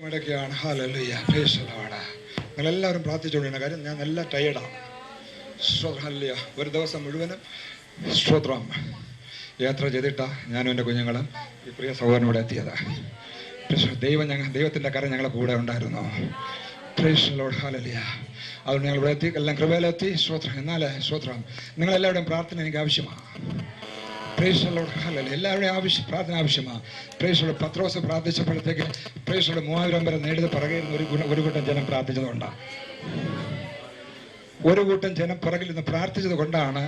മടക്കുകയാണ്. ഹല്ലേലൂയ, praise the Lord. നിങ്ങളെല്ലാവരും പ്രാർത്ഥിച്ചുകൊണ്ടിരുന്ന കാര്യം, ഞാൻ നല്ല ടയേർഡാണ്. ഹല്ലേലൂയ. ഒരു ദിവസം മുഴുവനും സ്തോത്രം യാത്ര ചെയ്തിട്ടാ ഞാനും എൻ്റെ കുഞ്ഞുങ്ങളും ഈ പ്രിയ സഹോദരനോട് എത്തിയത്. ദൈവത്തിൻ്റെ കരം ഞങ്ങളെ കൂടെ ഉണ്ടായിരുന്നു. Price the Lord. ഹല്ലേലൂയ. അതുകൊണ്ട് ഞങ്ങൾ ഇവിടെ എത്തി, എല്ലാം കൃപയിലെത്തി. സ്തോത്രം. എന്നാൽ സ്തോത്രം, നിങ്ങളെല്ലാവരുടെയും പ്രാർത്ഥന എനിക്ക് ആവശ്യമാണ്. Praise the Lord. ഹല്ലേലൂയ. എല്ലാവരുടെയും പ്രാർത്ഥന ആവശ്യമാണ്. Praise the Lord. പത്രോസ് പ്രാർത്ഥിച്ചപ്പോഴത്തേക്ക് പ്രൈസ് ദി ലോർഡ് 3000 പേരെ നേടിയത് പിറകിൽ നിന്ന് ഒരു കൂട്ടം ജനം പ്രാർത്ഥിച്ചതുകൊണ്ടാണ്. ഒരു കൂട്ടം ജനം പിറകിൽ നിന്ന് പ്രാർത്ഥിച്ചത് കൊണ്ടാണ്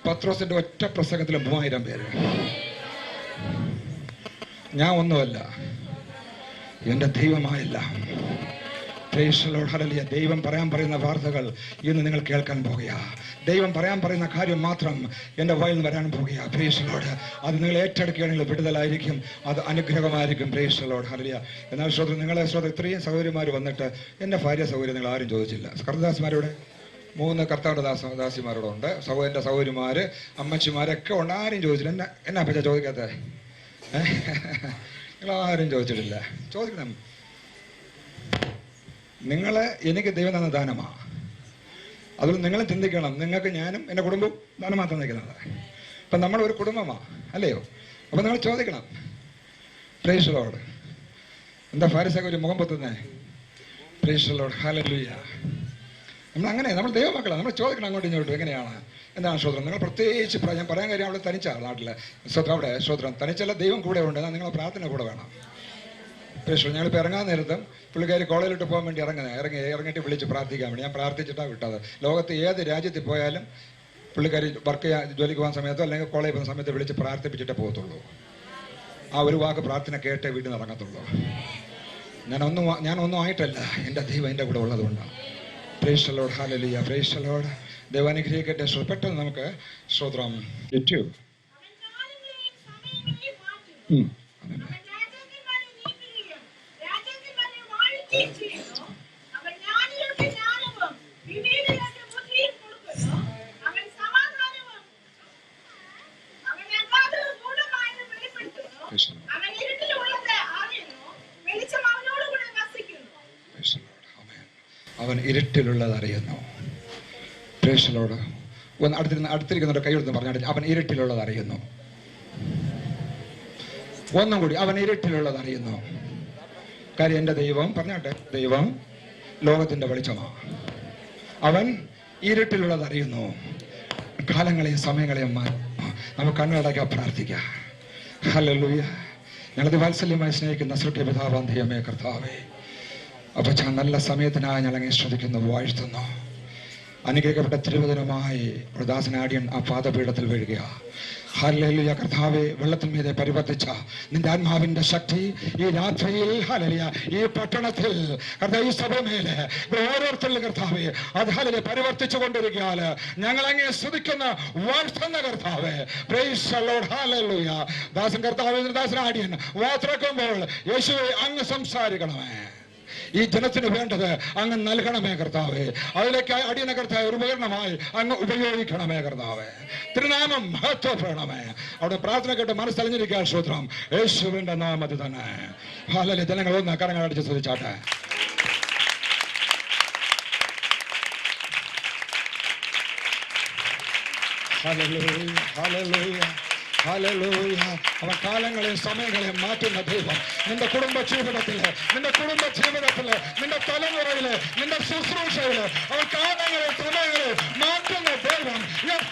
പത്രോസിന്റെ ഒറ്റ പ്രസംഗത്തിൽ 3000 പേര്. ഞാൻ ഒന്നുമല്ല, എൻ്റെ ദൈവമായില്ല. Praise the Lord. ഹല്ലേലൂയ. ദൈവം പറയാൻ പറയുന്ന വാർത്തകൾ ഇന്ന് നിങ്ങൾ കേൾക്കാൻ പോകുക. ദൈവം പറയാൻ പറയുന്ന കാര്യം മാത്രം എൻ്റെ വായിൽ നിന്ന് വരാൻ പോകുക. Praise the Lord. അത് നിങ്ങൾ ഏറ്റെടുക്കുകയാണെങ്കിൽ വിടുതലായിരിക്കും, അത് അനുഗ്രഹമായിരിക്കും. Praise the Lord. ഹല്ലേലൂയ. എന്നാൽ നിങ്ങളെ ഇത്രയും സഹോദരിമാർ വന്നിട്ട് എൻ്റെ ഭാര്യ സൗകര്യം നിങ്ങൾ ആരും ചോദിച്ചില്ല. കർത്തദാസിമാരുടെ 3 കർത്താവിൻ്റെ ദാസിമാരോട് ഉണ്ട്. എൻ്റെ സഹോദരിമാർ, അമ്മച്ചിമാരൊക്കെ ഉണ്ട്. ആരും ചോദിച്ചില്ല. എന്നാ പറ്റാ ചോദിക്കാത്ത? നിങ്ങളാരും ചോദിച്ചിട്ടില്ല. ചോദിക്കണം. എനിക്ക് ദൈവം തന്ന ദാനമാണ്. അതുകൊണ്ട് നിങ്ങൾ ചിന്തിക്കണം, നിങ്ങൾക്ക് ഞാനും എൻ്റെ കുടുംബവും ദാനമാണ് തന്നിരിക്കുന്നത്. അപ്പം നമ്മളൊരു കുടുംബമാണ്, അല്ലയോ? അപ്പം നിങ്ങൾ ചോദിക്കണം. Praise the Lord. എന്താ ഫാരിസൊക്കെ ഒരു മുഖം പൊത്തുന്നേ? Praise the Lord. ഹല്ലേലൂയ. നമ്മൾ ദൈവമക്കളാണ്. നമ്മൾ ചോദിക്കണം അങ്ങോട്ടും ഇങ്ങോട്ടും, എങ്ങനെയാണ്, എന്താണ് സ്തോത്രം. നിങ്ങൾ പ്രത്യേകിച്ച് ഞാൻ പറയാൻ കാര്യം, അവിടെ തനിച്ചാണ് നാട്ടിലെ സ്തോത്രം. അവിടെ സ്തോത്രം തനിച്ചല്ല, ദൈവം കൂടെ ഉണ്ട്. എന്നാൽ നിങ്ങളെ പ്രാർത്ഥന കൂടെ വേണം. പ്രേക്ഷകർ, ഞങ്ങളിപ്പോൾ ഇറങ്ങാൻ നേരത്തും പുള്ളിക്കാർ കോളേജിലോട്ട് പോകാൻ വേണ്ടി ഇറങ്ങിയിട്ട് വിളിച്ച് പ്രാർത്ഥിക്കാൻ വേണ്ടി ഞാൻ പ്രാർത്ഥിച്ചിട്ടാണ് വിട്ടത്. ലോകത്ത് ഏത് രാജ്യത്തിൽ പോയാലും പുള്ളിക്കാർ ജോലിക്ക് പോകാൻ സമയത്തോ അല്ലെങ്കിൽ കോളേജിൽ പോകുന്ന സമയത്ത് വിളിച്ച് പ്രാർത്ഥിപ്പിച്ചിട്ടേ പോകത്തുള്ളൂ. ആ ഒരു വാക്ക് പ്രാർത്ഥന കേട്ടേ വീട്ടിൽ നിന്ന് ഇറങ്ങത്തുള്ളൂ. ഞാനൊന്നും ആയിട്ടല്ല, എൻ്റെ ദൈവം എൻ്റെ കൂടെ ഉള്ളതുകൊണ്ടാണ്. Praise the Lord. ഹല്ലേലൂയ. Praise the Lord. ദൈവം അനുഗ്രഹിക്കട്ടെ. പെട്ടെന്ന് നമുക്ക് സ്തോത്രം യൂട്യൂബ് അവൻ ഇരുട്ടിലുള്ളത് അറിയുന്നു. Praise the Lord. അടുത്തിരിക്കുന്നവരുടെ കൈയെടുത്ത് പറഞ്ഞാൽ അവൻ ഇരുട്ടിലുള്ളത് അറിയുന്നു. ഒന്നും കൂടി, അവൻ ഇരുട്ടിലുള്ളത് അറിയുന്നു. കാര്യം എൻ്റെ ദൈവം പറഞ്ഞാട്ടെ, ദൈവം ലോകത്തിന്റെ വെളിച്ചമാണ്. അവൻ ഇരുട്ടിലുള്ളത് അറിയുന്നു. കാലങ്ങളെയും സമയങ്ങളെയും നമുക്ക് കണ്ണടയ്ക്കാൻ പ്രാർത്ഥിക്കാം. ഹല്ലേലൂയ. ഞങ്ങളത് വാത്സല്യമായി സ്നേഹിക്കുന്ന സൃഷ്ടി പിതാവാം ദൈവമേ കർത്താവേ, അപ്പൊ ഞാൻ നല്ല സമയത്തിനായി ഞങ്ങളങ്ങ് ശ്രദ്ധിക്കുന്നു, വാഴ്ത്തുന്നു. അനുഗ്രഹിക്കപ്പെട്ട തിരുവചനമായി ദാസനാടിയൻ ആ പാദപീഠത്തിൽ വീഴുക. ഹല്ലേലൂയ. കർത്താവേ, വെള്ളത്തിന്മീതെ പരിവർത്തിച്ച നിന്റെ ആത്മാവിന്റെ ശക്തി ഈ രാത്രിയിൽ, ഹല്ലേലൂയ, ഈ പട്ടണത്തിൽ കർത്താവ്, ഈ സഭമേലെ ഓരോരുത്തരിലും കർത്താവേ അത് ഹല്ലേലൂയ പരിവർത്തിച്ചു കൊണ്ടിരിക്കാൻ ഞങ്ങളങ്ങേ സ്തുതിക്കുന്ന വാഴ്ത്തുന്ന കർത്താവേ. Price the Lord. ഹല്ലേലൂയ. ദാസൻ കർത്താവേ, ദാസനാടിയൻ വാത്രക്കുമ്പോൾ യേശുവേ അങ്ങ് സംസാരിക്കണമേ. ഈ ജനത്തിന് വേണ്ടത് അങ്ങ് നൽകണമേ കർത്താവേ. അതിലേക്ക് അടിയന കർത്താവ് ഒരു ഉപകരണമായി അങ്ങ് ഉപയോഗിക്കണമേ കർത്താവേ. തിരുനാമം മഹത്വപ്പെടണമേ. അവിടെ പ്രാർത്ഥന കേട്ട് മനസ്സലിഞ്ഞിരിക്കാൻ സ്തോത്രം യേശുവിന്റെ നാമത്തിൽ തന്നെ. ഹല്ലേലൂയ. ജനങ്ങൾ ഒന്ന് കരങ്ങൾ അടിച്ച് സ്തുതിച്ചാട്ടെ. ഹല്ലേലൂയ. ഹല്ലേലൂയ. ഹല്ലേലൂയ. അവൻ കാലങ്ങളെയും സമയങ്ങളെയും മാറ്റുന്ന ദൈവം. നിന്റെ കുടുംബ ജീവിതത്തില്, നിന്റെ തലമുറയില്, നിന്റെ ശുശ്രൂഷയില് അവൻ കാലങ്ങളെയും സമയങ്ങളെയും മാറ്റുന്ന ദൈവം.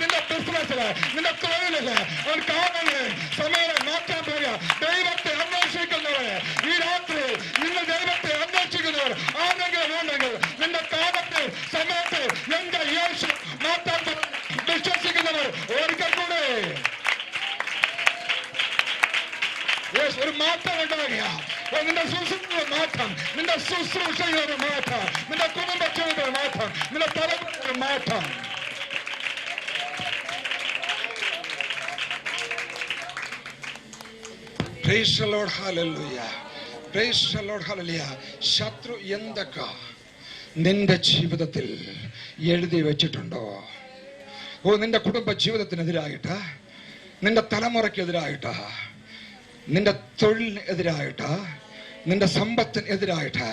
നിന്റെ ബിസിനസ്സില്, നിന്റെ തൊഴിലില് അവൻ കാലങ്ങളെയും സമയങ്ങളെ മാറ്റാൻ പോവുക. ദൈവത്തെ അന്വേഷിക്കുന്നവരെ ഈ രാത്രി, നിങ്ങൾ ദൈവത്തെ അന്വേഷിക്കുന്നവർ ആരെങ്കിലും ഉണ്ടെങ്കിൽ നിന്റെ കാലത്തെ സമയത്തെ എന്റെ യേശു മാറ്റാൻ വിശ്വസിക്കുന്നവർ ഒരിക്കൽ കൂടെ ഒരു മാറ്റം ഉണ്ടാകുക. നിന്റെ ശുശ്രൂഷയുടെ മാറ്റം, നിന്റെ ശുശ്രൂഷയുടെ മാറ്റം, നിന്റെ കുടുംബത്തിന്റെ മാറ്റം, നിന്റെ തലമുറയുടെ മാറ്റം. Price the Lord. ഹല്ലേലൂയ. Praise the Lord. ഹല്ലേലൂയ. ശത്രു എന്തൊക്കെ നിന്റെ ജീവിതത്തിൽ എഴുതി വെച്ചിട്ടുണ്ടോ? നിന്റെ കുടുംബ ജീവിതത്തിനെതിരായിട്ട്, നിന്റെ തലമുറയ്ക്കെതിരായിട്ട്, നിന്റെ തൊഴിലിനെതിരായിട്ട്, നിന്റെ സമ്പത്തിന് എതിരായിട്ട്,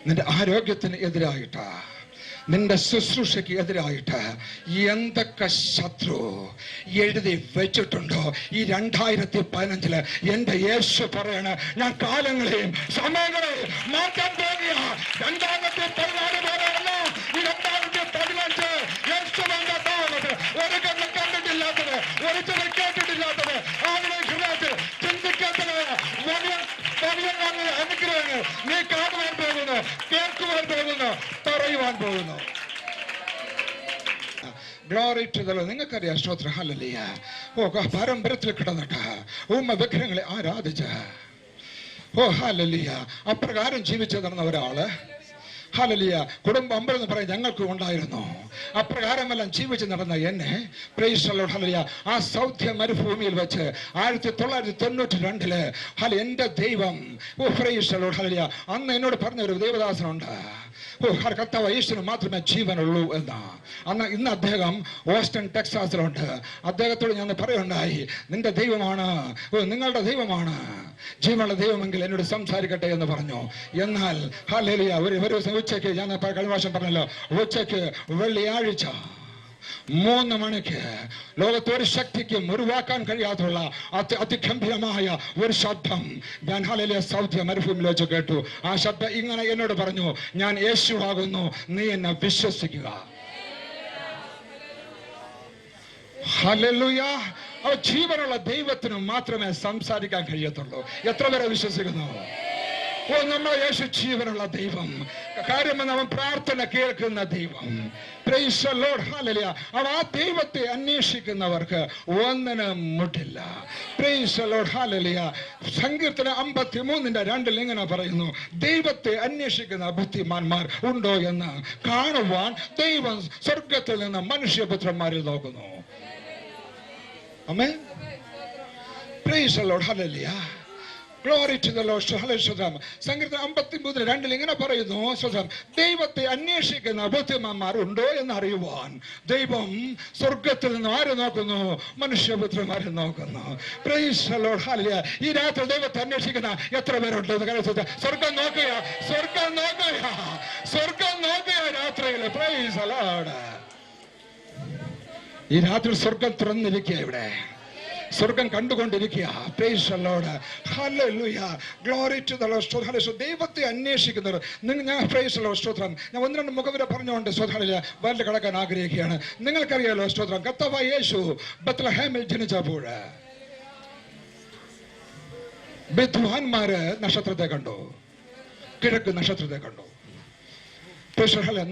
നിന്റെ ആരോഗ്യത്തിന് എതിരായിട്ട്, നിന്റെ ശുശ്രൂഷയ്ക്ക് എതിരായിട്ട് എന്തൊക്കെ ശത്രു എഴുതി വെച്ചിട്ടുണ്ടോ, ഈ 2015 എന്റെ യേശു പറയണ, ഞാൻ കാലങ്ങളെയും സമയങ്ങളെയും മാറ്റാൻ പോകുക. 2014 പോലെയല്ല, ഈ 2015 യേശുവിന്റെ നാമത്തിൽ ഒരു കണ്ണ് കണ്ടിട്ടില്ലാത്തത്, ഒരു ചെവി കേട്ടിട്ടില്ലാത്തത്, ആരുടെ ഹൃദയത്തിൽ ചിന്തിക്കാത്തത് വലിയ അനുഗ്രഹങ്ങൾ നീ കാണുവാൻ പോകുന്നു, കേൾക്കുവാൻ പോകുന്നു, പറയുവാൻ പോകുന്നു. Glory to the Lord. നിങ്ങൾക്കറിയാം, സ്തോത്രം, ഹല്ലേലൂയ. പാരമ്പര്യത്തിൽ കിടന്നിട്ട് വിഗ്രഹങ്ങളെ ആരാധിച്ച്, ഹല്ലേലൂയ, അപ്രകാരം ജീവിച്ചു നടന്ന ഒരാള്, ഹല്ലേലൂയ, കുടുംബം അമ്പലെന്ന് പറയാൻ ഞങ്ങൾക്ക് ഉണ്ടായിരുന്നു. അപ്രകാരമെല്ലാം ജീവിച്ച് നടന്ന എന്നെ, പ്രൈസ് ദി ലോർഡ്, ഹല്ലേലൂയ, ആ സൗത്യ മരുഭൂമിയിൽ വെച്ച് 1992 എന്റെ ദൈവം, പ്രൈസ് ദി ലോർഡ്, ഹല്ലേലൂയ, അന്ന് എന്നോട് പറഞ്ഞ ഒരു ദേവദാസനുണ്ട്, കർത്താവ് യേശുവിന് മാത്രമേ ജീവനുള്ളൂ എന്ന്. ഇന്ന് അദ്ദേഹം ഓസ്റ്റൺ ടെക്സാസിലുണ്ട്. അദ്ദേഹത്തോട് ഞാൻ പറയുണ്ടായി, നിന്റെ ദൈവമാണ്, നിങ്ങളുടെ ദൈവമാണ് ജീവനുള്ള ദൈവമെങ്കിൽ എന്നോട് സംസാരിക്കട്ടെ എന്ന് പറഞ്ഞു. എന്നാൽ ഹല്ലേലൂയ, ഒരു ഉച്ചയ്ക്ക്, ഞാൻ കഴിഞ്ഞ പ്രാവശ്യം പറഞ്ഞല്ലോ, ഉച്ചയ്ക്ക് വെള്ളിയാഴ്ച 3 മണിക്ക് ലോകത്തൊരു ശക്തിക്കും ഉരുവാക്കാൻ കഴിയാത്തുള്ള അതിഗംഭീരമായ ഒരു ശബ്ദം ഞാൻ ഹല്ലേലൂയ സൗത്യ മരുഭൂമിയിൽ വെച്ച് കേട്ടു. ആ ശബ്ദം ഇങ്ങനെ എന്നോട് പറഞ്ഞു, ഞാൻ യേശുവാകുന്നു, നീ എന്നെ വിശ്വസിക്കുക. ഹല്ലേലൂയ. ജീവനുള്ള ദൈവത്തിന് മാത്രമേ സംസാരിക്കാൻ കഴിയത്തുള്ളൂ. എത്ര പേരെ വിശ്വസിക്കുന്നു? നമ്മുടെ യേശു ജീവനുള്ള ദൈവം. കാര്യം അവൻ പ്രാർത്ഥന കേൾക്കുന്ന ദൈവം. പ്രൈസ് ദി ലോർഡ്, ഹല്ലേലൂയ. ആ ദൈവത്തെ അന്വേഷിക്കുന്നവർക്ക് ഒന്നിനും മുട്ടില്ല. പ്രൈസ് ദി ലോർഡ്, ഹല്ലേലൂയ. സങ്കീർത്തനം 53:2 ഇങ്ങനെ പറയുന്നു, ദൈവത്തെ അന്വേഷിക്കുന്ന ബുദ്ധിമാന്മാർ ഉണ്ടോ എന്ന് കാണുവാൻ ദൈവം സ്വർഗത്തിൽ നിന്ന് മനുഷ്യപുത്രന്മാരിൽ നോക്കുന്നു. ആമേൻ. പ്രൈസ് ദി ലോർഡ്, ഹല്ലേലൂയ. Glory to the Lord. സങ്കീർത്തനം 53:2 ഇങ്ങനെ പറയുന്നു, ദൈവത്തെ അന്വേഷിക്കുന്ന ബുദ്ധിമാന്മാർ ഉണ്ടോ എന്ന് അറിയുവാൻ ദൈവം സ്വർഗത്തിൽ നിന്ന് ആര് നോക്കുന്നു? മനുഷ്യപുത്രന്മാരെ നോക്കുന്നു. Price the Lord, hallelujah. ഈ രാത്രി ദൈവത്തെ അന്വേഷിക്കുന്ന എത്ര പേരുണ്ട്? സ്വർഗം നോക്കുക, സ്വർഗം നോക്കുക, സ്വർഗം നോക്കുക രാത്രിയിൽ. Praise the Lord. ഈ രാത്രി സ്വർഗം തുറന്നിരിക്കുക, ഇവിടെ സ്വർഗം കണ്ടുകൊണ്ടിരിക്കുക. പ്രൈസ് ദി ലോർഡ്, ഹല്ലേലൂയ. Glory to the Lord. ഹല്ലേലൂയ. ദൈവത്തെ അന്വേഷിക്കുന്നവർ, ഞാൻ പ്രൈസ് ദി ലോർഡ്, സ്തോത്രം. ഞാൻ 1-2 മുഖവര പറഞ്ഞുകൊണ്ട് ഹല്ലേലൂയ വേൾഡ് കടക്കാൻ ആഗ്രഹിക്കുകയാണ്. നിങ്ങൾക്കറിയാലോ, സ്തോത്രം, കർത്താവായ യേശു ബത്ലഹേമിൽ ജനിച്ചപ്പോൾ വിദ്വാൻമാര് നക്ഷത്രത്തെ കണ്ടു, കിഴക്ക് നക്ഷത്രത്തെ കണ്ടു.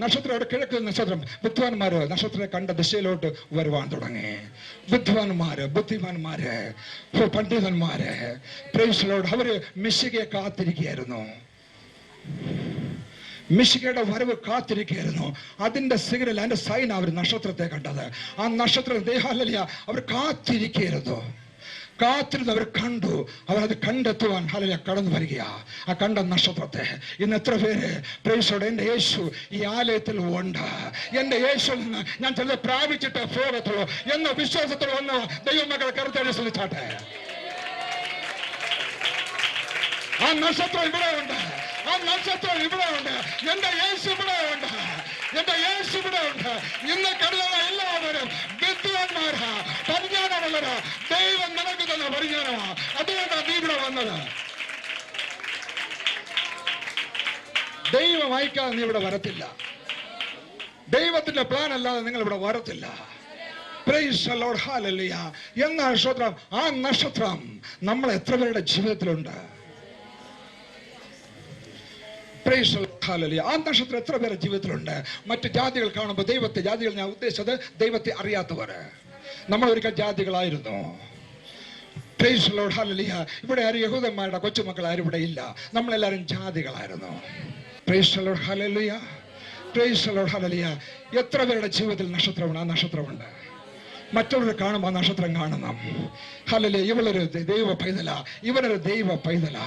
നക്ഷത്രം അവിടെ കിഴക്ക് നക്ഷത്രം. വിദ്വാൻമാര് നക്ഷത്രത്തെ കണ്ട ദിശയിലോട്ട് വരുവാൻ തുടങ്ങി. വിദ്വാൻമാര്, ബുദ്ധിമാന്മാര്, പണ്ഡിതന്മാര്, പ്രൈസ് ദി ലോർഡ്, അവര് മിശികയെ കാത്തിരിക്കുകയായിരുന്നു. മിശികയുടെ വരവ് കാത്തിരിക്കുകയായിരുന്നു. അതിന്റെ സിഗ്നൽ, അതിന്റെ സൈൻ അവർ നക്ഷത്രത്തെ കണ്ടത്. ആ നക്ഷത്രം ദേഹാലലിയ അവർ കാത്തിരിക്കുകയായിരുന്നു. കാത്തിരുന്ന് അവർ കണ്ടു. അവരത് കണ്ടെത്തുവാൻ ഹല്ലേലൂയ കടന്നു വരികയാ. ആ കണ്ട നക്ഷത്രത്തെ. ഇന്ന് എത്ര പേര് പ്രൈസോടെ എന്റെ യേശു ഈ ആലയത്തിൽ ഉണ്ട്, എന്റെ യേശുവിൽ നിന്ന് ഞാൻ ചിലത് പ്രാപിച്ചിട്ട് പോകത്തുള്ളൂ എന്ന വിശ്വാസത്തിൽ വന്ന് ദൈവമക്കളെ കരുത്തേണ്ടി ശ്രമിച്ചാട്ടെ. ആ നക്ഷത്രം ഇവിടെ ഉണ്ട്, ആ നക്ഷത്രം ഇവിടെ ഉണ്ട്, എന്റെ യേശു ഇവിടെ ഉണ്ട്, എന്റെ യേശു ഇവിടെ ഉണ്ട്. ഇന്ന് കരുതുന്ന എല്ലാവരും വിദ്വാൻമാരാ, പരിജ്ഞാനമുള്ളവരാ. ദൈവം നിനക്ക് തന്ന പരിജ്ഞാനമാ, അതുകൊണ്ടാണ് നീ ഇവിടെ വന്നത്. ദൈവം അയക്കാതെ നീ ഇവിടെ വരത്തില്ല. ദൈവത്തിന്റെ പ്ലാൻ അല്ലാതെ നിങ്ങൾ ഇവിടെ വരത്തില്ല. പ്രൈസ് ദി ലോർഡ്, ഹല്ലേലൂയ. എന്ന നക്ഷത്രം, ആ നക്ഷത്രം നമ്മൾ എത്ര പേരുടെ ജീവിതത്തിലുണ്ട്? പ്രൈസ് ദി ലോർഡ്, ഹല്ലേലൂയ. ആ നക്ഷത്രം എത്ര പേരുടെ ജീവിതത്തിലുണ്ട്? മറ്റു ജാതികൾ കാണുമ്പോൾ ദൈവത്തെ, ജാതികൾ ഞാൻ ഉദ്ദേശിച്ചത് ദൈവത്തെ അറിയാത്തവര്. നമ്മൾ ഒരിക്കൽ ജാതികളായിരുന്നു. പ്രൈസ് ദി ലോർഡ്, ഹല്ലേലൂയ. ഇവിടെ ആരും യഹൂദന്മാരുടെ കൊച്ചുമക്കൾ ആരും ഇവിടെ ഇല്ല. നമ്മളെല്ലാവരും ജാതികളായിരുന്നു. പ്രൈസ് ദി ലോർഡ്, ഹല്ലേലൂയ. പ്രൈസ് ദി ലോർഡ്, ഹല്ലേലൂയ. എത്ര പേരുടെ ജീവിതത്തിൽ നക്ഷത്രമുണ്ട്? ആ നക്ഷത്രമുണ്ട്. മറ്റുള്ളവർ കാണുമ്പോൾ ആ നക്ഷത്രം കാണണം. ഹല്ലേലൂയ. ഇവളൊരു ദൈവ പൈതല, ഇവനൊരു ദൈവ പൈതല,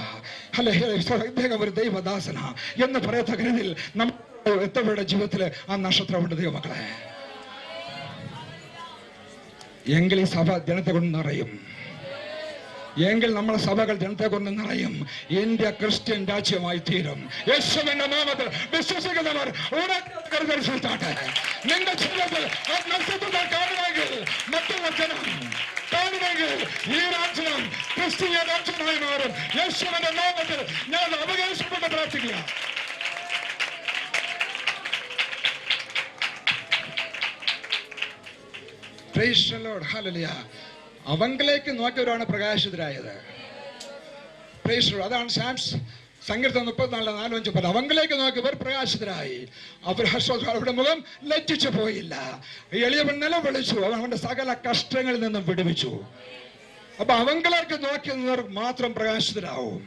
ഇദ്ദേഹം ഒരു ദൈവദാസന എന്ന് പറയത്തക്ക രീതിയിൽ നമ്മൾ എത്ര പേരുടെ ജീവിതത്തിൽ ആ നക്ഷത്രമുണ്ട് ദൈവമക്കളെ. എങ്കിൽ ഈ സഭ ജനത്തെ കൊണ്ട് നിറയും. എങ്കിൽ നമ്മളെ സഭകൾ ജനത്തെ കൊണ്ട് നിറയും. ഇന്ത്യ ക്രിസ്ത്യൻ രാജ്യമായി തീരും. യേശുവിന്റെ നാമത്തിൽ വിശ്വസിക്കുന്നവർ നിന്റെ ജീവിതത്തിൽ ആ നക്ഷത്രത്തെ കാണുമെങ്കിൽ, മറ്റുള്ള ജനം കാണുമെങ്കിൽ ഈ രാജ്യം ക്രിസ്തീയ രാജ്യമായി മാറും. യേശുവിന്റെ നാമത്തിൽ ഞാൻ അവകാശപ്പെട്ട് പ്രാർത്ഥിക്കുക. Praise the Lord. Hallelujah. അവങ്കിലേക്ക് നോക്കിയവരാണ് പ്രകാശിതരായത്. Praise the Lord. അതാണ് സങ്കീർത്തനം 34:4-5 പറഞ്ഞത്. അവങ്കിലേക്ക് നോക്കിയവർ പ്രകാശിതരായി. അവരുടെ മുഖം ലജ്ജിച്ചു പോയില്ല. എളിയവൻ നിലവിളിച്ചു, അവന്റെ സകല കഷ്ടങ്ങളിൽ നിന്നും വിടുവിച്ചു. അപ്പൊ അവങ്കിലേക്ക് നോക്കിയവർ മാത്രം പ്രകാശിതരാവും.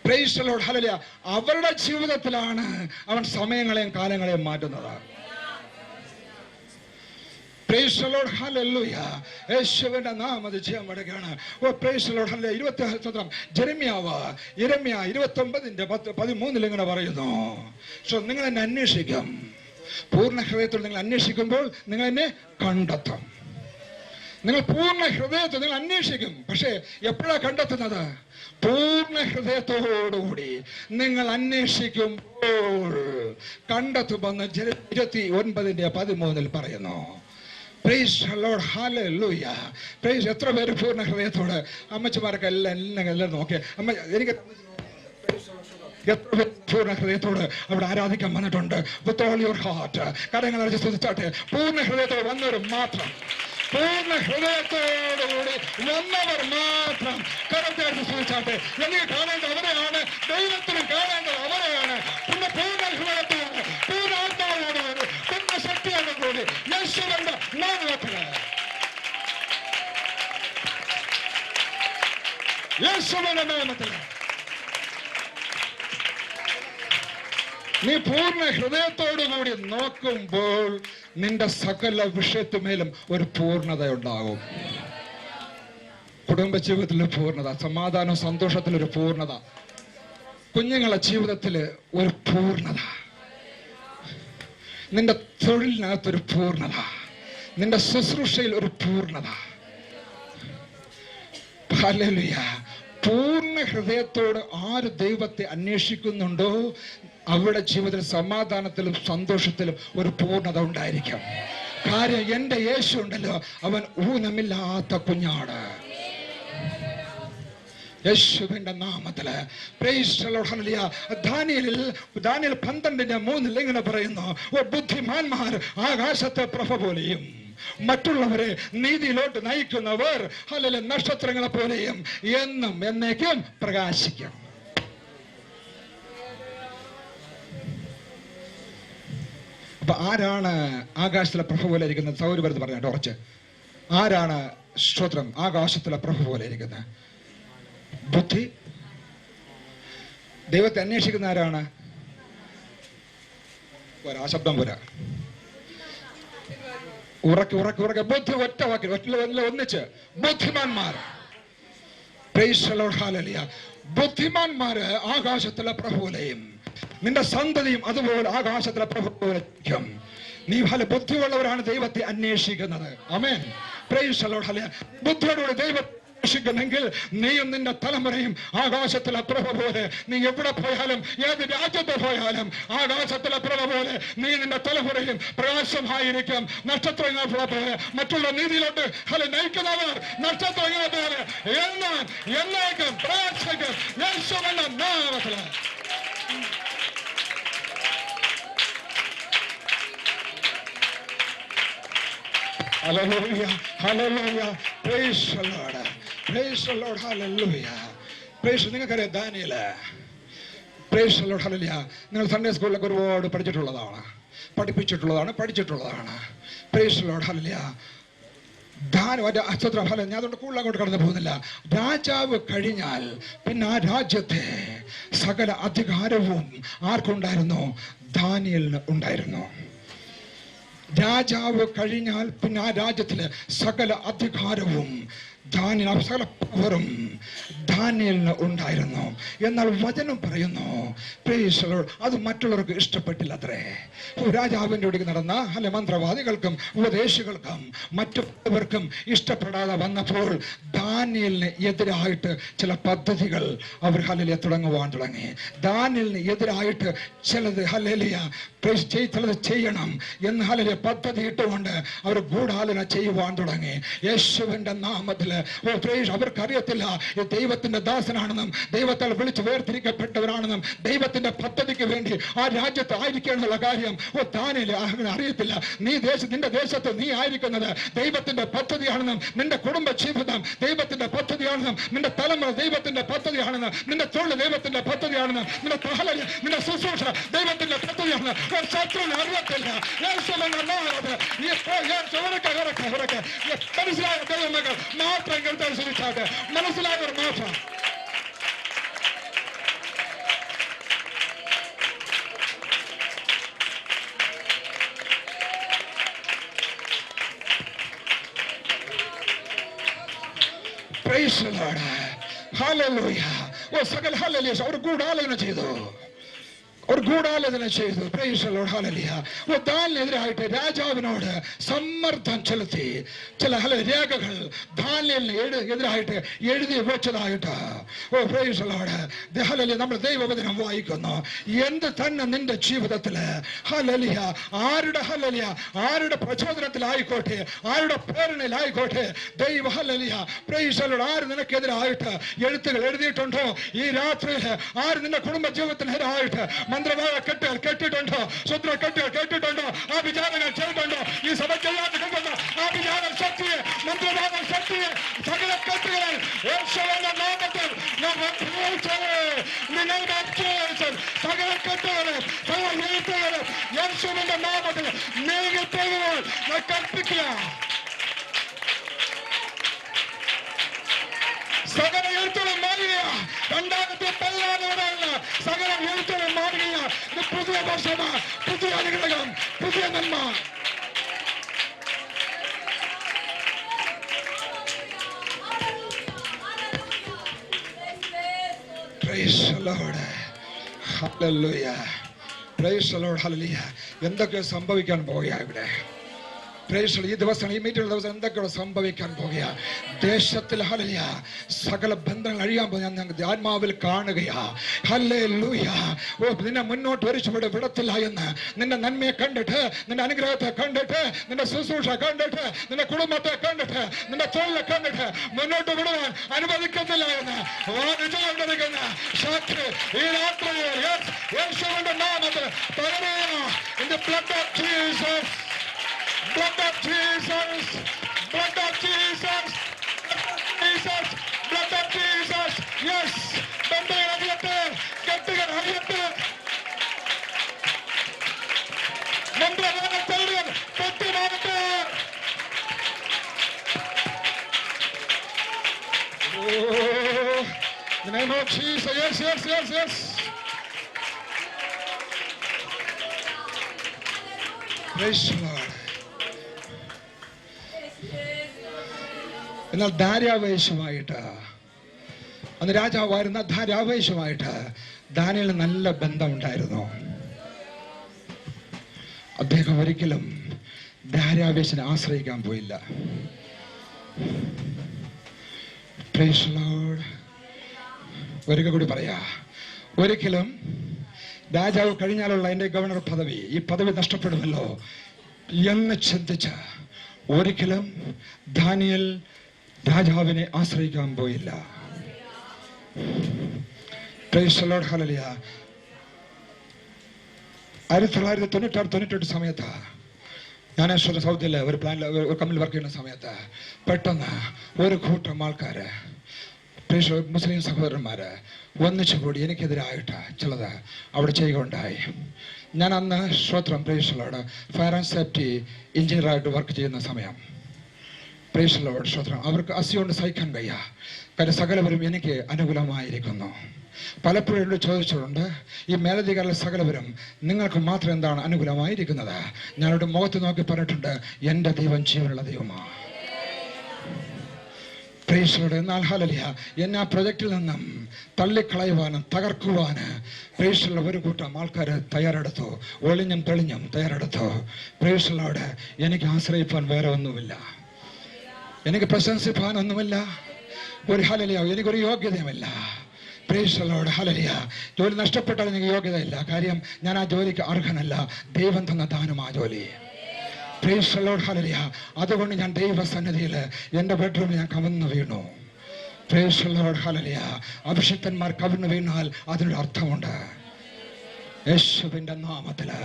Praise the Lord. Hallelujah. അവരുടെ ജീവിതത്തിലാണ് അവൻ സമയങ്ങളെയും കാലങ്ങളെയും മാറ്റുന്നത്. Praise the Lord. Hallelujah. യേശുവിന്റെ നാമത്തിൽ ചെയ്യാൻ പറ്റുകയാണ്. ഓ praise the Lord. Hallelujah. 27 യെരമ്യാ 29:13 ഇങ്ങനെ പറയുന്നു. നിങ്ങൾ എന്നെ അന്വേഷിക്കും, പൂർണ്ണ ഹൃദയത്തോടെ നിങ്ങൾ അന്വേഷിക്കുമ്പോൾ നിങ്ങൾ എന്നെ കണ്ടെത്തും. നിങ്ങൾ പൂർണ്ണ ഹൃദയത്തോടെ നിങ്ങൾ അന്വേഷിക്കും. പക്ഷേ എപ്പോഴാണ് കണ്ടെത്തുന്നത്? പൂർണ്ണ ഹൃദയത്തോടുകൂടി നിങ്ങൾ അന്വേഷിക്കുമ്പോൾ കണ്ടെത്തുമെന്ന് 29:13 പറയുന്നു. Praise the Lord. Hallelujah. Praise. എത്ര പേര് പൂർണ്ണ ഹൃദയത്തോട്? അമ്മച്ചിമാരൊക്കെ എല്ലാം നോക്കിയ അമ്മ എനിക്ക് എത്ര പേര് പൂർണ്ണ ഹൃദയത്തോട് അവിടെ ആരാധിക്കാൻ വന്നിട്ടുണ്ട്? With all your heart. കാര്യങ്ങൾ അടിച്ച് സ്തുതിച്ചാട്ടെ. പൂർണ്ണ ഹൃദയത്തോട് വന്നവർ മാത്രം, പൂർണ്ണ ഹൃദയത്തോടുകൂടി വന്നവർ മാത്രം കരത്തെ അടിച്ച് സ്തുതിച്ചാട്ടെ. എനിക്ക് കാണേണ്ട അവരെയാണ്, ദൈവത്തിന് കാണേണ്ടത് അവരെയാണ്. പിന്നെ പൂർണ്ണ ഹൃദയത്തോട്, പൂർണ്ണ ആത്മാവോട്, പൂർണ്ണ ശക്തിയോട് കൂടി യേശുവിന്റെ നാമത്തില്, യേശുവിന്റെ നാമത്തില് നീ പൂർണ്ണ ഹൃദയത്തോടു കൂടി നോക്കുമ്പോൾ നിന്റെ സകല വിഷയത്തുമേലും ഒരു പൂർണ്ണത ഉണ്ടാകും. കുടുംബജീവിതത്തിലൊരു പൂർണ്ണത, സമാധാനം സന്തോഷത്തിലൊരു പൂർണ്ണത, കുഞ്ഞുങ്ങളുടെ ജീവിതത്തില് ഒരു പൂർണ്ണത, നിന്റെ തൊഴിലിനകത്തൊരു പൂർണ്ണത, നിന്റെ ശുശ്രൂഷയിൽ ഒരു പൂർണ്ണത. ഹല്ലേലൂയ. പൂർണ്ണ ഹൃദയത്തോട് ആര് ദൈവത്തെ അന്വേഷിക്കുന്നുണ്ടോ അവരുടെ ജീവിതത്തിൽ സമാധാനത്തിലും സന്തോഷത്തിലും ഒരു പൂർണ്ണത ഉണ്ടായിരിക്കും. കാര്യം എന്റെ യേശു ഉണ്ടല്ലോ, അവൻ ഊനമില്ലാത്ത കുഞ്ഞാണ്. യേശുവിന്റെ നാമത്തില് പ്രൈസ് ദി ലോർഡ്. ഹല്ലേലൂയ. ദാനിയേൽ 12:3 ഇങ്ങനെ പറയുന്നു, ബുദ്ധിമാന്മാർ ആകാശത്തെ പ്രഭ പോലെയും മറ്റുള്ളവരെ നീതിയിലോട്ട് നയിക്കുന്നവർ ഹല്ലേലൂയ നക്ഷത്രങ്ങളെ പോലെയും എന്നും എന്നേക്കും പ്രകാശിക്കും. അപ്പൊ ആരാണ് ആകാശത്തിലെ പ്രഭ പോലെ ഇരിക്കുന്നത്? സൗരഭരത്ത് പറഞ്ഞിട്ട് ഉറച്ച് ആരാണ് സ്തോത്രം ആകാശത്തിലെ പ്രഭ പോലെ ഇരിക്കുന്നത്? ബുദ്ധി. ദൈവത്തെ അന്വേഷിക്കുന്ന ആരാണ്? പോരാ, ആ ശബ്ദം പോരാ. ഉറക്കെ ബുദ്ധി ഒറ്റ വാക്കിൽ ഒന്നിച്ച് ബുദ്ധിമാന്മാർ. Praise the Lord. ഹല്ലേലൂയ. ബുദ്ധിമാന്മാര് ആകാശത്തിലെ പ്രഭ പോലെയും നിന്റെ സന്തതിയും അതുപോലെ ആകാശത്തിലെ പ്രഭ പോലെ. നീ ബുദ്ധിയുള്ളവരാണ് ദൈവത്തെ അന്വേഷിക്കുന്നത്. ആമേൻ. Praise the Lord. ഹല്ലേലൂയ. ബുദ്ധിയോടുകൂടി ദൈവത്തെ അന്വേഷിക്കുന്നെങ്കിൽ നീയും നിന്റെ തലമുറയും ആകാശത്തിലെ പ്രഭ പോലെ. നീ എവിടെ പോയാലും ഏത് രാജ്യത്ത് പോയാലും ആകാശത്തിലെ പ്രഭ പോലെ നീ നിന്റെ തലമുറയും പ്രകാശമായിരിക്കും. നക്ഷത്രങ്ങളെ പോലെ മറ്റുള്ള നീതിയിലോട്ട് നയിക്കുന്നവർ നക്ഷത്രങ്ങളെ പോലെ എന്നേക്കും പ്രകാശിക്കും. യേശുവിന്റെ നാമത്തില്. Hallelujah. Hallelujah. Praise the Lord. Praise the Lord. Hallelujah. Praise. നിങ്ങൾക്കറിയാം Daniel. Praise the Lord. Hallelujah. നിങ്ങൾ സൺഡേ സ്കൂളിലൊക്കെ ഒരുപാട് പഠിച്ചിട്ടുള്ളതാണ്. Praise the Lord. Hallelujah. ഞാൻ അതുകൊണ്ട് കൂടുതൽ അങ്ങോട്ട് കടന്നു പോകുന്നില്ല. രാജാവ് കഴിഞ്ഞാൽ പിന്നെ ആ രാജ്യത്തെ സകല അധികാരവും ആർക്കുണ്ടായിരുന്നു? ദാനിയേലിന് ഉണ്ടായിരുന്നു. രാജാവ് കഴിഞ്ഞാൽ പിന്നെ ആ രാജ്യത്തിലെ സകല അധികാരവും സകല പവറും ദാനിയേലിന് ഉണ്ടായിരുന്നു. എന്നാൽ വചനം പറയുന്നു, പ്രൈസ് ദി ലോർഡ്, അത് മറ്റുള്ളവർക്ക് ഇഷ്ടപ്പെട്ടില്ല അത്രേ. രാജാവിന്റെ അടുക്കൽ നടന്ന മന്ത്രവാദികൾക്കും ഉപദേശികൾക്കും മറ്റുള്ളവർക്കും ഇഷ്ടപ്പെടാതെ വന്നപ്പോൾ ദാനിയേലിന് എതിരായിട്ട് ചില പദ്ധതികൾ അവർ തുടങ്ങുവാൻ തുടങ്ങി. ദാനിയേലിന് എതിരായിട്ട് ചിലത് ചിലത് ചെയ്യണം എന്ന് പദ്ധതി ഇട്ടുകൊണ്ട് അവർ ഗൂഢാലോചന ചെയ്യുവാൻ തുടങ്ങി. യേശുവിന്റെ നാമത്തില് അവർക്കറിയത്തില്ല ദൈവത്തിന്റെ ദാസനാണെന്നും ദൈവത്താൽ വിളിച്ച് വേർതിരിക്കപ്പെട്ടവരാണെന്നും ദൈവത്തിന്റെ പദ്ധതിക്ക് വേണ്ടി ആ രാജ്യത്ത് ആയിരിക്കാനുള്ള കാര്യം ദാനിയേൽ അറിയത്തില്ല. നിന്റെ ദേശത്ത് നീ ആയിരിക്കുന്നത് ദൈവത്തിന്റെ പദ്ധതിയാണെന്നും നിന്റെ കുടുംബ ജീവിതം ദൈവത്തിന്റെ പദ്ധതിയാണെന്നും നിന്റെ തലമുറ ദൈവത്തിന്റെ പദ്ധതിയാണെന്നും നിന്റെ തൊഴിൽ ദൈവത്തിന്റെ പദ്ധതിയാണെന്നും നിന്റെ ശുശ്രൂഷ ദൈവത്തിന്റെ പദ്ധതിയാണ്. ശത്രുവിന് അറിയത്തില്ല. മനസ്സിലായ ദൈവമകൾ മാത്രം കേൾത്താൽ മനസ്സിലായവർ മാത്രം. Praise the Lord. Hallelujah. സകല ഹല്ലേലൂയ. അവർ ഗൂഢാലോചന ചെയ്തു. Praise the Lord. Hallelujah. ദാനിയേലിനെതിരായിട്ട് രാജാവിനോട് സമ്മർദ്ദം ചെലുത്തി ചില രേഖകൾ ദാനിയേലിന് എതിരായിട്ട് എഴുതി വെച്ചതായിട്ട്. Praise the Lord. ഹല്ലേലൂയ. നമ്മൾ ദൈവവചനം വായിക്കുന്നു. എന്ത് തന്നെ നിന്റെ ജീവിതത്തില് ആരുടെ പ്രചോദനത്തിലായിക്കോട്ടെ, ആരുടെ പ്രേരണയിലായിക്കോട്ടെ, ദൈവ Praise the Lord. ആര് നിനക്കെതിരായിട്ട് എഴുത്തുകൾ എഴുതിയിട്ടുണ്ടോ, ഈ രാത്രിയിൽ ആര് നിന്റെ കുടുംബ ജീവിതത്തിനെതിരായിട്ട് മന്ത്രവാദ കെട്ടുകൾ കെട്ടിട്ടുണ്ടോ, ശുദ്ര കെട്ടുകൾ കെട്ടിട്ടുണ്ടോ, ആ വിചാരങ്ങൾ ചെയ്തിട്ടുണ്ടോ, ഈ സഭ ചെയ്യാതെ കണ്ടുണ്ടോ, ആ വിചാര ശക്തിയെ, മന്ത്രവാദ ശക്തിയെ, സകല കെട്ടുകളെ യേശുവിന്റെ നാമത്തിൽ സകല കെട്ടുകളെ, സകല എഴുത്തുകളെ യേശുവിന്റെ നാമത്തിൽ നീങ്ങിപ്പോകുവാൻ കൽപ്പിക്കുക. സകല എഴുത്തുകളും മാറുക. രണ്ടാമത്തെ പല്ലാതവരല്ല, സകല എഴുത്തുകളും മാറുക. ഇത് പുതിയ വർഷമാണ്, പുതിയ അനുഗ്രഹം, പുതിയ നന്മ. Praise the Lord. Hallelujah. Praise the Lord. Hallelujah. എന്തൊക്കെ സംഭവിക്കാൻ പോവുകയാണ് ഇവിടെ? ഈ ദിവസം, ഈ മീറ്റിംഗ് ദിവസം എന്തൊക്കെയോ സംഭവിക്കാൻ പോകുക. ദേശത്തിൽ സകല ബന്ധങ്ങൾ അഴിയാൻ പോകുക ഞങ്ങൾക്ക് ആത്മാവിൽ കാണുകയാ. ഹല്ലേലൂയ. നിന്നെ മുന്നോട്ട് വിടത്തില്ല എന്ന്, നിന്റെ നന്മയെ കണ്ടിട്ട്, നിന്റെ അനുഗ്രഹത്തെ കണ്ടിട്ട്, നിന്റെ ശുശ്രൂഷ കണ്ടിട്ട്, നിന്റെ കുടുംബത്തെ കണ്ടിട്ട്, നിന്റെ തൊഴിലെ കണ്ടിട്ട് മുന്നോട്ട് വിടുവാൻ അനുവദിക്കത്തില്ല എന്ന് വിജയിക്കുന്ന സാക്ഷി ഈ രാത്രിയിൽ യേശുവിന്റെ നാമത്തിൽ പറയുക. In the blood of Jesus. Blood of Jesus, blood of Jesus, Jesus, blood of Jesus. Yes, ബന്ധങ്ങൾ അറിയട്ടെ, കെട്ടുകൾ അറിയട്ടെ, മന്ത്രവാദത്തിൽ കെട്ടുമാറട്ടെ. Oh, in the name of Jesus. Yes, yes, yes, yes. Praise the Lord. എന്നാൽ ദാര്യാവേശമായിട്ട്, അന്ന് രാജാവായിരുന്ന ദാര്യാവേശമായിട്ട് ദാനിയേലിന് നല്ല ബന്ധമുണ്ടായിരുന്നു. അദ്ദേഹം ഒരിക്കലും ദാര്യാവേശനെ ആശ്രയിക്കാൻ പോയില്ല. Praise the Lord. ഒരിക്കൽ കൂടി പറയാ, ഒരിക്കലും രാജാവ് കഴിഞ്ഞാലുള്ള എൻ്റെ ഗവർണർ പദവി, ഈ പദവി നഷ്ടപ്പെടുമല്ലോ എന്ന് ചിന്തിച്ച് ഒരിക്കലും ദാനിയേൽ രാജാവിനെ ആശ്രയിക്കാൻ പോയില്ല. Praise the Lord. Hallelujah. 1998 സമയത്ത് ഞാൻ സൗദിയിലെ ഒരു കമ്പനിയിൽ വർക്ക് ചെയ്യുന്ന സമയത്ത് പെട്ടെന്ന് ഒരു കൂട്ടം ആൾക്കാര്, മുസ്ലിം സഹോദരന്മാര് ഒന്നിച്ചു കൂടി എനിക്കെതിരായിട്ട് ചിലത് അവിടെ ചെയ്യുകയുണ്ടായി. ഞാൻ അന്ന് Praise the Lord, fire and safety എഞ്ചിനീയറായിട്ട് വർക്ക് ചെയ്യുന്ന സമയം. Praise the Lord. അവർക്ക് അസിയോണ്ട് സഹിക്കാൻ വയ്യ. കാര്യം സകലവരും എനിക്ക് അനുകൂലമായിരിക്കുന്നു. പലപ്പോഴും എന്നോട് ചോദിച്ചിട്ടുണ്ട്, ഈ മേലധികാരികൾ സകലവരും നിങ്ങൾക്ക് മാത്രം എന്താണ് അനുകൂലമായിരിക്കുന്നത്? ഞാനോട് മുഖത്ത് നോക്കി പറഞ്ഞിട്ടുണ്ട്, എൻ്റെ ദൈവം ജീവനുള്ള ദൈവമാണ്. പ്രൈസ്. എന്നാൽ ഹല്ലേലൂയ എന്നെ ആ പ്രൊജക്റ്റിൽ നിന്നും തള്ളിക്കളയുവാനും തകർക്കുവാന് പ്രൈസ് ഒരു കൂട്ടം ആൾക്കാർ തയ്യാറെടുത്തു. ഒളിഞ്ഞും തെളിഞ്ഞും തയ്യാറെടുത്തു. പ്രൈസ്. എനിക്ക് ആശ്രയിപ്പാൻ വേറെ ഒന്നുമില്ല, എനിക്ക് പ്രശംസിപ്പാൻ ഒന്നുമില്ല, ഒരു ഹല്ലേലൂയ എനിക്കൊരു യോഗ്യതയുമില്ല. Price Lord. ഹല്ലേലൂയ. ജോലി നഷ്ടപ്പെട്ടാൽ എനിക്ക് യോഗ്യതയില്ല, കാര്യം ഞാൻ ആ ജോലിക്ക് അർഹനല്ല. ദൈവം തന്ന ദാനം ആ ജോലി. Praise Lord. ഹല്ലേലൂയ. അതുകൊണ്ട് ഞാൻ ദൈവസന്നിധിയിൽ എൻ്റെ ബെഡ്റൂമിൽ ഞാൻ കവന്നു വീണു. Praise Lord. ഹല്ലേലൂയ. അഭിഷിക്തന്മാർ കവന്നു വീണാൽ അതിനൊരു അർത്ഥമുണ്ട്. യേശുവിന്റെ നാമത്തില്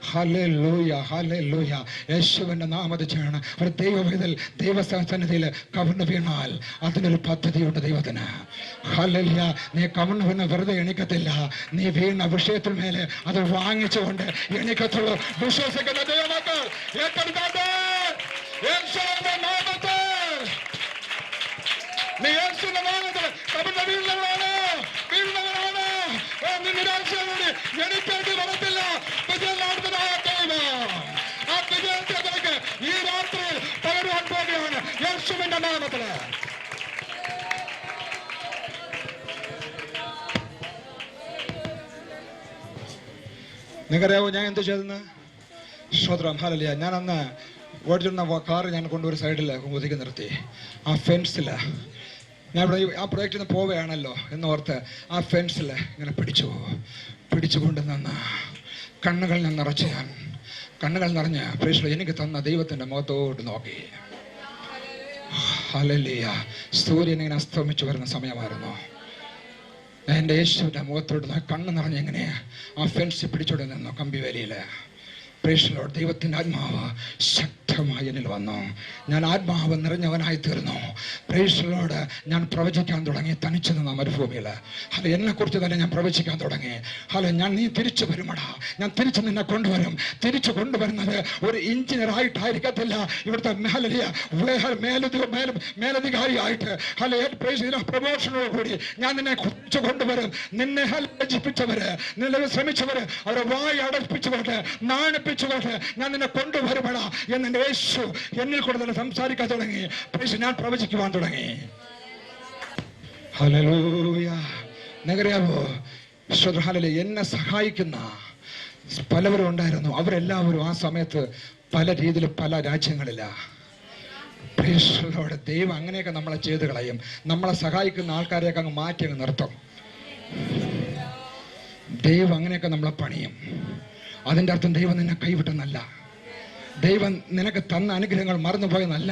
ഹല്ലേലൂയ, ഹല്ലേലൂയ. യേശുവിന്റെ നാമത്തിൽ ചെയ്യണം. ഒരു ദൈവവേദൽ ദൈവസന്നിധിയിൽ കവന്നു വീണാൽ അതിനൊരു പദ്ധതിയുണ്ട് ദൈവത്തിന്. ഹല്ലേലൂയ. നീ കവന്നു വീണ വെറുതെ എണീക്കത്തില്ല, നീ വീണ വിഷയത്തിൽ മേലെ അത് വാങ്ങിച്ചുകൊണ്ട് എണീക്കത്തുള്ളൂ. വിശ്വസിക്കുന്ന ദൈവമക്കൾ ഏറ്റെടുത്താട്ടെ. യേശുവിന്റെ നാമത്തിൽ നീ യേശുവിന്റെ നാമത്തിൽ കവന്നു വീഴുന്നവരാണ്, വീഴുന്നവരാണ്. നിരാശയോടെ എണീക്കേണ്ടി വരത്തില്ല. വിജയം നടത്തുന്നതായ ദൈവം ആ വിജയത്തിലേക്ക് ഈ രാത്രിയിൽ പകരുവാൻ പോകുകയാണ് യേശുവിന്റെ നാമത്തില്. നിങ്ങൾക്കറിയാവോ ഞാൻ എന്ത് ചെയ്തെന്ന്? സ്തോത്രം. ഹല്ലേലൂയ. ഞാൻ അന്ന് ഓടിച്ചിരുന്ന കാറ് ഞാൻ കൊണ്ടൊരു സൈഡിൽ ഒതുക്കി നിർത്തി. ആ ഫെൻസില് ഞാൻ ഇവിടെ ആ പ്രൊജക്റ്റിൽ നിന്ന് പോവുകയാണല്ലോ എന്നോർത്ത് ആ ഫെൻസിൽ ഇങ്ങനെ പിടിച്ചുകൊണ്ട് നിന്ന് കണ്ണുകളിൽ നിന്ന് നിറച്ച് ഞാൻ കണ്ണുകൾ നിറഞ്ഞ് പ്രേക്ഷകർ എനിക്ക് തന്ന ദൈവത്തിൻ്റെ മുഖത്തോട്ട് നോക്കി. ഹല്ലേലൂയ. സൂര്യൻ ഇങ്ങനെ അസ്തമിച്ചു വരുന്ന സമയമായിരുന്നു. എൻ്റെ യേശുവിൻ്റെ മുഖത്തോട്ട് കണ്ണ് നിറഞ്ഞ് എങ്ങനെ ആ ഫെൻസിൽ പിടിച്ചോടെ നിന്നു കമ്പിവേലിയിൽ. പ്രേക്ഷകരോട് ദൈവത്തിൻ്റെ ആത്മാവ് ശക്തമായി എന്നിൽ വന്നു. ഞാൻ ആത്മാവ് നിറഞ്ഞവനായി തീർന്നു. പ്രേക്ഷകരോട് ഞാൻ പ്രവചിക്കാൻ തുടങ്ങി തനിച്ചു നിന്ന മരുഭൂമിയിൽ. അല്ല, എന്നെക്കുറിച്ച് തന്നെ ഞാൻ പ്രവചിക്കാൻ തുടങ്ങി. അല്ല, നീ തിരിച്ചു വരുമടാ, ഞാൻ തിരിച്ചു നിന്നെ കൊണ്ടുവരും. തിരിച്ചു കൊണ്ടുവരുന്നത് ഒരു എഞ്ചിനീയറായിട്ടായിരിക്കത്തില്ല, ഇവിടുത്തെ മേലധികാരിയായിട്ട് പ്രമോഷനോട് കൂടി ഞാൻ നിന്നെ കുറിച്ച് കൊണ്ടുവരും. നിന്നെ ലജ്ജിപ്പിച്ചവര്, നിന്നെ ശ്രമിച്ചവര്, അവരെ വായി അടപ്പിച്ചുകൊണ്ട് നാണിപ്പിച്ചുകൊണ്ട് ഞാൻ നിന്നെ കൊണ്ടുവരുമടാ എന്ന് യേശു എന്നിൽ കൂടെ തന്നെ സംസാരിക്കാൻ തുടങ്ങി. ഞാൻ പ്രവചിക്കുവാൻ തുടങ്ങി. ഹല്ലേലൂയ. നിങ്ങൾക്കറിയാമോ, ഹല്ലേലൂയ, എന്നെ സഹായിക്കുന്ന പലവരും ഉണ്ടായിരുന്നു. അവരെല്ലാവരും ആ സമയത്ത് പല രീതിയിൽ പല രാജ്യങ്ങളിലാ. ദൈവം അങ്ങനെയൊക്കെ നമ്മളെ ചെയ്ത് കളയും. നമ്മളെ സഹായിക്കുന്ന ആൾക്കാരെയൊക്കെ അങ്ങ് മാറ്റി അങ്ങ് നിർത്തും. ദൈവം അങ്ങനെയൊക്കെ നമ്മളെ പണിയും. അതിൻ്റെ അർത്ഥം ദൈവം നിന്നെ കൈവിട്ടെന്നല്ല, ദൈവം നിനക്ക് തന്ന അനുഗ്രഹങ്ങൾ മറന്നുപോയെന്നല്ല.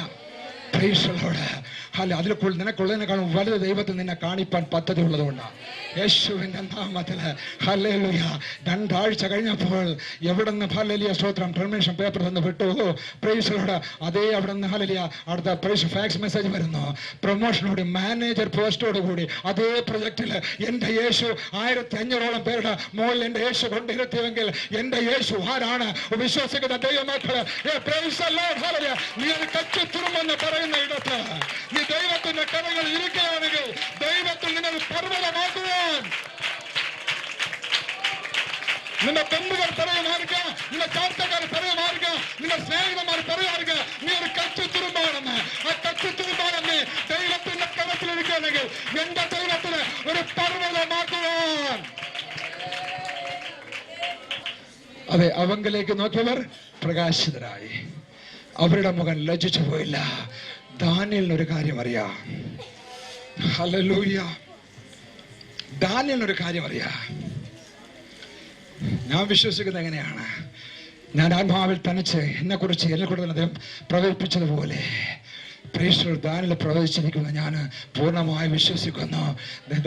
അല്ല, അതിൽ നിനക്കുള്ളതിനേക്കാളും വലുത് ദൈവത്തിൽ നിന്നെ കാണിപ്പാൻ പദ്ധതി ഉള്ളതുകൊണ്ടാണ്. യേശുവിന്റെ നാമത്തില് ഹല്ലേലൂയ. 2 ആഴ്ച കഴിഞ്ഞപ്പോൾ എവിടെ നിന്ന് ഹല്ലേലൂയ സ്തോത്രം ടെർമിനേഷൻ പേപ്പർ തന്ന് വിട്ടു. Praise Lord. അതേ അവിടെ നിന്ന് ഹല്ലേലൂയ അടുത്ത പ്രൈസ് ഫാക്സ് മെസ്സേജ് വരുന്നു. പ്രൊമോഷനോട് മാനേജർ പോസ്റ്റോട് കൂടി അതേ പ്രൊജക്റ്റില് എന്റെ യേശു 1500ഓളം പേരുടെ മുകളിൽ എന്റെ യേശു കൊണ്ടിരുത്തിയെങ്കിൽ എന്റെ യേശു ആരാണ്? വിശ്വസിക്കുന്ന ദൈവമക്കള് നീ അത് കച്ചു തുറമെന്ന് പറയുന്ന ഇടത്ത് നീ ദൈവത്തിന്റെ കരങ്ങൾ ഇരിക്കുകയാണെങ്കിൽ ദൈവത്തിൽ നിങ്ങൾ പർവ്വതമാക്കുവാൻ നിന്റെ ബന്ധുക്കൾ പറയുമായിരിക്കുക, നിന്റെ ചാർച്ചക്കാർ പറയുമായിരിക്കുക, നിന്റെ സ്നേഹിതന്മാർ പറയുമായിരിക്കുക നീ ഒരു കച്ചുത്തുരുമ്പാണെന്ന്. ആ കച്ചുത്തുരുമ്പാണെന്ന് ദൈവത്തിന്റെ കരത്തിലിരിക്കുകയാണെങ്കിൽ എന്റെ ദൈവത്തിന് ഒരു പർവ്വതമാക്കുവാൻ. അതെ, അവങ്കിലേക്ക് നോക്കിയവർ പ്രകാശിതരായി, അവരുടെ മുഖം ലജ്ജിച്ചു പോയില്ല. ദാനിയേലിനൊരു കാര്യം അറിയാം. ഹല്ലേലൂയ. ദാനിയേലിനൊരു കാര്യം അറിയാം. ഞാൻ വിശ്വസിക്കുന്നത് എങ്ങനെയാണ്? ഞാൻ ആത്മാവിൽ തനിച്ച് എന്നെക്കുറിച്ച് എന്നെ കൂടെ അദ്ദേഹം പ്രവചിപ്പിച്ചതുപോലെ ദാനിയേൽ പ്രവചിച്ചിരിക്കുന്നു. ഞാൻ പൂർണ്ണമായി വിശ്വസിക്കുന്നു.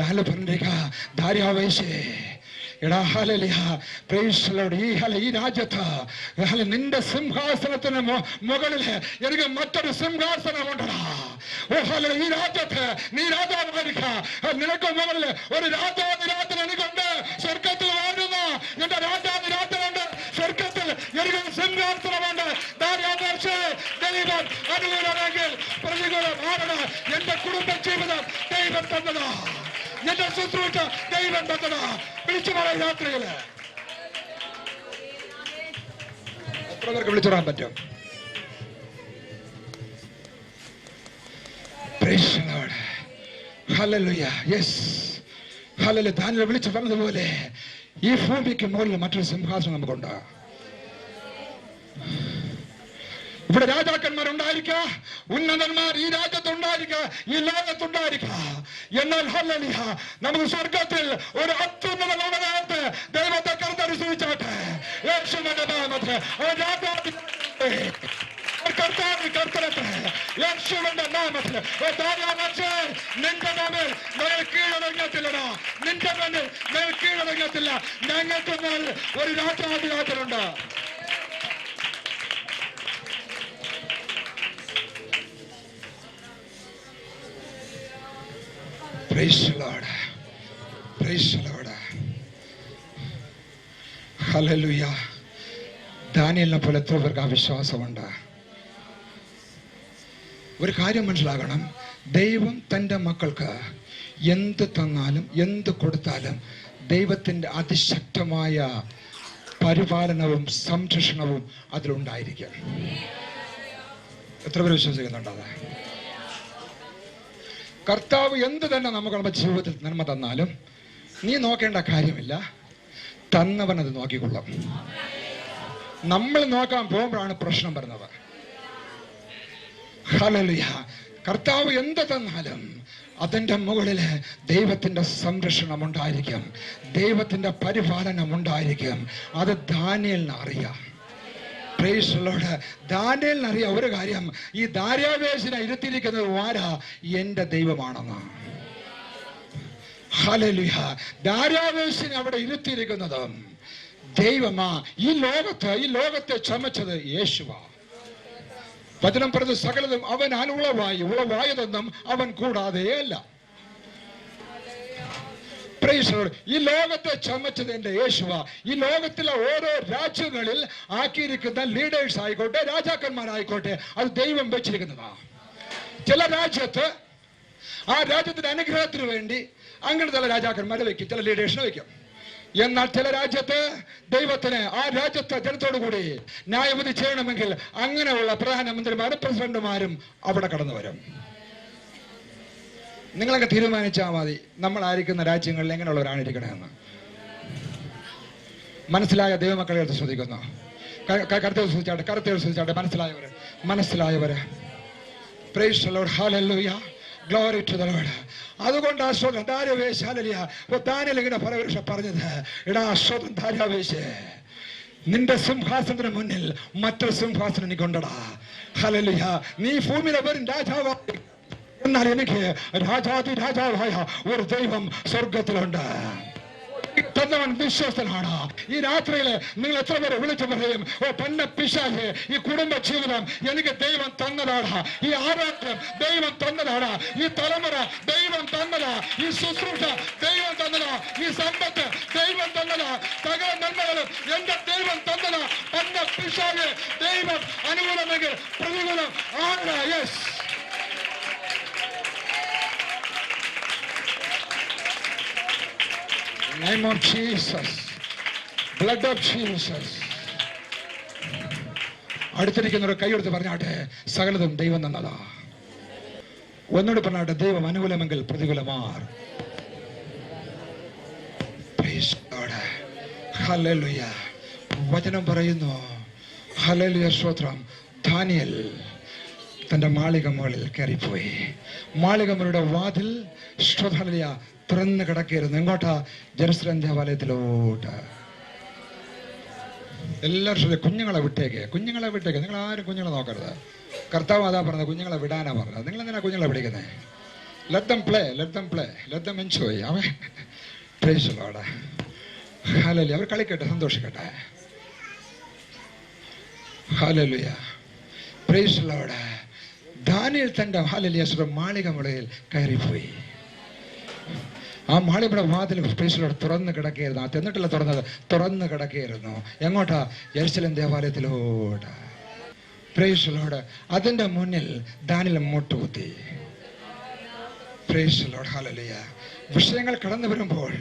ദാനിയേൽ പറഞ്ഞിരിക്കുക, ദാര്യാവേശേ എടാ ഹല്ലേലൂയ, പ്രൈസ് ലോർഡ്, ഈ രാജ്യത്ത് നിന്റെ സിംഹാസനത്തിന് മുകളില് എനിക്ക് മറ്റൊരു സിംഹാസനമുണ്ടടാ. ഓ ഹല്ലേലൂയ, ഈ രാജ്യത്ത് നീ രാജാവായിരിക്ക. നിനക്ക് മുകളില് ഒരു രാജാതിരാജൻ എനിക്കുണ്ട്. സ്വർഗത്തിൽ വാഴുന്ന എന്റെ രാജാതിരാജനുണ്ട്. സ്വർഗത്തിൽ എനിക്ക് സിംഹാസനമുണ്ട്. ദൈവം അനുകൂലമെങ്കിൽ പ്രതികൂലമാണ്. എന്റെ കുടുംബ ജീവിതം ദൈവം തന്നതാ, എന്റെ ശുശ്രൂഷ ദൈവം തന്നതാ. വിളിച്ചു പറയാൻ രാത്രിയില് എത്ര പേർക്ക് വിളിച്ചു പറയാൻ പറ്റും? Praise the Lord. Hallelujah. Yes, hallelujah. Daniel വിളിച്ചു പറഞ്ഞതുപോലെ ഈ ഭൂമിക്ക് മുകളിൽ മറ്റൊരു സിംഹാസനം നമുക്കുണ്ട്. ഇവിടെ രാജാക്കന്മാരുണ്ടായിരിക്കുക, ഉന്നതന്മാർ ഈ രാജ്യത്തുണ്ടായിരിക്കുക, ഈ ലോകത്തുണ്ടായിരിക്കുക. എന്നാൽ ഹല്ലേലൂയ, നമുക്ക് സ്വർഗത്തിൽ ഒരു അത്യുന്നത ലോകത്ത് ദൈവത്തെ കർത്തനുസരിച്ചാട്ടെ. യേശുവിന്റെ നാമത്തിൽ യേശുവിന്റെ നാമത്തിൽ നിന്റെ മേൽ നിങ്ങൾ കീഴടങ്ങത്തില്ലടാ, നിന്റെ മേൽ നിങ്ങൾ കീഴടങ്ങത്തില്ല. ഞങ്ങൾക്ക് മേൽ ഒരു രാജാധിരാജനുണ്ട്. Praise the Lord. Praise the Lord. Hallelujah. ദാനിയേലിനെ പോലെ എത്ര പേർക്ക് ആ വിശ്വാസമുണ്ട്? ഒരു കാര്യം മനസ്സിലാകണം, ദൈവം തൻ്റെ മക്കൾക്ക് എന്ത് തന്നാലും എന്ത് കൊടുത്താലും ദൈവത്തിൻ്റെ അതിശക്തമായ പരിപാലനവും സംരക്ഷണവും അതിലുണ്ടായിരിക്കും. എത്ര പേര് വിശ്വസിക്കുന്നുണ്ടത്? കർത്താവ് എന്ത് തന്നെ നമുക്ക് നമ്മുടെ ജീവിതത്തിൽ നന്മ തന്നാലും നീ നോക്കേണ്ട കാര്യമില്ല, തന്നവൻ അത് നോക്കിക്കൊള്ളും. നമ്മൾ നോക്കാൻ പോകുമ്പോഴാണ് പ്രശ്നം വരുന്നത്. ഹല്ലേലൂയ. കർത്താവ് എന്ത് തന്നാലും അതിൻ്റെ മുകളിൽ ദൈവത്തിൻ്റെ സംരക്ഷണം ഉണ്ടായിരിക്കും, ദൈവത്തിൻ്റെ പരിപാലനം ഉണ്ടായിരിക്കും. അത് ദാനിയേലിന് അറിയാം. Price the Lord. ദാനിയേലിന് അറിയാം ഒരു കാര്യം, ഈ ദാര്യാവേശിനെ ഇരുത്തിയിരിക്കുന്നത് ആരാ? എൻ്റെ ദൈവമാണെന്ന്. ഹല്ലേലൂയ. ദാര്യാവേശിനെ അവിടെ ഇരുത്തിയിരിക്കുന്നത് ദൈവമാ. ഈ ലോകത്തെ ചമച്ചത് യേശുവാ. വചനം പറഞ്ഞ സകലതും അവൻ ഉളവായതൊന്നും അവൻ കൂടാതെയല്ല. ഈ ലോകത്തെ ചമച്ചത് എന്റെ യേശുവ. ഈ ലോകത്തിലെ ഓരോ രാജ്യങ്ങളിൽ ആക്കിയിരിക്കുന്ന ലീഡേഴ്സ് ആയിക്കോട്ടെ, രാജാക്കന്മാരായിക്കോട്ടെ, അത് ദൈവം വെച്ചിരിക്കുന്നതാ. ചില രാജ്യത്ത് ആ രാജ്യത്തിന്റെ അനുഗ്രഹത്തിന് വേണ്ടി അങ്ങനെ ചില രാജാക്കന്മാരെ വെക്കും, ചില ലീഡേഴ്സിനെ വെക്കും. എന്നാൽ ചില രാജ്യത്ത് ദൈവത്തിന് ആ രാജ്യത്തെ ജനത്തോടു കൂടി ന്യായവിധി ചെയ്യണമെങ്കിൽ അങ്ങനെയുള്ള പ്രധാനമന്ത്രിമാരും പ്രസിഡന്റുമാരും അവിടെ കടന്നു വരും. നിങ്ങളൊക്കെ തീരുമാനിച്ചാൽ മതി നമ്മളായിരിക്കുന്ന രാജ്യങ്ങളിൽ എങ്ങനെയുള്ളവരാണ് ഇരിക്കണമെന്ന്. മനസ്സിലായ ദൈവമക്കളെ എടുത്ത് ശ്രദ്ധിക്കുന്നു. കറുത്തവർ ശ്രദ്ധിച്ചാട്ടെ. മനസ്സിലായവര് പ്രൈസ് ദി ലോർഡ്. ഹല്ലേലൂയ. Glory to the Lord. അതുകൊണ്ട് ആശ്വാസം ദാര്യാവേശ്. ഹല്ലേലൂയ. ദാനിയേൽ ഇങ്ങനെ പറഞ്ഞത്, എടാ ആശ്വാസം ദാര്യാവേശ്, നിന്റെ സിംഹാസനത്തിന് മുന്നിൽ മറ്റൊരു സിംഹാസനം എനിക്കുണ്ടടാ. ഹല്ലേലൂയ. നീ ഭൂമിയിലെ വരും രാജാവായി, എന്നാൽ എനിക്ക് രാജാവായ ഒരു ദൈവം സ്വർഗത്തിലുണ്ട്. തന്നവൻ വിശ്വസ്തനാണ്. ഈ രാത്രിയില് നിങ്ങൾ എത്ര പേരെ വിളിച്ചു പറയും, ഓ പന്ന പിശാചേ, ഈ കുടുംബ ജീവിതം എനിക്ക് ദൈവം തന്നതാണ്, ഈ ആരോഗ്യം ദൈവം തന്നതാണ്, ഈ തലമുറ ദൈവം തന്നതാ, ഈ ശുശ്രൂഷ ദൈവം തന്നതാ, ഈ സമ്പത്ത് ദൈവം തന്നതാ, സകല നന്മകളും എന്റെ ദൈവം തന്നതാ. പന്ന പിശാചേ, ദൈവം അനുകൂലമെങ്കിൽ പ്രതികൂലം ആണ. Yes. Name of Jesus, blood of Jesus. അടുത്തിരിക്കുന്നവർ കൈയെടുത്ത് പറഞ്ഞാട്ടെ, സകലതും ദൈവം തന്നതാ. ഒന്നുകൂടി പറഞ്ഞാട്ടെ, ദൈവം അനുകൂലമെങ്കിൽ പ്രതികൂലമാർ. ഹല്ലേലൂയ. വചനം പറയുന്നു, ഹല്ലേലൂയ, സ്തോത്രം. ദാനിയേൽ തന്റെ മാളിക മുകളിൽ കയറിപ്പോയി. മാളികമുറിയുടെ വാതിൽ ഹല്ലേലൂയ തുറന്ന് കിടക്കായിരുന്നു. എങ്ങോട്ടാ? ജെറുസലേം ദേവാലയത്തിലോട്ട്. എല്ലാവരും കുഞ്ഞുങ്ങളെ വിട്ടേക്ക്. നിങ്ങൾ ആരും കുഞ്ഞുങ്ങളെ നോക്കരുത്. കർത്താവ് അതാ പറഞ്ഞത്, കുഞ്ഞുങ്ങളെ വിടാനാ പറഞ്ഞത്. നിങ്ങൾ എന്തിനാ കുഞ്ഞുങ്ങളെ പിടിക്കുന്നത്? Let them play, let them enjoy. അവൻ പ്രൈസ് ദി ലോർഡ്. ഹല്ലേലൂയ. അവർ കളിക്കട്ടെ, സന്തോഷിക്കട്ടെ. ഹല്ലേലൂയ. Praise the Lord. ദാനിയേൽ തന്റെ ഹല്ലേലൂയ മാളിക മുകളിൽ കയറിപ്പോയി. ആ മാളികയുടെ വാതിൽ തുറന്ന് കിടക്കുകയായിരുന്നു. ആ എന്നിട്ടല്ല തുറന്ന് കിടക്കുകയായിരുന്നു. എങ്ങോട്ടാ? യെരുശലേം ദേവാലയത്തിലോട്ട്. Praise the Lord. അതിന്റെ മുന്നിൽ ദാനിയേൽ മുട്ടുകുത്തി. Praise the Lord. ഹല്ലേലൂയ. വിഷയങ്ങൾ കടന്നു വരുമ്പോൾ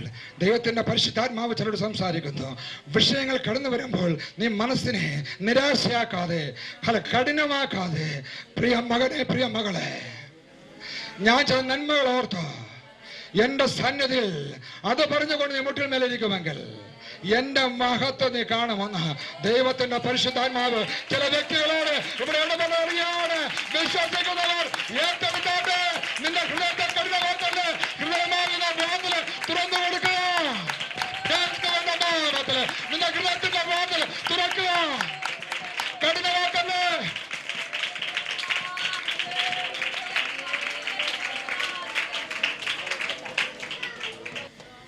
ദൈവത്തിന്റെ പരിശുദ്ധാത്മാവ് ചിലരോട് സംസാരിക്കുന്നു. വിഷയങ്ങൾ കടന്നു വരുമ്പോൾ നീ മനസ്സിനെ നിരാശയാക്കാതെ, കഠിനമാക്കാതെ, പ്രിയ മകനെ, പ്രിയ മകളെ, ഞാൻ ചില നന്മകൾ ഓർത്തോ. എന്റെ സന്നിധിയിൽ അത് പറഞ്ഞുകൊണ്ട് നീ മുട്ടിൽ മേലിരിക്കുമെങ്കിൽ എന്റെ മഹത്വം നീ കാണുമെന്ന് ദൈവത്തിന്റെ പരിശുദ്ധാത്മാവ് ചില വ്യക്തികളോട് ഇവിടെ ഇടപെടുകയാണ്. വിശ്വസിക്കുന്നവർ ഏറ്റെടുക്കാതെ നിന്റെ ഹൃദയത്തെ കഠിനമാക്കല്ലേ, ഹൃദയമാകുന്ന വാതില് തുറന്നു കൊടുക്കുക. നിന്റെ ഹൃദയത്തിന്റെ വാതിൽ തുറക്കുക, കഠിനമാക്കല്ലേ.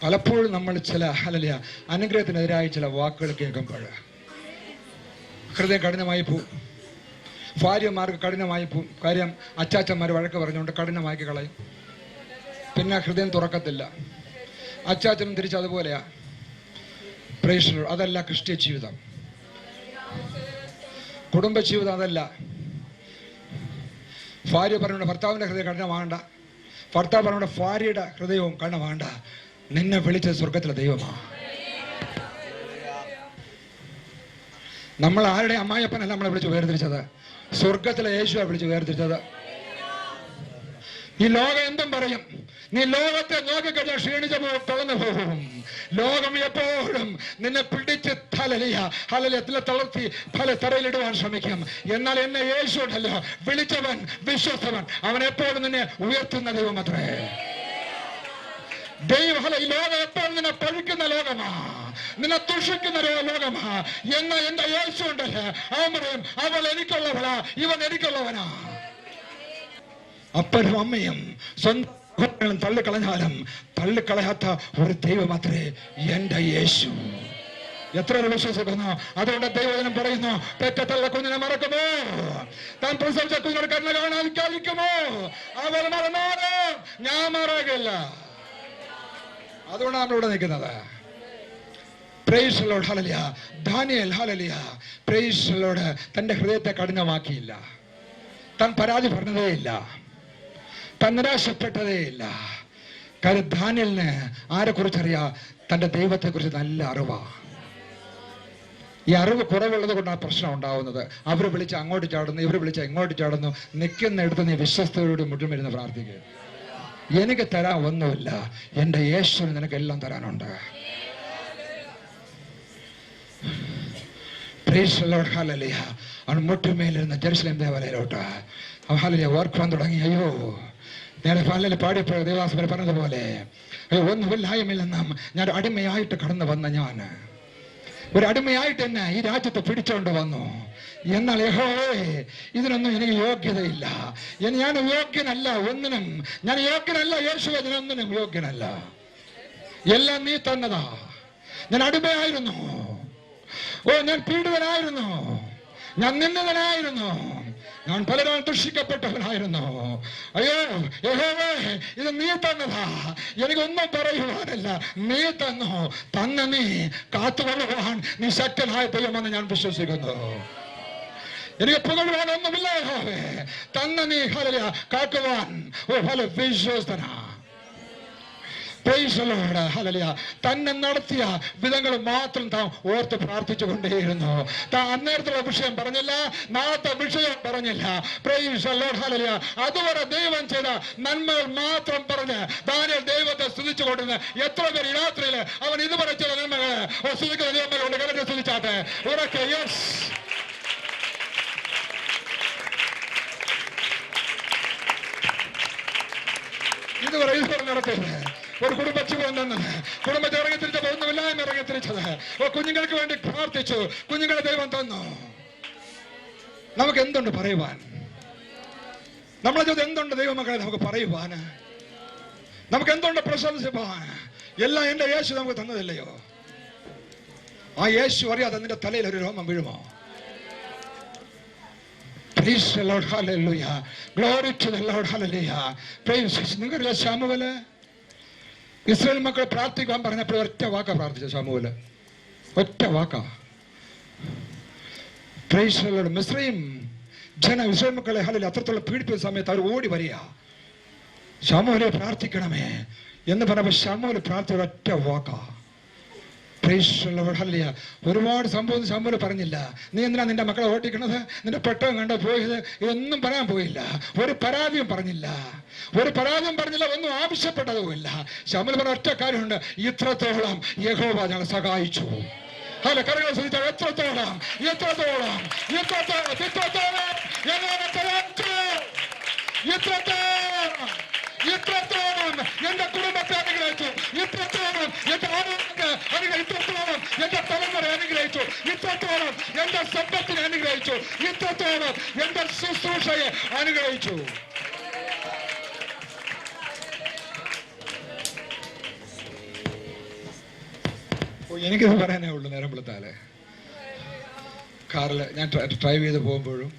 പലപ്പോഴും നമ്മൾ ചില അനുഗ്രഹത്തിനെതിരായ ചില വാക്കുകൾ കേൾക്കുമ്പോൾ ഹൃദയം കഠിനമായി പോവും. ഭാര്യമാർക്ക് കഠിനമായി പോവും. കാര്യം അച്ചാച്ചന്മാർ വഴക്ക് പറഞ്ഞുകൊണ്ട് കഠിനമാക്കി കളയും. പിന്നെ ഹൃദയം തുറക്കത്തില്ല. അച്ചാച്ചനും തിരിച്ചതുപോലെയാ. Praise the Lord. അതല്ല ക്രിസ്ത്യ ജീവിതം, കുടുംബ ജീവിതം അതല്ല. ഭാര്യ പറഞ്ഞ ഭർത്താവിന്റെ ഹൃദയം കഠിനമാകണ്ട, ഭർത്താവ് പറഞ്ഞ ഭാര്യയുടെ ഹൃദയവും കഠിനമാകണ്ട. നിന്നെ വിളിച്ചത് സ്വർഗത്തിലെ ദൈവമാ. നമ്മൾ ആരുടെ അമ്മായിയപ്പനല്ല നമ്മളെ വിളിച്ച് വേർതിരിച്ചത്, സ്വർഗത്തിലെ യേശുവാ വിളിച്ച് വേർതിരിച്ചത്. ഈ ലോകം എന്തും പറയും, നീ ലോകത്തെ നോക്കിക്കഴിഞ്ഞാൽ ക്ഷീണിച്ച തളർന്നു പോകും. ലോകം എപ്പോഴും നിന്നെ പിടിച്ച് തളർത്തി തറയിലിടുവാൻ ശ്രമിക്കും. എന്നാൽ എന്നെ യേശു ഉണ്ടല്ലോ, വിളിച്ചവൻ വിശ്വസ്തവൻ, അവൻ എപ്പോഴും നിന്നെ ഉയർത്തുന്ന ദൈവം അത്രേ. ഈ ലോകം എപ്പോഴും നിന്നെ പഴിക്കുന്ന ലോകമാ, നിന്നെ ദുഷിക്കുന്ന ലോകമാ. എന്ന എന്റെ യേശു ഉണ്ടല്ലേ, അവൻ പറയും അവൾ എനിക്കുള്ളവളാ, ഇവൻ എനിക്കുള്ളവനാ. അപ്പനും അമ്മയും സ്വന്തം തള്ളിക്കളഞ്ഞാലും തള്ളിക്കളയാത്ത ഒരു ദൈവം അത്രേ എന്റെ യേശു. എത്ര വിശ്വസിക്കുന്നു? അതുകൊണ്ട് ദൈവജനം പറയുന്നു, പെറ്റ തള്ള കുഞ്ഞിനെ മറക്കുമോ, താൻ പ്രസവിച്ച കുഞ്ഞിനോട് കണ്ണ കാണാതിരിക്കുമോ? അവൾ മറന്നാലും ഞാൻ മറകില്ല. അതുകൊണ്ടാണ് നമ്മളിവിടെ നിൽക്കുന്നത്. Price the Lord. ഹല്ലേലൂയ. Daniel hallelujah praise the Lord തന്റെ ഹൃദയത്തെ കഠിനമാക്കിയില്ല. താൻ പരാതി പറഞ്ഞതേയില്ല, താൻ നിരാശപ്പെട്ടതേയില്ല. കാര്യം ദാനിയേലിന് ആരെ കുറിച്ചറിയാ? തന്റെ ദൈവത്തെ കുറിച്ച് നല്ല അറിവാ. ഈ അറിവ് കുറവുള്ളത് കൊണ്ടാണ് പ്രശ്നം ഉണ്ടാവുന്നത്. അവർ വിളിച്ച് അങ്ങോട്ട് ചാടുന്നു, ഇവർ വിളിച്ച് എങ്ങോട്ട് ചാടുന്നു. നിൽക്കുന്ന എടുത്ത് നീ വിശ്വസ്തയോട് മുഴുവൻ ഇരുന്ന് പ്രാർത്ഥിക്കുക. എനിക്ക് തരാൻ ഒന്നുമില്ല, എന്റെ യേശുവിന് നിനക്ക് എല്ലാം തരാനുണ്ട്. Praise the Lord. ഹല്ലേലൂയ. അവൻ മുട്ടുമേലിരുന്ന ജെറുസലേം ദേവാലയത്തിലോട്ട് ഹല്ലേലൂയ ഓർക്കുവാൻ തുടങ്ങി. അയ്യോ, നേരെ ഹല്ലേലൂയ പാടിയപ്പോൾ ദേവാസഭയിൽ പറഞ്ഞതുപോലെ, അയ്യോ ഒന്നുമില്ലായ്മയിൽ നിന്നും ഞാൻ അടിമയായിട്ട് കടന്നു വന്ന ഞാൻ ഒരു അടിമയായിട്ട് എന്നെ ഈ രാജ്യത്ത് പിടിച്ചോണ്ട് വന്നു. എന്നാൽ യഹോവേ, ഇതിനൊന്നും എനിക്ക് യോഗ്യതയില്ല, ഞാൻ യോഗ്യനല്ല, ഒന്നിനും ഞാൻ യോഗ്യനല്ല. യേശുവേ, ഇതിനൊന്നിനും യോഗ്യനല്ല. എല്ലാം നീ തന്നതാ. ഞാൻ അടിമയായിരുന്നു, ഞാൻ പീഡിതനായിരുന്നു, ഞാൻ നിന്ദിതനായിരുന്നു, ഞാൻ പലരും ദുഷിക്കപ്പെട്ടവനായിരുന്നു. അയ്യോ യഹോവേ, ഇത് നീ തന്നതാ, എനിക്കൊന്നും പറയുവാനല്ല, നീ തന്നു. നീ കാത്തുകൊള്ളുവാൻ നീ ശക്തനായ ദൈവമെന്ന് ഞാൻ വിശ്വസിക്കുന്നു. എനിക്ക് പുകഴുവാനൊന്നുമില്ല യഹോവേ, നീ ഹല്ലേലൂയ കാക്കുവാൻ വിശ്വസ്തനാ. Praise the Lord. ഹല്ലേലൂയ. തന്നെ നടത്തിയ വിധങ്ങൾ മാത്രം താൻ ഓർത്ത് പ്രാർത്ഥിച്ചു കൊണ്ടേയിരുന്നു. താൻ അന്നേരത്തുള്ള വിഷയം പറഞ്ഞില്ല, നാളത്തെ വിഷയം പറഞ്ഞില്ല. Price the Lord. ഹല്ലേലൂയ. അതുവരെ ദൈവം ചെയ്ത നന്മകൾ മാത്രം പറഞ്ഞ് ദാനിയേൽ ദൈവത്തെ സ്തുതിച്ചു കൊണ്ടിരുന്ന എത്ര പേര് ഈ രാത്രിയിൽ അവൻ ഇതുവരെ ചെയ്ത നന്മകൾ സ്തുതിക്കുന്ന ദൈവങ്ങളുണ്ട്. കലത്തെ സ്തുതിച്ചാട്ടെ ഉറക്കെ. യെസ്, ഇതുവരെ ഈശ്വരൻ നടത്തിയത് ഒരു കുടുംബജീവൻ തന്നത്, കുടുംബത്തെ ഇറങ്ങി തിരിച്ചത്, ഒന്നുമില്ലായ്മ ഇറങ്ങി തിരിച്ചത്, കുഞ്ഞുങ്ങൾക്ക് വേണ്ടി പ്രാർത്ഥിച്ചു, കുഞ്ഞുങ്ങളെ ദൈവം തന്നു. നമുക്ക് എന്തുണ്ട് പറയുവാൻ? നമ്മളെ ചോദ്യം എന്തുണ്ട് ദൈവമക്കളെ നമുക്ക് പറയുവാൻ? നമുക്ക് എന്തുണ്ട് പ്രശംസിപ്പാൻ? എല്ലാം എന്റെ യേശു നമുക്ക് തന്നതല്ലയോ? ആ യേശു അറിയാതെ നിന്റെ തലയിൽ ഒരു രോമം വീഴുമോ? Praise the Lord. Hallelujah. Glory to the Lord. Hallelujah. Praise. നിങ്ങൾക്കറിയാം ശമൂവേല് ഇസ്രായേൽ മക്കൾ പ്രാർത്ഥിക്കാൻ പറഞ്ഞപ്പോൾ ഒറ്റ വാക്കാ പ്രാർത്ഥിച്ച ശമൂവേല്, ഒറ്റ വാക്കാ. Praise the Lord. മിസ്രയീം ഇസ്രായേൽ മക്കളെ ഹല്ലേലൂയ അത്രത്തോളം പീഡിപ്പിച്ച സമയത്ത് അവർ ഓടി വരിക, ശമൂവേലെ പ്രാർത്ഥിക്കണമേ എന്ന് പറഞ്ഞപ്പോൾ ശമൂവേൽ പ്രാർത്ഥിച്ച ഒറ്റ വാക്കാ. ഒരുപാട് സംഭവം ശമ്പളം പറഞ്ഞില്ല. നീ എന്തിനാ നിന്റെ മക്കളെ ഓട്ടിക്കണത്, നിന്റെ പെട്ടകം കണ്ടോ പോയത്, ഇതൊന്നും പറയാൻ പോയില്ല. ഒരു പരാതിയും പറഞ്ഞില്ല, ഒന്നും ആവശ്യപ്പെട്ടതുമില്ല. ശമ്പളം പറഞ്ഞ ഒറ്റ കാര്യമുണ്ട്, ഇത്രത്തോളം യഹോവ ഞങ്ങളെ സഹായിച്ചു. അല്ല, കരകളെ ശ്രദ്ധിച്ചാൽ എത്രത്തോളം എന്റെ കുടുംബത്തെ അനുഗ്രഹിച്ചു, ഇത്രത്തോളം എന്റെ ആരോഗ്യത്തെ അനുഗ്രഹിച്ചു, ഇത്രത്തോളം എന്റെ തലമുറ അനുഗ്രഹിച്ചു, ഇത്രത്തോളം എന്റെ സമ്പത്തിനെ അനുഗ്രഹിച്ചു, ഇത്രത്തോളം എന്റെ ശുശ്രൂഷയെ അനുഗ്രഹിച്ചു. എനിക്കിത് പറയാനേ ഉള്ളൂ. നേരം വെളുത്താല് കാറിൽ ഞാൻ ഡ്രൈവ് ചെയ്ത് പോകുമ്പോഴും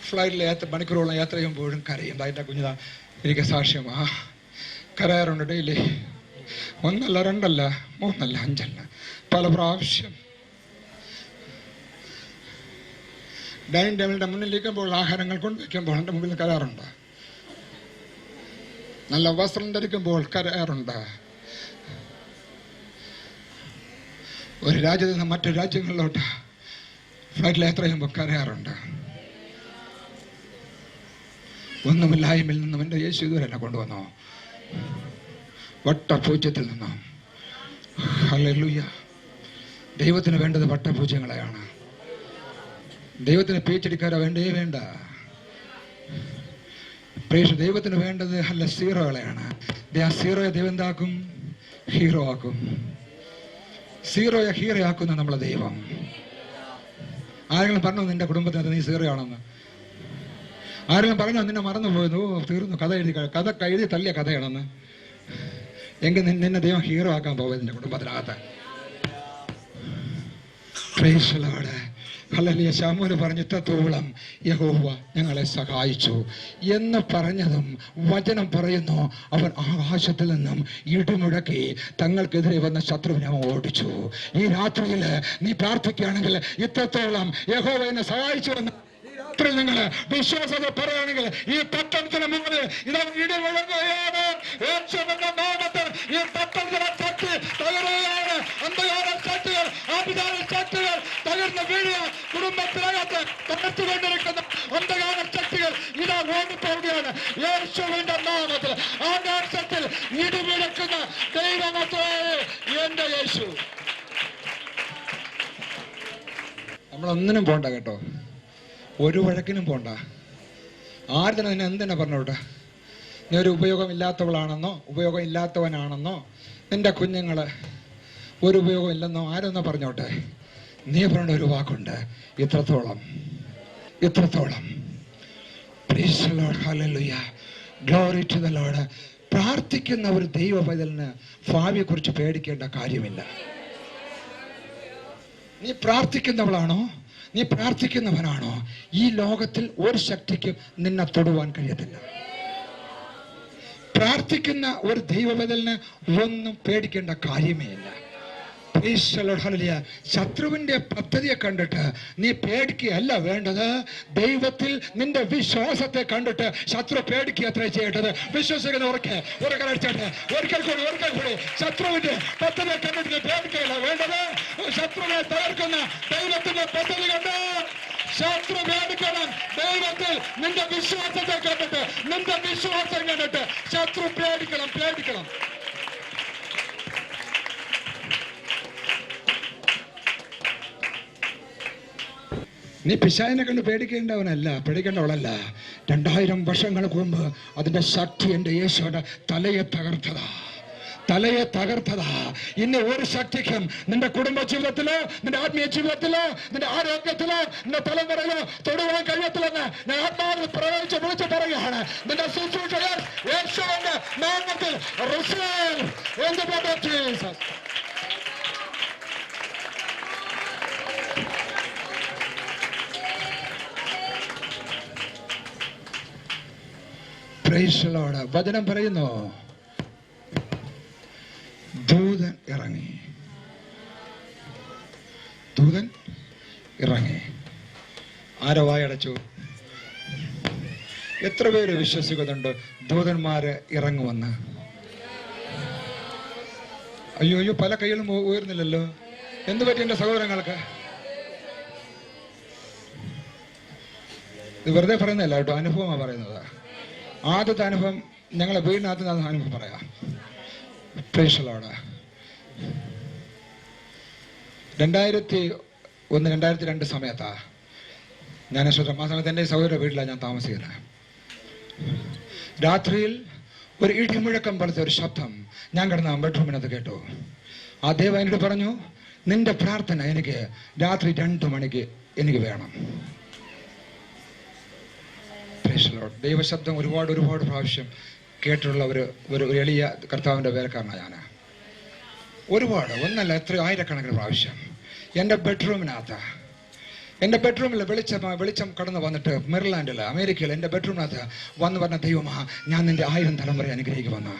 ഫ്ലൈറ്റിൽ മണിക്കൂറോളം യാത്ര ചെയ്യുമ്പോഴും കരയും. അതിൻ്റെ കുഞ്ഞിതാ എനിക്ക് സാക്ഷ്യമാ, കരയാറുണ്ട് ഡെയിലി. 1 അല്ല 2 അല്ല 3 അല്ല 5 അല്ല, പല പ്രാവശ്യം. ഡൈനിങ് ടേബിളിൻ്റെ മുന്നിലിരിക്കുമ്പോൾ, ആഹാരങ്ങൾ കൊണ്ടുവയ്ക്കുമ്പോൾ എൻ്റെ മുമ്പിൽ കരയാറുണ്ട്. നല്ല വസ്ത്രം ധരിക്കുമ്പോൾ കരയാറുണ്ട്. ഒരു രാജ്യത്ത് നിന്ന് മറ്റു രാജ്യങ്ങളിലോട്ട് ഫ്ലൈറ്റിൽ യാത്ര ചെയ്യുമ്പോൾ കരയാറുണ്ട്. ഒന്നുമില്ലായ്മയിൽ നിന്നും എൻ്റെ യേശു ഇതുവരെ എന്നെ കൊണ്ടുവന്നോ, വട്ടപൂജ്യത്തിൽ നിന്നും. ഹല്ലേലൂയ. ദൈവത്തിന് വേണ്ടത് വട്ടപൂജ്യങ്ങളെയാണ്. ദൈവത്തിന് PhD-ക്കാരോ വേണ്ട. ദൈവത്തിന് വേണ്ടത് അല്ല, സീറോകളെയാണ്. സീറോയെ ദൈവം എന്താക്കും? ഹീറോ ആക്കും. സീറോയെ ഹീറോ ആക്കുന്ന നമ്മളെ ദൈവം. ആരെങ്കിലും പറഞ്ഞു നിന്റെ കുടുംബത്തിന് നീ സീറോ ആണെന്ന്? ആരെങ്കിലും പറഞ്ഞു നിന്നെ മറന്നുപോയത്, തീർന്നു, കഥ എഴുതി തള്ളിയ കഥയാണെന്ന്? എങ്കിൽ നിന്നെ ദൈവം ഹീറോ ആക്കാൻ പോകുന്നത് നിന്റെ കുടുംബത്തിനകത്ത്. Praise the Lord. ഹല്ലേലൂയ. ശമൂവേൽ പറഞ്ഞു, ഇത്രത്തോളം യഹോവ ഞങ്ങളെ സഹായിച്ചു എന്ന് പറഞ്ഞതും വചനം പറയുന്നു, അവൻ ആകാശത്തിൽ നിന്നും ഇടിമുഴക്കി തങ്ങൾക്കെതിരെ വന്ന ശത്രുവിനെ അവൻ ഓടിച്ചു. ഈ രാത്രിയിൽ നീ പ്രാർത്ഥിക്കുകയാണെങ്കിൽ, ഇത്രത്തോളം യഹോവ എന്നെ സഹായിച്ചു എന്ന് നിങ്ങള് വിശ്വാസത പറയുകയാണെങ്കിൽ, ഈ പട്ടണത്തിന് മുന്നിൽ ഇതാ ഇടി മുഴങ്ങുകയാണ്. യേശുവിന്റെ നാമത്തിൽ ഈ പട്ടണത്തിലെ ശക്തി തകരുകയാണ്. അന്ധകാര ശക്തികൾ, ആഭിചാര ശക്തികൾ തകർന്ന് വീഴുക. കുടുംബത്തിനകത്ത് തകർത്തുകൊണ്ടിരിക്കുന്ന അന്ധകാര ശക്തികൾ ഇതാ ഓടിപ്പോവുകയാണ്. യേശുവിന്റെ നാമത്തിൽ ആകാശത്തിൽ ഇടിമുഴക്കുന്ന ദൈവമേ എന്റെ യേശു. നമ്മളൊന്നിനും പോണ്ട കേട്ടോ, ഒരു വഴക്കിനും പോണ്ട. ആരും തന്നെ എന്തിനാ പറഞ്ഞോട്ടെ, നീ ഒരു ഉപയോഗമില്ലാത്തവളാണെന്നോ ഉപയോഗം ഇല്ലാത്തവനാണെന്നോ, നിന്റെ കുഞ്ഞുങ്ങള് ഒരു ഉപയോഗം ഇല്ലെന്നോ ആരൊന്നോ പറഞ്ഞോട്ടെ. നീ പറഞ്ഞ ഒരു വാക്കുണ്ട്, ഇത്രത്തോളം. Praise the Lord. Hallelujah. Glory to the Lord. പ്രാർത്ഥിക്കുന്ന ഒരു ദൈവ പൈതലിന് ഭാവിയെ കുറിച്ച് പേടിക്കേണ്ട കാര്യമില്ല. നീ പ്രാർത്ഥിക്കുന്നവളാണോ, നീ പ്രാർത്ഥിക്കുന്നവനാണോ, ഈ ലോകത്തിൽ ഒരു ശക്തിക്കും നിന്നെ തൊടുവാൻ കഴിയത്തില്ല. പ്രാർത്ഥിക്കുന്ന ഒരു ദൈവബദലിന് ഒന്നും പേടിക്കേണ്ട കാര്യമേ ഇല്ല. ശത്രുവിന്റെ പദ്ധതിയെ കണ്ടിട്ട് നീ പേടിക്കുകയല്ല വേണ്ടത്. ദൈവത്തിൽ നിന്റെ വിശ്വാസത്തെ കണ്ടിട്ട് ശത്രു പേടിക്കുക അത്ര ചെയ്യേണ്ടത്. വിശ്വസിക്കുന്ന ഒരിക്കൽ കൂടി ശത്രുവിന്റെ പദ്ധതിയെ കണ്ടിട്ട് നീ പേടിക്കുകയല്ല വേണ്ടത്. ശത്രുവിനെ തകർക്കുന്ന ദൈവത്തിന്റെ പദ്ധതി കണ്ട് ശത്രു പേടിക്കണം. ദൈവത്തിൽ നിന്റെ വിശ്വാസത്തെ കണ്ടിട്ട്, നിന്റെ വിശ്വാസം കണ്ടിട്ട് ശത്രു പേടിക്കണം. നീ പിശാചിനെ കണ്ട് പേടിക്കേണ്ടവളല്ല. 2000 വർഷങ്ങൾക്ക് മുമ്പ് അതിന്റെ ശക്തി എൻ്റെ യേശുവിന്റെ തലയെ തകർത്തതാ. ഇന്ന് ഒരു ശക്തിക്കും നിന്റെ കുടുംബ ജീവിതത്തിലോ, നിന്റെ ആത്മീയ ജീവിതത്തിലോ, നിന്റെ ആരോഗ്യത്തിലോ, നിന്റെ തലമുറയിലോ തൊടുവാൻ കഴിയത്തില്ലെന്ന് ഞാൻ ആത്മാവിൽ വിളിച്ചു പറയുകയാണ്. നിന്റെ ശുശ്രൂഷ യേശുവിന്റെ നാമത്തിൽ receive in the blood of Jesus. Praise the Lord. വചനം പറയുന്നു, ദൂതൻ ഇറങ്ങി. ആരോ വായടച്ചു? എത്ര പേര് വിശ്വസിക്കുന്നുണ്ട് ദൂതന്മാര് ഇറങ്ങുമെന്ന്? അയ്യോ അയ്യോ, പല കൈകളും ഉയർന്നില്ലല്ലോ. എന്ത് പറ്റി എൻ്റെ സഹോദരങ്ങൾക്ക്? ഇത് വെറുതെ പറയുന്നതല്ല കേട്ടോ, അനുഭവമാണ് പറയുന്നത്. ആദ്യത്തെ അനുഭവം ഞങ്ങളെ വീടിനകത്ത് അനുഭവം പറയാം. Price the Lord. 2001, 2002 സമയത്താ ഞാൻ ആ സമയത്ത് എൻ്റെ സഹോദര വീട്ടിലാണ് ഞാൻ താമസിക്കുന്നത്. രാത്രിയിൽ ഒരു ഇടിമുഴക്കം പോലത്തെ ഒരു ശബ്ദം ഞാൻ കിടന്ന ബെഡ്റൂമിനകത്ത് കേട്ടു. ആ ദൈവം എന്നോട് പറഞ്ഞു, നിന്റെ പ്രാർത്ഥന എനിക്ക് രാത്രി 2 മണിക്ക് എനിക്ക് വേണം. ദൈവശബ്ദം ഒരുപാട് പ്രാവശ്യം കേട്ടിട്ടുള്ള ഒരു എളിയ കർത്താവിൻ്റെ വേലക്കാരനാണ് ഞാൻ. ഒന്നല്ല, എത്രയോ ആയിരക്കണക്കിന് പ്രാവശ്യം എൻ്റെ ബെഡ്റൂമിൽ വെളിച്ചം കടന്നു വന്നിട്ട് മെറിലാൻഡിൽ, അമേരിക്കയിൽ എൻ്റെ ബെഡ്റൂമിനകത്ത് വന്ന് പറഞ്ഞ ദൈവമാ, ഞാൻ നിന്റെ 1000 തലമുറ അനുഗ്രഹിക്കുമെന്ന.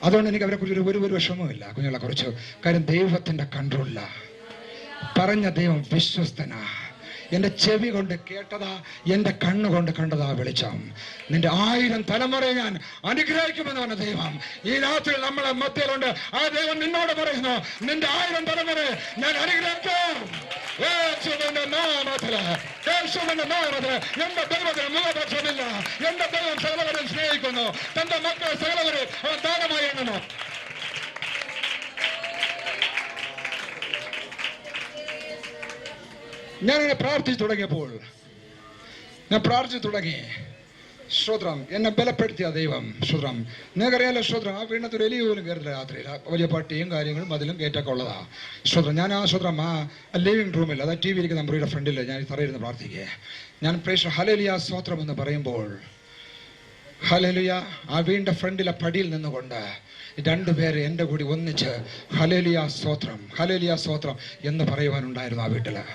അതുകൊണ്ട് എനിക്ക് അവരെ കുറിച്ച് ഒരു വിഷമവുമില്ല കുഞ്ഞുങ്ങളെ കുറിച്ച്. കാര്യം ദൈവത്തിൻ്റെ കൺട്രോളില്ല. പറഞ്ഞ ദൈവം വിശ്വസ്തനാ. എൻ്റെ ചെവി കൊണ്ട് കേട്ടതാ, എൻ്റെ കണ്ണുകൊണ്ട് കണ്ടതാ വെളിച്ചം. നിന്റെ 1000 തലമുറയെ ഞാൻ അനുഗ്രഹിക്കുമെന്ന് പറഞ്ഞ ദൈവം ഈ രാത്രി നമ്മളെ മധ്യയിലുണ്ട്. ആ ദൈവം നിന്നോട് പറയുന്നു, നിന്റെ 1000 തലമുറയെ ഞാൻ അനുഗ്രഹിക്കും. യേശുവിന്റെ നാമത്തില് എന്റെ ദൈവത്തിന് മുഖപക്ഷമില്ല. എന്റെ ദൈവം സകലവരെ സ്നേഹിക്കുന്നു. തന്റെ മക്കളെ സകലവരെ അവൻ ദാനമായി എണ്ണണം. ഞാനിങ്ങനെ പ്രാർത്ഥിച്ചു തുടങ്ങി. ശ്രോത്രം, എന്നെ ബലപ്പെടുത്തിയ ദൈവം. ശ്രോത്രം, നിങ്ങൾക്കറിയാലോ ശ്രോത്രം, ആ വീടിനകത്തൊരു എലി പോലും കയറില്ല രാത്രിയിൽ. വലിയ പട്ടിയും കാര്യങ്ങളും അതിലും ഗേറ്റൊക്കെ ഉള്ളതാ. ശ്രോത്രം, ഞാൻ ആ ലിവിംഗ് റൂമിൽ, അതായത് TV ഇരിക്കുന്ന മുറിയുടെ ഫ്രണ്ടിൽ ഞാൻ തറയിരുന്ന് പ്രാർത്ഥിക്കുക. ഞാൻ പ്രേക്ഷ ഹല്ലേലൂയ സ്തോത്രം എന്ന് പറയുമ്പോൾ, ഹല്ലേലൂയ, ആ വീടിന്റെ ഫ്രണ്ടിലെ പടിയിൽ നിന്നുകൊണ്ട് 2 പേര് എൻ്റെ കൂടി ഒന്നിച്ച് ഹല്ലേലൂയ സ്തോത്രം എന്ന് പറയുവാനുണ്ടായിരുന്നു ആ വീട്ടില്.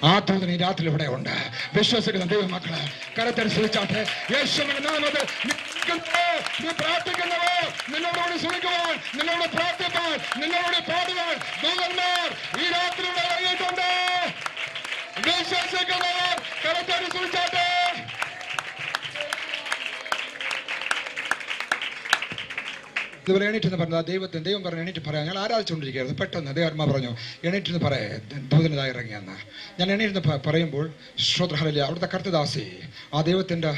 ആ തോന്നൽ ഈ രാത്രി ഇവിടെ ഉണ്ട്. വിശ്വസിക്കുന്ന ദൈവമക്കളെ കരത്തനുസരിച്ചാട്ടെ. യേശുവിന്റെ നാമത്തിൽ നീ പ്രാർത്ഥിക്കുന്നവർ, നിന്നോട് ശ്രമിക്കുവാൻ, നിന്നോട് പ്രാർത്ഥിപ്പാൻ, നിന്നോട് പാടുവാൻ ദൂതന്മാർ ഈ രാത്രി ഇവിടെ ഇറങ്ങിയിട്ടുണ്ട്. വിശ്വസിക്കുന്നവർ കരത്തനുസരിച്ചാട്ടെ. ഇതുപോലെ എണീറ്റെന്ന് പറഞ്ഞത് ദൈവം പറഞ്ഞു എണീറ്റ് പറയാം. ഞാൻ ആരാധിച്ചുകൊണ്ടിരിക്കുകയായിരുന്നു. പെട്ടെന്ന് ദൈവാത്മാ പറഞ്ഞു എണീറ്റെന്ന് പറയാ, ദൂതനതായി ഇറങ്ങിയെന്ന്. ഞാൻ എണീറ്റെന്ന് പറയുമ്പോൾ ശ്രോത്ര ഹല്ലേലൂയ, അവിടുത്തെ കർത്തദാസി, ആ ദൈവത്തിൻ്റെ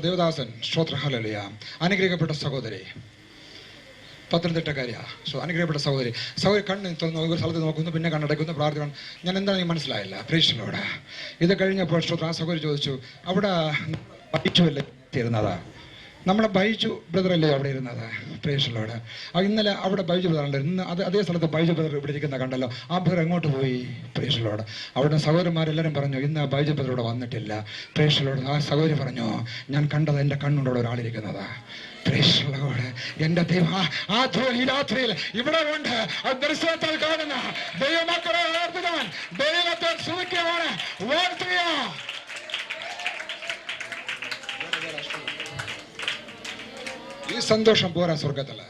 ദേവദാസൻ, ശ്രോത്ര ഹല്ലേലൂയ, അനുഗ്രഹിക്കപ്പെട്ട സഹോദരി, പത്തനംതിട്ടക്കാരിയാ. അനുഗ്രഹിക്കപ്പെട്ട സഹോദരി കണ്ണ് തുറന്ന് ഒരു സ്ഥലത്ത് നോക്കുന്നു, പിന്നെ കണ്ണടയ്ക്കുന്നു, പ്രാർത്ഥിക്കണം. ഞാൻ എന്താണെന്ന് മനസ്സിലായില്ല. പ്രേക്ഷകരോട് ഇത് കഴിഞ്ഞപ്പോൾ ശ്രോത്ര ആ സഹോദരി ചോദിച്ചു, അവിടെ പഠിച്ചുവല്ലേ ഇരുന്നതാ? നമ്മളെ ബൈജു ബ്രദറല്ലേ അവിടെ ഇരുന്നത്? പ്രേക്ഷകരോട് ഇന്നലെ അവിടെ ബൈജു ബ്രദർ ഉണ്ട്. ഇന്ന് അതേ സ്ഥലത്ത് ബൈജു ബ്രദർ ഇവിടെ ഇരിക്കുന്ന കണ്ടല്ലോ. ആ ബ്രദർ എങ്ങോട്ട് പോയി? പ്രേക്ഷകരോട് അവിടെ സഹോദരന്മാരെല്ലാവരും പറഞ്ഞു, ഇന്ന് ബൈജു ബ്രദർ ഇവിടെ വന്നിട്ടില്ല. പ്രേക്ഷകരോട് ആ സഹോദരി പറഞ്ഞു, ഞാൻ കണ്ടത് എൻ്റെ കണ്ണുണ്ടോ ഒരാളിരിക്കുന്നത്. പ്രേക്ഷകരോട് എൻ്റെ ദൈവം ആ ഈ രാത്രിയിൽ ഇവിടെ ഉണ്ട്. ദർശനത്താൽ കാണുന്ന ദൈവമക്കളെ ഓർത്തുവാൻ ദൈവത്തെ സ്തുതിക്കുകയാണ്, വാഴ്ത്തുക. ഈ സന്തോഷം പോരാ സ്വർഗത്തില്.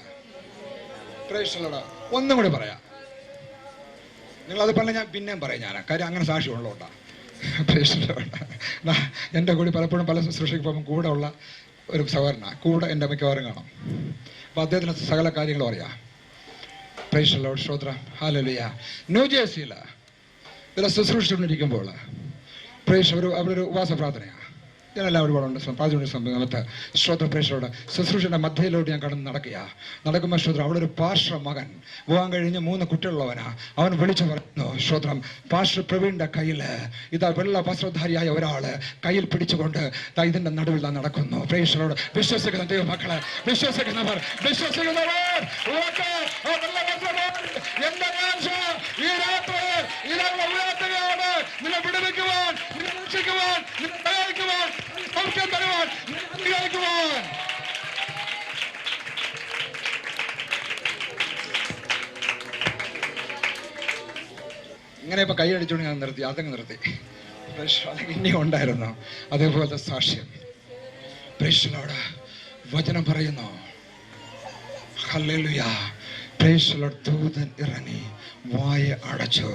പ്രേക്ഷകരോട് ഒന്നും കൂടി പറയാം. നിങ്ങളത് പറഞ്ഞ ഞാൻ പിന്നെയും പറയാം. ഞാൻ കാര്യം അങ്ങനെ സാക്ഷ്യമുള്ളതുകൊണ്ടാ. പ്രേക്ഷകരോട് എൻ്റെ കൂടി പലപ്പോഴും പല ശുശ്രൂഷയ്ക്ക് പോകുമ്പോൾ കൂടെ ഉള്ള ഒരു സഹോദരനാണ്. കൂടെ എൻ്റെ മിക്കവാറും കാണും. അപ്പം അദ്ദേഹത്തിന് സകല കാര്യങ്ങളും അറിയാം. പ്രേക്ഷകരോട് ശ്രോത്രം ഹല്ലേലൂയ. ന്യൂജേഴ്സിയിൽ ഇതിലെ ശുശ്രൂഷിച്ചുകൊണ്ടിരിക്കുമ്പോൾ അവിടെ ഒരു ഉപവാസ പ്രാർത്ഥനയാണ്. ഞാനെല്ലാം ഒരുപാടുണ്ട് പ്രാർത്ഥന സമയത്ത്. ശ്രോത്ര പ്രേക്ഷകരോട് ശുശ്രൂഷയുടെ മധ്യയിലോട്ട് ഞാൻ നടക്കുമ്പോൾ ശ്രോത്രം, അവിടെ ഒരു പാസ്റ്റർ മകൻ പോകാൻ കഴിഞ്ഞ് 3 കുട്ടികളുള്ളവനാ. അവൻ വിളിച്ചു പറയുന്നു, ശ്രോത്രം, പാസ്റ്റർ പ്രവീണിന്റെ കയ്യിൽ ഇതാ വെള്ള വസ്ത്രധാരിയായ ഒരാള് കയ്യിൽ പിടിച്ചുകൊണ്ട് ഇതിന്റെ നടുവിൽ നടക്കുന്നു. പ്രേക്ഷകരോട് വിശ്വസിക്കുന്ന ദൈവമക്കളെ, വിശ്വസിക്കുന്നവർ ഈ രാത്രി ഇതാണ് നിന്നെ വിടുവിക്കുവാൻ, നിന്നെ രക്ഷിക്കുവാൻ, നിന്നെ സഹായിക്കുവാൻ, സൗഖ്യം തരുവാൻ, അനുഗ്രഹിക്കുവാൻ. ഇങ്ങനെ ഇപ്പൊ കൈയടിച്ചുകൊണ്ട് ഞാൻ നിർത്തി. അതങ്ങ് നിർത്തി. ഇനിയും ഉണ്ടായിരുന്നു അതേപോലത്തെ സാക്ഷ്യം. പ്രേക്ഷകരോട് വചനം പറയുന്നു, ഹല്ലേലൂയ. പ്രേക്ഷകരോട് ദൂതൻ ഇറങ്ങി വായ അടച്ചു.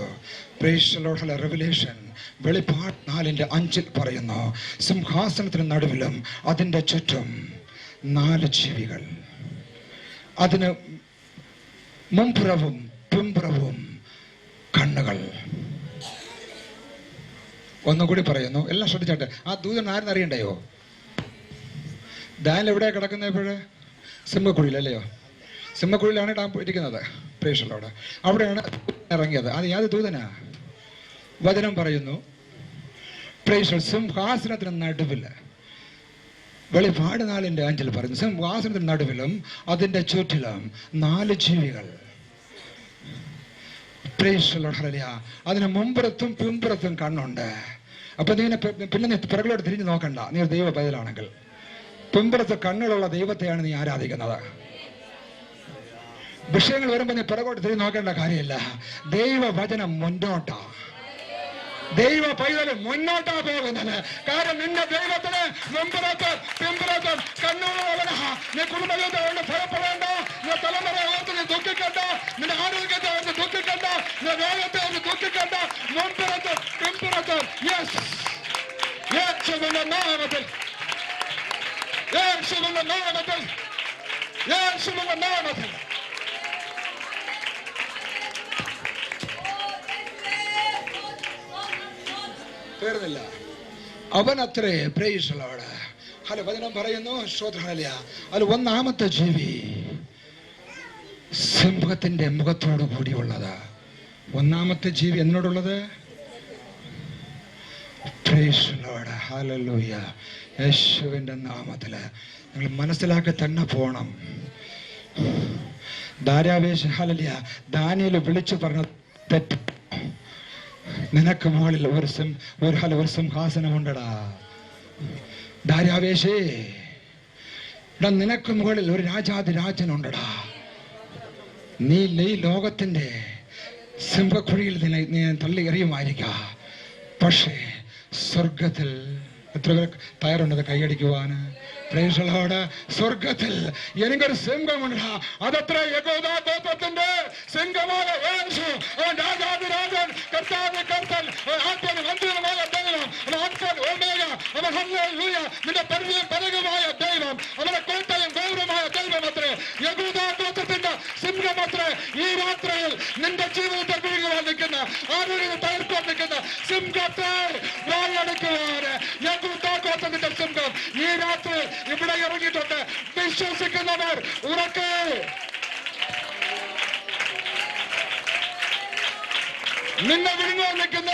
പ്രേക്ഷകരോടുള്ള റെവലേഷൻ വെളിപ്പാട് 4:5 പറയുന്നു, സിംഹാസനത്തിന് നടുവിലും അതിൻ്റെ ചുറ്റും 4 ജീവികൾ. അതിന് മുമ്പുറവും പിമ്പുറവും കണ്ണുകൾ. ഒന്നുകൂടി പറയുന്നു, എല്ലാം ശ്രദ്ധിച്ചാട്ടെ. ആ ദൂതൻ ആരെന്നറിയണ്ടയോ? ദാനിൽ എവിടെയാണ് കിടക്കുന്നത്? ഇപ്പോഴ് സിംഹക്കുഴിയിലല്ലയോ? സിംഹക്കുഴിയിലാണ് ഇടാൻ ഇരിക്കുന്നത്. പ്രേക്ഷകരോട് അവിടെയാണ് ഇറങ്ങിയത്. അത് യാത് ദൂതനാ? വചനം പറയുന്നു, സിംഹാസനത്തിന് നടുവിൽ, വെളിപാട് 4:5 പറയുന്നു, സിംഹാസനത്തിന് നടുവിലും അതിന്റെ ചുറ്റിലും 4 ജീവികൾ. അതിന് മുമ്പുറത്തും പിമ്പുറത്തും കണ്ണുണ്ട്. അപ്പൊ പിന്നെ നീ പിറകിലോട്ട് തിരിഞ്ഞു നോക്കണ്ട. നീ ഒരു ദൈവ പൈതലാണെങ്കിൽ പിമ്പുറത്ത് കണ്ണുകളുള്ള ദൈവത്തെയാണ് നീ ആരാധിക്കുന്നത്. വിഷയങ്ങൾ വരുമ്പോ നീ പിറകോട്ട് തിരിഞ്ഞു നോക്കേണ്ട കാര്യമില്ല. ദൈവവചനം മുന്നോട്ടാ. ദൈവ പൈതൽ മുന്നോട്ടാ പോകുന്നത്. കാരണം നിന്റെ ദൈവത്തിന് മുമ്പുറത്ത് പിമ്പുറത്തും കണ്ണുകളുള്ളവനാ. നീ കുടുംബത്തെ കൊണ്ട് ഭയപ്പെടേണ്ട. നീ തലമുറയെ ഓർത്ത് നീ ദുഃഖിക്കണ്ട. നിന്റെ ആരോഗ്യത്തെ ഓർത്ത് ദുഃഖിക്കണ്ട. നിന്റെ രോഗത്തെ ഓർത്ത് ദുഃഖിക്കണ്ട. മുമ്പുറത്തും പിമ്പുറത്തും യേശുവിന്റെ നാമത്തിൽ, യേശുവിന്റെ നാമത്തിൽ, യേശുവിന്റെ നാമത്തിൽ. തീർന്നില്ല. അവൻ അത്രേ പ്രൈസലോട്. ഹല വചനം പറയുന്നു, ശ്രോത്രഹല്യ, അത് 1ാമത്തെ ജീവി സിംഹത്തിന്റെ മുഖത്തോടു കൂടിയുള്ളത്. 1ാമത്തെ ജീവി എന്നോടുള്ളത്. പ്രൈസലോട്. ഹല്ലേലൂയ. യേശുവിന്റെ നാമത്തില് നിങ്ങൾ മനസ്സിലാക്കി തന്നെ പോണം. ഹല്ലേലൂയ. ദാനിയേൽ വിളിച്ചു പറഞ്ഞ തെറ്റ്. നിനക്ക് മുകളിൽ ഒരു സിംഹാസനമുണ്ടടാ. ദാര്യാവേശേ, നിനക്ക് മുകളിൽ ഒരു രാജാതിരാജനുണ്ടടാ. നീ ലോകത്തിന്റെ സിംഹക്കുഴിയിൽ നീ തള്ളി എറിയുമായിരിക്കാം. പക്ഷേ സ്വർഗത്തിൽ എത്ര പേർ തയ്യാറുണ്ടത് കൈയടിക്കുവാന്? സ്വർഗത്തിൽ എനിക്കൊരു സിംഹമുണ്ട്. അതത്ര യഹൂദാ ഗോത്രത്തിന്റെ സിംഹമായ യേശു. അവൻ രാജാതിരാജൻ, കർത്താവ് കർത്തൻ, ആത്മന് മന്ത്രിയുമായ ദൈവം, ആത്മൻ ഓമേഗ. അവൻ ഹല്ലേലൂയ, നിന്റെ പരിചയം പരകമായ ദൈവം, അവന്റെ കോട്ടയും ഗൗരവമായ ദൈവം അത്രേ. യഹൂദാ ഗോത്രത്തിന്റെ സിംഹം അത്രേ. ഈ രാത്രിയിൽ നിന്റെ ജീവിതത്തെ വീഴുവാൻ നിൽക്കുന്ന, ആരോഗ്യം തകർക്കാൻ നിൽക്കുന്ന സിംഹത്തെ വാഴെടുക്കുവാന് യഹൂദാ ഗോത്രത്തിന്റെ സിംഹം ഈ രാത്രി ഇവിടെ ഇറങ്ങിയിട്ടുണ്ട്. വിശ്വസിക്കുന്നവർ ഉറക്കെ നിന്നെ വിഴുങ്ങാൻ നിൽക്കുന്ന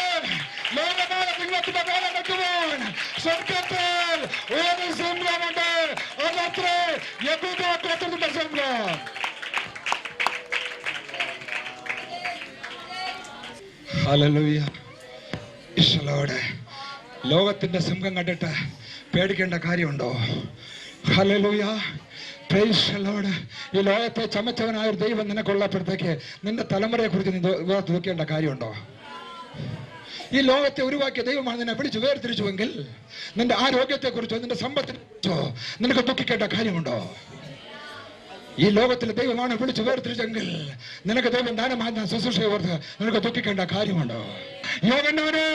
ലോകമായ സിംഹത്തിന്റെ പേരെ വെക്കുവാൻ സ്വർഗത്തിൽ ഒരു സിംഹമുണ്ട്. അതത്രേ യഹൂദാ ഗോത്രത്തിന്റെ സിംഹം. ഹല്ലേലൂയ. ഈശോയോട് ലോകത്തിന്റെ സിംഹം കണ്ടിട്ട് പേടിക്കേണ്ട കാര്യമുണ്ടോ? ഹല്ലേലൂയ. Praise the Lord. ഈ ലോകത്തെ ചമച്ചവനായ ഒരു ദൈവം നിനക്കുള്ളപ്പോഴത്തേക്ക് നിന്റെ തലമുറയെ കുറിച്ച് നീ നോക്കേണ്ട കാര്യമുണ്ടോ? ഈ ലോകത്തെ ഉരുവാക്കിയ ദൈവമാണ് നിന്നെ വിളിച്ച് വേർതിരിച്ചുവെങ്കിൽ നിന്റെ ആരോഗ്യത്തെ കുറിച്ചോ നിന്റെ സമ്പത്തിനെ കുറിച്ചോ നിനക്ക് ദുഃഖിക്കേണ്ട കാര്യമുണ്ടോ? ഈ ലോകത്തിലെ ദൈവമാണ് വിളിച്ച് വേർതിരിച്ചെങ്കിൽ നിനക്ക് ദൈവം ദാനമായ ശുശ്രൂഷയെ ഓർത്ത് നിനക്ക് ദുഃഖിക്കേണ്ട കാര്യമുണ്ടോ? യോഹന്നാനെ,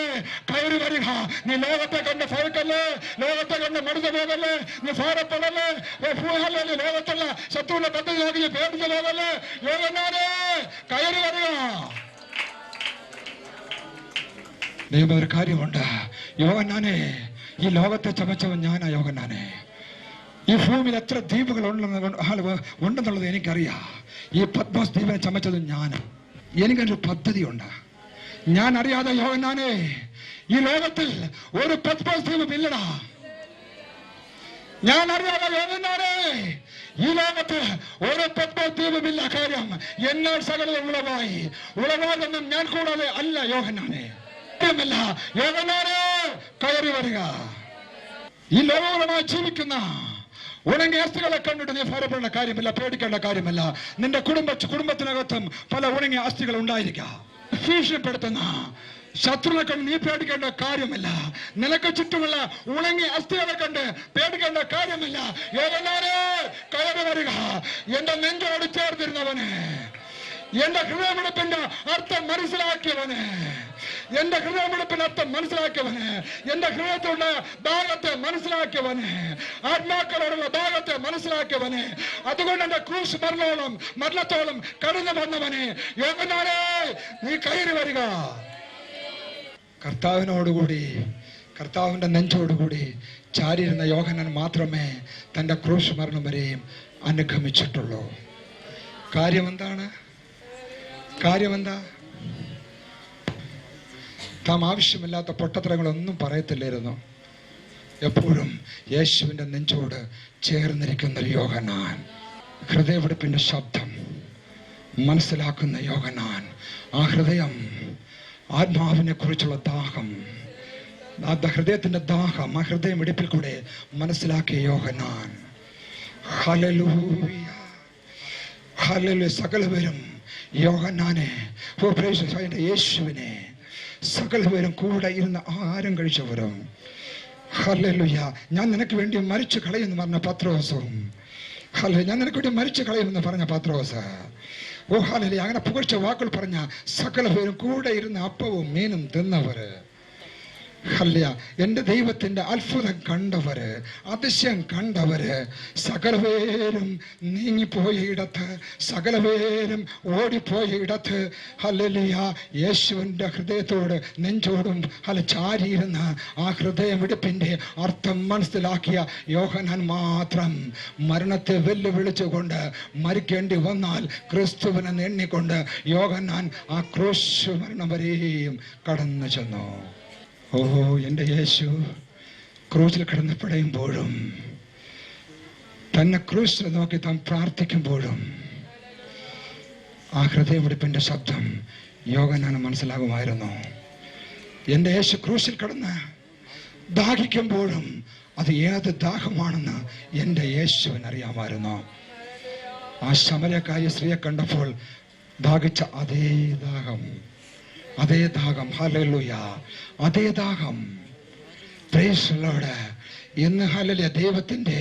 കയറി വരിക. നീ ലോകത്തെ കണ്ട് ഭയക്കല്ലേ, ലോകത്തെ കണ്ട് മടുത്തു പോകല്ലേ, നീ ഭാരപ്പെടല്ലേ, ലോകത്തുള്ള ശത്രുവിന്റെ പദ്ധതി നോക്കി പേടിച്ചു പോകല്ലേ. യോഹന്നാനെ, കയറി വരിക. ദൈവം ഒരു കാര്യമുണ്ട്. യോഹന്നാനെ, ഈ ലോകത്തെ ചമച്ചവൻ ഞാനാ. യോഹന്നാനെ, ഈ ഭൂമിയിൽ എത്ര ദ്വീപുകൾ ഉണ്ടെന്നുള്ളത് എനിക്കറിയാം. ഈ പത്മോസ് ദ്വീപിനെ ചമച്ചത് ഞാൻ. എനിക്കൊരു പദ്ധതിയുണ്ട്. ഞാൻ അറിയാതെ യോഹന്നാനെ, ഈ ലോകത്തിൽ ഒരു പത്മോസ് ദ്വീപും ഇല്ലടാ. ഞാൻ അറിയാതെ യോഹന്നാനെ, ഈ ലോകത്ത് ഒരു പത്മോസ് ദ്വീപും ഇല്ല. കാര്യം എന്നാൽ സകലതും ഉളവാതൊന്നും ഞാൻ കൂടാതെ അല്ല. യോഹന്നാനെ, യോഹന്നാനെ, കയറി വരിക. ഈ ലോകമായി ജീവിക്കുന്ന ഉണങ്ങിയ അസ്ഥികളെ കണ്ടിട്ട് നീ ഭാരപ്പെടേണ്ട കാര്യമില്ല, പേടിക്കേണ്ട കാര്യമില്ല. നിന്റെ കുടുംബത്തിനകത്തും പല ഉണങ്ങിയ അസ്ഥികൾ ഉണ്ടായിരിക്കാം. ഭീഷണിപ്പെടുത്തുന്ന ശത്രുവിനെ കണ്ട് നീ പേടിക്കേണ്ട കാര്യമില്ല. നിനക്ക് ചുറ്റുമുള്ള ഉണങ്ങിയ അസ്ഥികളെ കണ്ട് പേടിക്കേണ്ട കാര്യമില്ല. യോഹന്നാനെ, കയറി വരിക. എന്റെ നെഞ്ചോട് ചേർന്നിരുന്നവന്, എന്റെ ഹൃദയമെടുപ്പിന്റെ അർത്ഥം മനസ്സിലാക്കിയവന്, എന്റെ ഹൃദയമെടുപ്പിന് അർത്ഥം മനസ്സിലാക്കിയവന്, എന്റെ ഹൃദയത്തിലുള്ള ദാഹത്തെ മനസ്സിലാക്കിയവന്, ആത്മാക്കളോടുള്ള ദാഹത്തെ മനസ്സിലാക്കിയവന്, അതുകൊണ്ട് എന്റെ ക്രൂശ് മരണത്തോളം കടന്നു വന്നവനെ, യോഹന്നാനേ നീ കയറി വരിക. കർത്താവിനോടുകൂടി, കർത്താവിന്റെ നെഞ്ചോടുകൂടി ചാരിയിരുന്ന യോഹന്നാൻ മാത്രമേ തന്റെ ക്രൂശ് മരണം വരെയും അനുഗമിച്ചിട്ടുള്ളൂ. കാര്യമെന്താണ്? താം ആവശ്യമില്ലാത്ത പൊട്ടത്തരങ്ങളൊന്നും പറയത്തില്ലായിരുന്നു. എപ്പോഴും യേശുവിന്റെ നെഞ്ചോട് ചേർന്നിരിക്കുന്ന യോഹന്നാൻ, ഹൃദയവെടുപ്പിന്റെ ശബ്ദം മനസ്സിലാക്കുന്ന യോഹന്നാൻ, ആ ഹൃദയം, ആത്മാവിനെ കുറിച്ചുള്ള ദാഹം, ഹൃദയത്തിന്റെ ദാഹം ആ ഹൃദയമിടിപ്പിൽ കൂടെ മനസ്സിലാക്കിയ യോഹന്നാൻ, ഹല്ലേലൂയ ഹല്ലേലൂയ. സകലവരും യോഹന്നാനെ, യേശുവിനെ സകലവരും കൂടെ ഇരുന്ന് ആഹാരം കഴിച്ചവരും, ഹല്ലേലൂയ, ഞാൻ നിനക്ക് വേണ്ടി മരിച്ചു കളയുമെന്ന് പറഞ്ഞ പത്രോസും, ഹല്ലേലൂയ, ഞാൻ നിനക്ക് വേണ്ടി മരിച്ചു കളയുമെന്ന് പറഞ്ഞ പത്രോസ്, ഓ ഹല്ലേലൂയ, അങ്ങനെ പുകഴ്ച വാക്കുകൾ പറഞ്ഞ സകലവരും കൂടെ ഇരുന്ന് അപ്പവും മീനും തിന്നവര്, ഹല്ലേലൂയ, എന്റെ ദൈവത്തിന്റെ അത്ഭുതം കണ്ടവര്, അതിശയം കണ്ടവര്, സകലപേരും നീങ്ങിപ്പോയ ഇടത്ത്, സകലപേരും ഓടിപ്പോയ ഇടത്ത്, ഹല്ലേലൂയ, യേശുവിന്റെ ഹൃദയത്തോട് നെഞ്ചോടും ചാരിയിരുന്ന ആ ഹൃദയമിടിപ്പിന്റെ അർത്ഥം മനസ്സിലാക്കിയ യോഹന്നാൻ മാത്രം മരണത്തെ വെല്ലുവിളിച്ചുകൊണ്ട് മരിക്കേണ്ടി വന്നാൽ ക്രിസ്തുവിനെ എണ്ണിക്കൊണ്ട് യോഹന്നാൻ ആ ക്രൂശ് മരണം വരെയും കടന്നു ചെന്നു. ഓ, എൻ്റെ യേശു ക്രൂശിൽ കിടന്ന് പിടയുമ്പോഴും തന്നെ ക്രൂശിൽ നോക്കി താൻ പ്രാർത്ഥിക്കുമ്പോഴും ആ ഹൃദയമിടിപ്പിന്റെ ശബ്ദം യോഹന്നാന് മനസ്സിലാകുമായിരുന്നു. എൻ്റെ യേശു ക്രൂശിൽ കിടന്ന് ദാഹിക്കുമ്പോഴും അത് ഏത് ദാഹമാണെന്ന് എൻ്റെ യേശുവിന് അറിയാമായിരുന്നു. ആ ശമരക്കാരി സ്ത്രീയെ കണ്ടപ്പോൾ ദാഹിച്ച അതേ ദാഹം, ഹല്ലേലൂയ, അതേ ദാഹം. Price the Lord. ഇന്ന് ഹല്ലേലൂയ, ദൈവത്തിന്റെ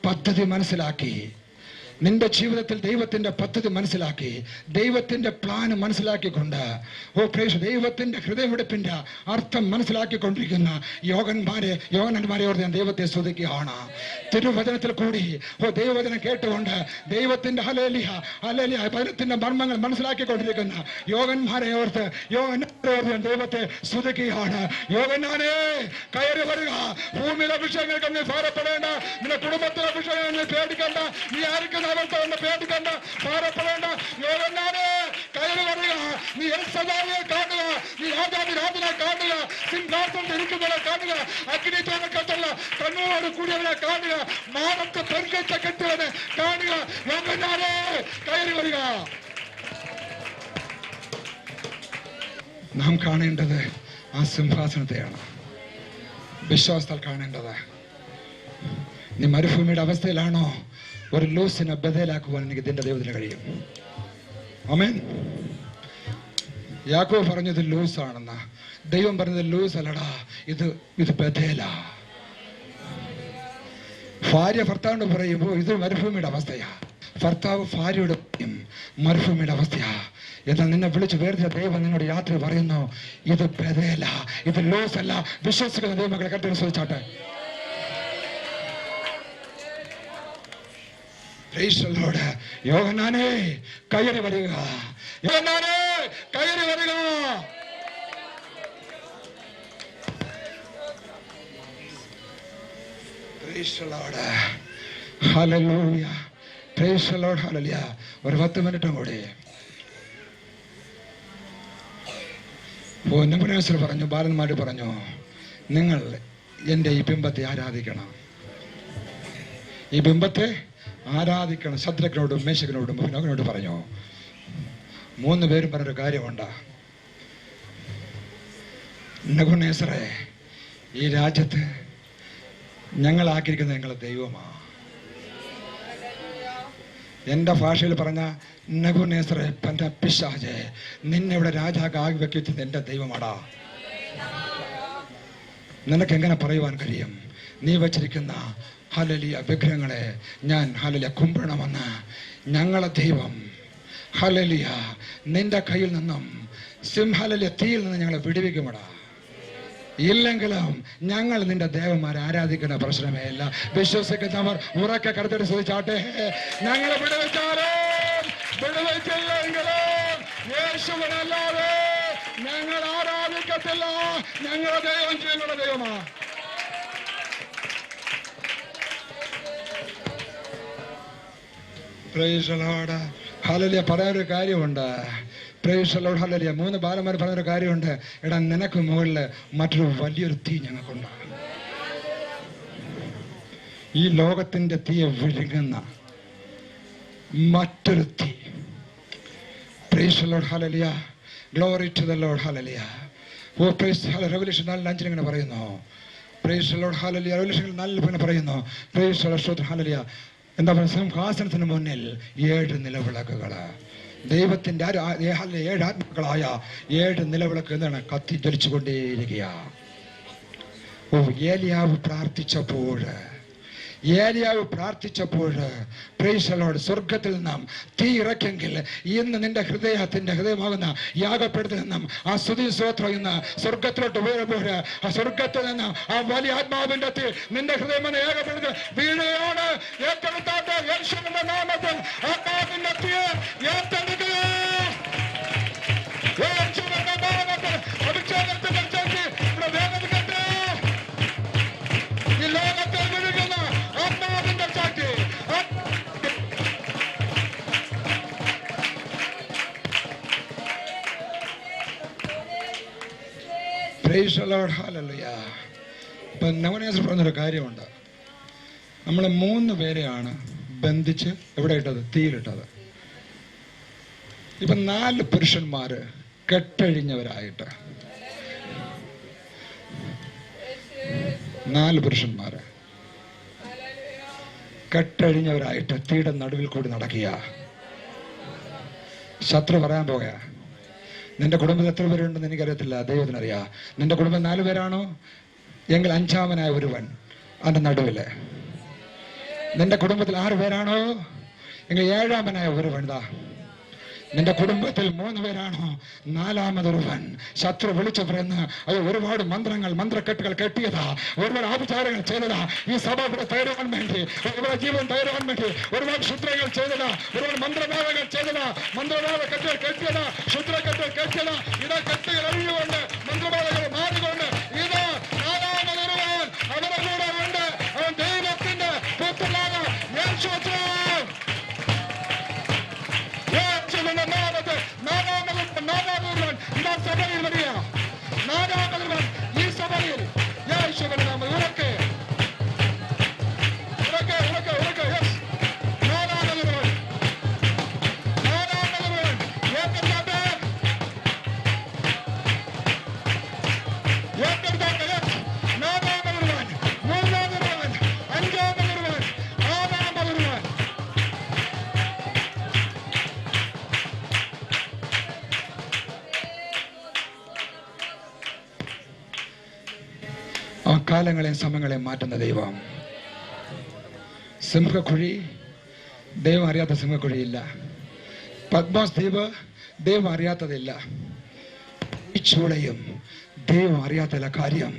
പദ്ധതി മനസ്സിലാക്കി, നിന്റെ ജീവിതത്തിൽ ദൈവത്തിന്റെ പദ്ധതി മനസ്സിലാക്കി, ദൈവത്തിന്റെ പ്ലാൻ മനസ്സിലാക്കിക്കൊണ്ട്, ഓ പ്രൈസ്, ദൈവത്തിന്റെ ഹൃദയമിടിപ്പിന്റെ അർത്ഥം മനസ്സിലാക്കിക്കൊണ്ടിരിക്കുന്ന യോഹന്നാന്മാരെ ഓർത്ത് ഞാൻ ദൈവത്തെ സ്തുതിക്കുകയാണ്. തിരുവചനത്തിൽ കൂടി ദൈവവചനം കേട്ടുകൊണ്ട് ദൈവത്തിന്റെ ഹല്ലേലൂയ വചനത്തിന്റെ മർമ്മങ്ങൾ മനസ്സിലാക്കിക്കൊണ്ടിരിക്കുന്ന യോഹന്നാന്മാരെ ഓർത്ത് ഞാൻ ദൈവത്തെ സ്തുതിക്കുകയാണ്. യോഹന്നാനേ കയറി വരിക. ഭൂമിയിലെ വിഷയങ്ങൾക്ക് നീ ഭാരപ്പെടേണ്ട, നിന്റെ കുടുംബത്തിലെ വിഷയങ്ങൾ നീ പേടിക്കണ്ട, നീ ആർക്കും പേടിക്കണ്ട, ഭാരപ്പെടേണ്ട. യോഹന്നാനേ കയറി വരിക. നീ എൽസദാവിനെ കാണുക, നീ രാജാവിനെ കാണുക, സിംഹാസനത്തിൽ ഇരിക്കുന്നവരെ കാണുക, അഗ്നി ചോരക്കത്തുള്ള കണ്ണോട് കൂടിയവനെ കാണുക, മാനത്ത് പെരുകച്ച കെട്ടിയവനെ കാണുക. യോഹന്നാനേ കയറി വരിക. നാം കാണേണ്ടത് ആ സിംഹാസനത്തെയാണ്, വിശ്വാസത്താൽ കാണേണ്ടത്. നീ മരുഭൂമിയുടെ അവസ്ഥയിലാണോ? ഒരു ലൂസിനെ ബദലാക്കുവാൻ എനിക്ക് ഇതിന്റെ ദൈവത്തിന് കഴിയും. ആമേൻ. യാക്കോബ് പറഞ്ഞത് ലൂസ് ആണെന്ന്, ദൈവം പറഞ്ഞത് ലൂസ് അല്ലടാ, ഇത് ബദല. ഭാര്യ ഭർത്താവിനോട് പറയുമ്പോൾ ഇത് മരുഭൂമിയുടെ അവസ്ഥയാ, ഭർത്താവ് ഭാര്യയോട് മരുഭൂമിയുടെ അവസ്ഥയാ. എന്നാൽ നിന്നെ വിളിച്ച് വേർതിയ ദൈവം നിന്നോട് യാത്ര പറയുന്നു, ഇത് ബദല, ഇത് ലൂസ് അല്ല. വിശ്വസിക്കുന്ന ദൈവമക്കളെ കർത്താവിനെ സ്തുതിച്ചാട്ടെ. യോഹന്നാനേ കയറി വരിക, യോഹന്നാനേ കയറി വരിക. Hallelujah, praise the Lord, hallelujah. ഒരു 10 മിനിറ്റും കൂടി. നെബൂഖദ്നേസർ പറഞ്ഞു, ബാലന്മാർ പറഞ്ഞു, നിങ്ങൾ എൻ്റെ ഈ ബിംബത്തെ ആരാധിക്കണം, ഈ ബിംബത്തെ ആരാധിക്കണം. ശദ്രക്കിനോടും മേശക്കിനോടും അബേദ്നെഗോവിനോട് പറഞ്ഞു. 3 പേരും പറഞ്ഞൊരു കാര്യമുണ്ട്. നെബൂഖദ്നേസറേ, ഈ രാജ്യത്ത് ഞങ്ങളാക്കിയിരിക്കുന്നത് നിങ്ങളെ ദൈവമാ. എൻ്റെ ഭാഷയിൽ പറഞ്ഞ നെബൂഖദ്നേസറേ, പിശാചേ, നിന്നെ ഇവിടെ രാജാവാക്കി വെക്കുന്നത് എൻ്റെ ദൈവമാടാ. നിനക്കെങ്ങനെ പറയുവാൻ കഴിയും? നീ വച്ചിരിക്കുന്ന ഹല്ലേലൂയ വിഗ്രഹങ്ങളെ ഞാൻ ഹല്ലേലൂയ കുമ്പിടണമെന്ന്? ഞങ്ങളെ ദൈവം ഹല്ലേലൂയ. നിന്റെ കയ്യിൽ നിന്നും സിംഹലലിയ തീയിൽ നിന്ന് ഞങ്ങളെ വിടുവിക്കുമടാ. ഇല്ലെങ്കിലും ഞങ്ങൾ നിന്റെ ദേവന്മാരെ ആരാധിക്കുന്ന പ്രശ്നമേ ഇല്ല. വിശ്വസിക്കുന്നവർ ഉറക്കെ കരുത്തിട്ട് ചോദിച്ചാട്ടെ, ഞങ്ങളെ വിടുവിച്ചാലും വിടുവിച്ചില്ലെങ്കിലും യേശുവിനല്ലാതെ ഞങ്ങൾ ആരാധിക്കത്തില്ല. ഞങ്ങളുടെ ദൈവം ജീവനുള്ള ദൈവമാണ്. Price the Lord. ഹല്ലേലൂയ. പറയാനൊരു കാര്യമുണ്ട്. Price the Lord. ഹല്ലേലൂയ. 3 ബാലന്മാർ പറഞ്ഞൊരു കാര്യമുണ്ട്. എടാ, നിനക്ക് മുകളിൽ മറ്റൊരു വലിയൊരു തീ ഞങ്ങൾക്കുണ്ട്. ഈ ലോകത്തിന്റെ തീയെ വിഴുങ്ങുന്ന മറ്റൊരു തീ. Praise the Lord. ഹല്ലേലൂയ. Glory to the Lord. ഹല്ലേലൂയ. Oh praise. റെവല്യൂഷൻ 4:5 ഇങ്ങനെ പറയുന്നു. Praise the Lord. ഹല്ലേലൂയ. റെവല്യൂഷൻ 4 പറയുന്നു. Praise the Lord. ഹല്ലേലൂയ. എന്താ പറയുക? സിംഹാസനത്തിന് മുന്നിൽ 7 നിലവിളക്കുകള്. ദൈവത്തിന്റെ 7 ആത്മാക്കളായ 7 നിലവിളക്ക് എന്താണ്? കത്തി ജ്വലിച്ചുകൊണ്ടേയിരിക്കുക. ഓ, ഏലിയാവ് പ്രാർത്ഥിച്ചപ്പോൾ പ്രൈസ് ദി ലോർഡ് സ്വർഗത്തിൽ നിന്നും തീ ഇറക്കെങ്കിൽ ഇന്ന് നിന്റെ ഹൃദയമാകുന്ന യാഗപ്പെടുത്തിൽ നിന്നും ആ സ്തുതി സ്തോത്രം ഇന്ന് സ്വർഗത്തിലോട്ട് വീഴുമ്പോൾ ആ സ്വർഗത്തിൽ നിന്ന് ആ വലിയ ആത്മാവിന്റെ തീ നിന്റെ ഹൃദയം യാഗപ്പെടുത്തി വീഴുകയാണ്. ഏറ്റെടുത്താട്ടെ യേശുവിന്റെ നാമത്തിൽ ആത്മാവിന്റെ തീ ഏറ്റെടുക്കുക. യേശുവിന്റെ നാമത്തിൽ അഭിഷേകത്തിന്റെ ശക്തി ഇവിടെ വേദനിക്കട്ടെ. ഈ ലോകത്തിൽ വിഴുകുന്ന ആത്മാവിന്റെ ശക്തി പ്രൈസ് ദി ലോർഡ്. ഹല്ലേലൂയ. ഇപ്പൊ നവനേശ്വർ പറഞ്ഞൊരു കാര്യമുണ്ട്. നമ്മൾ 3 പേരെയാണ് ബന്ധിച്ച് എവിടെ ഇട്ടത്? തീയിലിട്ടത്. ഇപ്പൊ 4 പുരുഷന്മാര് കെട്ടഴിഞ്ഞവരായിട്ട് 4 പുരുഷന്മാര് കെട്ടഴിഞ്ഞവരായിട്ട് തീയുടെ നടുവിൽ കൂടി നടക്കുക. ശത്രു പറയാൻ പോക, നിന്റെ കുടുംബത്തിൽ എത്ര പേരുണ്ടെന്ന് എനിക്കറിയത്തില്ല, ദൈവത്തിനറിയാം. നിന്റെ കുടുംബം 4 പേരാണോ എങ്കിൽ 5-ാമനായ ഒരുവൻ അതിന്റെ നടുവില്. നിന്റെ കുടുംബത്തിൽ 6 പേരാണോ എങ്കിൽ 7-ാമനായ ഒരുവൻ. നിന്റെ കുടുംബത്തിൽ 3 പേരാണോ 4-മതൊരുവൻ. ശത്രു വിളിച്ചു പറയുന്ന അത് ഒരുപാട് മന്ത്രക്കെട്ടുകൾ കെട്ടിയതാ, ഒരുപാട് ആഭിചാരങ്ങൾ ചെയ്തതാ. ഈ സഭ ഇവിടെ തകരുവാൻ വേണ്ടി, ഇവിടെ ജീവൻ തകരുവാൻ വേണ്ടി ഒരുപാട് ശുദ്രങ്ങൾ ചെയ്തതാ, ഒരുപാട് മന്ത്രവാദങ്ങൾ ചെയ്തതാ. മന്ത്രവാദ കെട്ടുകൾ കെട്ടിയതാ, ശുദ്രക്കെട്ടുകൾ കെട്ടിയതാ. ഇതാ കെട്ടുകൾ അഴിഞ്ഞുകൊണ്ട് മന്ത്രവാദങ്ങൾ മാറിക്കൊണ്ട് ഇതാ 4-മതൊരുവൻ അവരുടെ കൂടെ ഉണ്ട്. അവൻ ദൈവത്തിന്റെ പുത്രനാണ്. സഭയിൽ വരിക. 4-മതൊരുവൻ ഈ സഭയിൽ യേശുവിന്റെ നാമം ഉറക്കെ യെസ്. 4-മതൊരുവൻ ഏറ്റെടുത്താട്ടെ യെസ്. 4-മതൊരുവൻ 3-മതൊരുവൻ 5-മതൊരുവൻ 6-മതൊരുവൻ. ആ കാലങ്ങളെയും സമയങ്ങളെയും മാറ്റുന്ന ദൈവം. സിംഹക്കുഴി ദൈവം അറിയാത്ത സിംഹക്കുഴിയില്ല. പത്മോസ് ദ്വീപ് ദൈവം അറിയാത്തതില്ല. ഈ ചൂളയും ദൈവം അറിയാത്ത കാര്യം.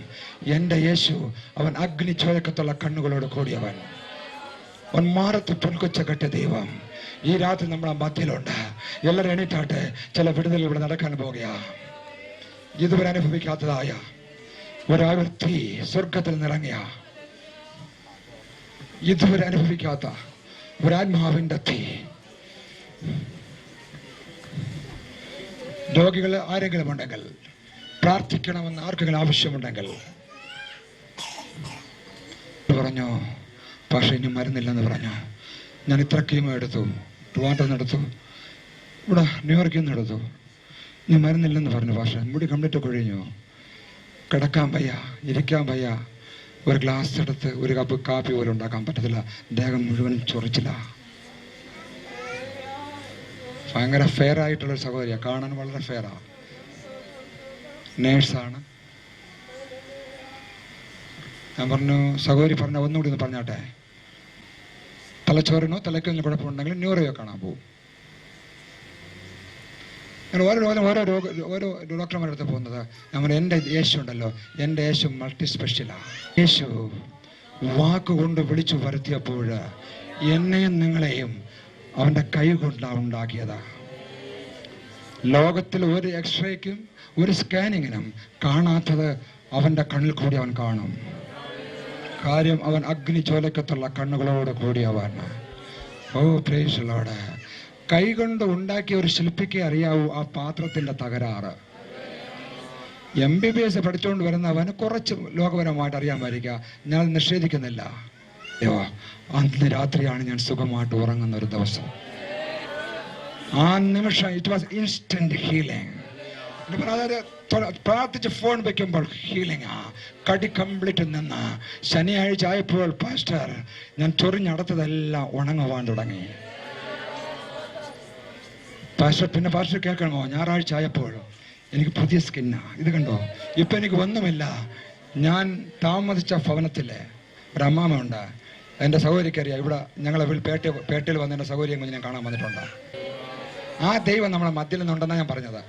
എൻ്റെ യേശു അവൻ അഗ്നി ചോരക്കത്തുള്ള കണ്ണുകളോട് കൂടിയവൻ. അവൻ മാറത്ത് പൊൻകൊച്ച കെട്ടിയ ദൈവം ഈ രാത്രി നമ്മുടെ മധ്യയിലുണ്ട്. എല്ലാവരും എണീറ്റാട്ടെ. ചില വിടുതൽ ഇവിടെ നടക്കാൻ പോകുക. ഇതുവരെ അനുഭവിക്കാത്തതായ ഒരാവൃത്തി സ്വർഗത്തിൽ നിറങ്ങിയ, ഇതുവരെ അനുഭവിക്കാത്ത ഒരാത്മാവിന്റെ തീ. രോഗികൾ ആരെങ്കിലും ഉണ്ടെങ്കിൽ, പ്രാർത്ഥിക്കണമെന്ന് ആർക്കെങ്കിലും ആവശ്യമുണ്ടെങ്കിൽ പറഞ്ഞു, പക്ഷെ ഇനി മരുന്നില്ലെന്ന് പറഞ്ഞു. ഞാൻ ഇത്ര കീമോ എടുത്തു, ട്രിവാൻഡ്രം എടുത്തു, ഇവിടെ ന്യൂയോർക്കിൽ നിന്ന് എടുത്തു, ഇനി മരുന്നില്ലെന്ന് പറഞ്ഞു. പക്ഷെ മുടി കംപ്ലീറ്റ് കൊഴിഞ്ഞു, കിടക്കാൻ വയ്യ, ഇരിക്കാൻ വയ്യ, ഒരു ഗ്ലാസ് എടുത്ത് ഒരു കപ്പ് കാപ്പി പോലും ഉണ്ടാക്കാൻ പറ്റത്തില്ല, ദേഹം മുഴുവൻ ചൊറിച്ചില്ല. ഭയങ്കര ഫെയർ ആയിട്ടുള്ളൊരു സഹോദരിയാണ്, കാണാൻ വളരെ ഫെയറാ, നേഴ്സാണ്. ഞാൻ പറഞ്ഞു, സഹോദരി പറഞ്ഞ ഒന്നുകൂടി ഒന്ന് പറഞ്ഞാട്ടെ, തലച്ചോറിനോ തലയ്ക്കൊന്നും കുഴപ്പമുണ്ടെങ്കിൽ ന്യൂറോയോ കാണാൻ പോവും. ഓരോ ഡോക്ടർമാരുടെ അടുത്ത് പോകുന്നത്. നമ്മൾ എൻ്റെ യേശു ഉണ്ടല്ലോ, എൻ്റെ യേശു മൾട്ടി സ്പെഷ്യലാണ്. യേശു വാക്കുകൊണ്ട് വിളിച്ചു വരുത്തിയപ്പോൾ എന്നെയും നിങ്ങളെയും അവൻ്റെ കൈ കൊണ്ടാണ് ഉണ്ടാക്കിയത്. ലോകത്തിൽ ഒരു എക്സ്റേക്കും ഒരു സ്കാനിങ്ങിനും കാണാത്തത് അവൻ്റെ കണ്ണിൽ കൂടി അവൻ കാണും. കാര്യം അവൻ അഗ്നി ചോലക്കത്തുള്ള കണ്ണുകളോട് കൂടിയവൻ. ഓ പ്രൈസ് ദി ലോർഡ്. കൈകൊണ്ട് ഉണ്ടാക്കിയ ഒരു ശില്പിക്ക് അറിയാവൂ ആ പാത്രത്തിന്റെ തകരാറ്. MBBS പഠിച്ചുകൊണ്ട് വരുന്നവന് കുറച്ച് ലോകപരമായിട്ട് അറിയാമായിരിക്കാം, ഞാൻ നിഷേധിക്കുന്നില്ല. അന്ന് രാത്രിയാണ് ഞാൻ സുഖമായിട്ട് ഉറങ്ങുന്ന ഒരു ദിവസം. ആ നിമിഷം ഇറ്റ് വാസ് ഇൻസ്റ്റന്റ് ഹീലിംഗ്. അതായത് പ്രാർത്ഥിച്ച് ഫോൺ വയ്ക്കുമ്പോൾ ഹീലിംഗ്. കടി കംപ്ലീറ്റ് നിന്ന് ശനിയാഴ്ച ആയപ്പോൾ പാസ്റ്റർ ഞാൻ ചൊറിഞ്ഞടത്തതെല്ലാം ഉണങ്ങുവാൻ തുടങ്ങി. പിന്നെ പാസ്റ്റർ കേൾക്കണമോ, ഞായറാഴ്ച ആയപ്പോൾ എനിക്ക് പുതിയ സ്കിന്നാ. ഇത് കണ്ടോ, ഇപ്പൊ എനിക്ക് ഒന്നുമില്ല. ഞാൻ താമസിച്ച ഭവനത്തിലെ ഒരു അമ്മാമ ഉണ്ട്, എൻ്റെ സഹോദരിക്കറിയാം. ഇവിടെ ഞങ്ങളെ പേട്ടയിൽ വന്ന് എൻ്റെ സഹോദരിയെ കുഞ്ഞ് ഞാൻ കാണാൻ വന്നിട്ടുണ്ട്. ആ ദൈവം നമ്മളെ മധ്യയിൽ നിന്നുണ്ടെന്നാണ് ഞാൻ പറഞ്ഞത്.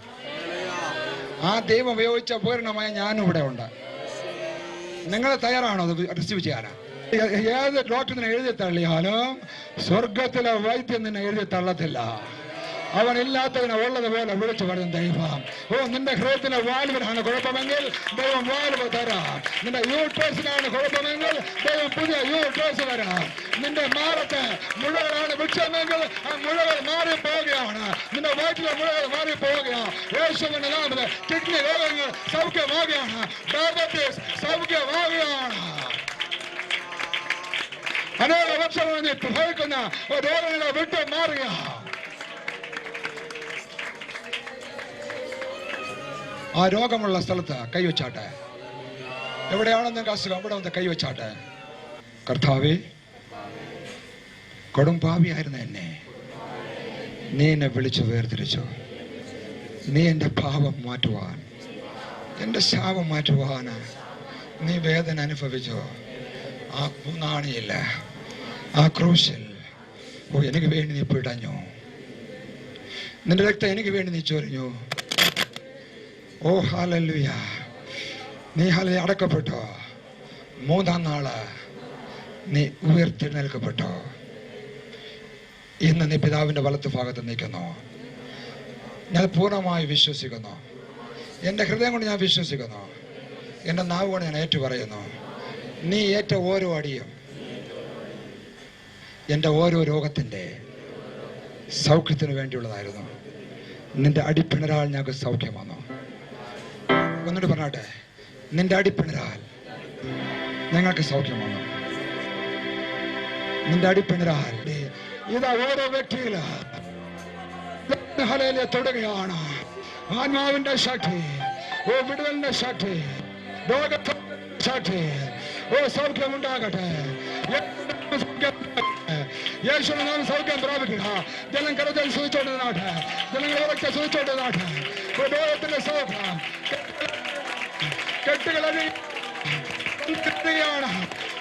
ആ ദൈവം ഉപയോഗിച്ച പൂർണ്ണമായ ഞാനും ഇവിടെ ഉണ്ട്. നിങ്ങൾ തയ്യാറാണോ അത് റിസീവ് ചെയ്യാനാ? ഏത് ഡോക്ടർ നിന്നെ എഴുതി തള്ളിയാലും സ്വർഗത്തിലെ വൈദ്യം നിന്നെ എഴുതി തള്ളത്തില്ല. അവനില്ലാത്തതിനെ ഉള്ളതുപോലെ വിളിച്ചു പറയും ദൈവം. ഓ, നിന്റെ ഹൃദയത്തിലെ വാൽവിനാണ് കുഴപ്പമെങ്കിൽ ദൈവം വാൽവ് തരാം. നിന്റെ യൂട്രസിനാണ് കുഴപ്പമെങ്കിൽ ദൈവം പുതിയ യൂട്രസ് തരാം. നിന്റെ മാറത്തെ മുഴകളാണ് വിക്ഷമെങ്കിൽ ആ മുഴകൾ മാറിപ്പോവുകയാണ്. നിന്റെ വയറ്റിലെ മുഴകൾ മാറിപ്പോവുകയാണ്. യേശുവിന്റെ നാമത്തിൽ കിഡ്നി രോഗങ്ങൾ സൗഖ്യമാവുകയാണ്. ഡയബറ്റീസ് സൗഖ്യമാവുകയാണ്. അനേക വർഷങ്ങൾ നീ ഭയക്കുന്ന രോഗങ്ങളെ വിട്ടു മാറുക. ആ രോഗമുള്ള സ്ഥലത്ത് കൈവച്ചാട്ടെ. എവിടെയാണോ നിങ്ങൾക്ക് അസുഖം അവിടെ വന്ന് കൈവച്ചാട്ടെ. കർത്താവേ, കൊടും പാപിയായിരുന്ന എന്നെ നീ എന്നെ വിളിച്ചു വേർതിരിച്ചു. നീ എൻ്റെ പാപം മാറ്റുവാൻ, എൻ്റെ ശാപം മാറ്റുവാൻ നീ വേദന അനുഭവിച്ചു. ആ പൂനാണിയില്ല, ആ ക്രൂശിൽ ഓ എനിക്ക് വേണ്ടി നീ പിടഞ്ഞു. നിന്റെ രക്തം എനിക്ക് വേണ്ടി നീ ചൊരിഞ്ഞു. ഓ ഹല്ലേലൂയ. നീ ഹല്ലേലൂയ അടക്കപ്പെട്ടോ. മൂന്നാം നാള് നീ ഉയർത്തെഴുന്നേൽക്കപ്പെട്ടോ. ഇന്ന് നീ പിതാവിന്റെ വലത്ത് ഭാഗത്ത് നിൽക്കുന്നു. ഞാൻ പൂർണ്ണമായി വിശ്വസിക്കുന്നു. എൻ്റെ ഹൃദയം കൊണ്ട് ഞാൻ വിശ്വസിക്കുന്നു. എൻ്റെ നാവ് കൊണ്ട് ഞാൻ ഏറ്റു പറയുന്നു. നീ ഏറ്റ ഓരോ അടിയും എൻ്റെ ഓരോ രോഗത്തിൻ്റെ സൗഖ്യത്തിന് വേണ്ടിയുള്ളതായിരുന്നു. നിന്റെ അടിപ്പിണരാൽ ഞങ്ങൾക്ക് സൗഖ്യം വന്നു. ഒന്നുകൂടി പറഞ്ഞാട്ടെ, നിന്റെ അടിപ്പിണരാൽ ഞങ്ങൾക്ക് സൗഖ്യം വന്നു. നിന്റെ അടിപ്പിണരാൽ ഇതാ ഓരോ വ്യക്തിയില് ഹല്ലേലൂയ തൊടുകയാണ്. ആത്മാവിന്റെ ശക്തി, ഓ വിടുതലിന്റെ ശക്തി, രോഗത്തിന്റെ ശക്തി, ഓ സൗഖ്യം ഉണ്ടാകട്ടെ. യേശുവിന്റെ നാമം സൗഖ്യം പ്രാപിക്കുക. ജനം കരത്തിൽ സൂചിച്ചോണ്ടതാട്ടെ, ജനങ്ങളൊക്കെ സൂചിച്ചോണ്ടതാട്ടെ. രോഗത്തിന്റെ സൗഖ്യം, കെട്ടുകളാണ്,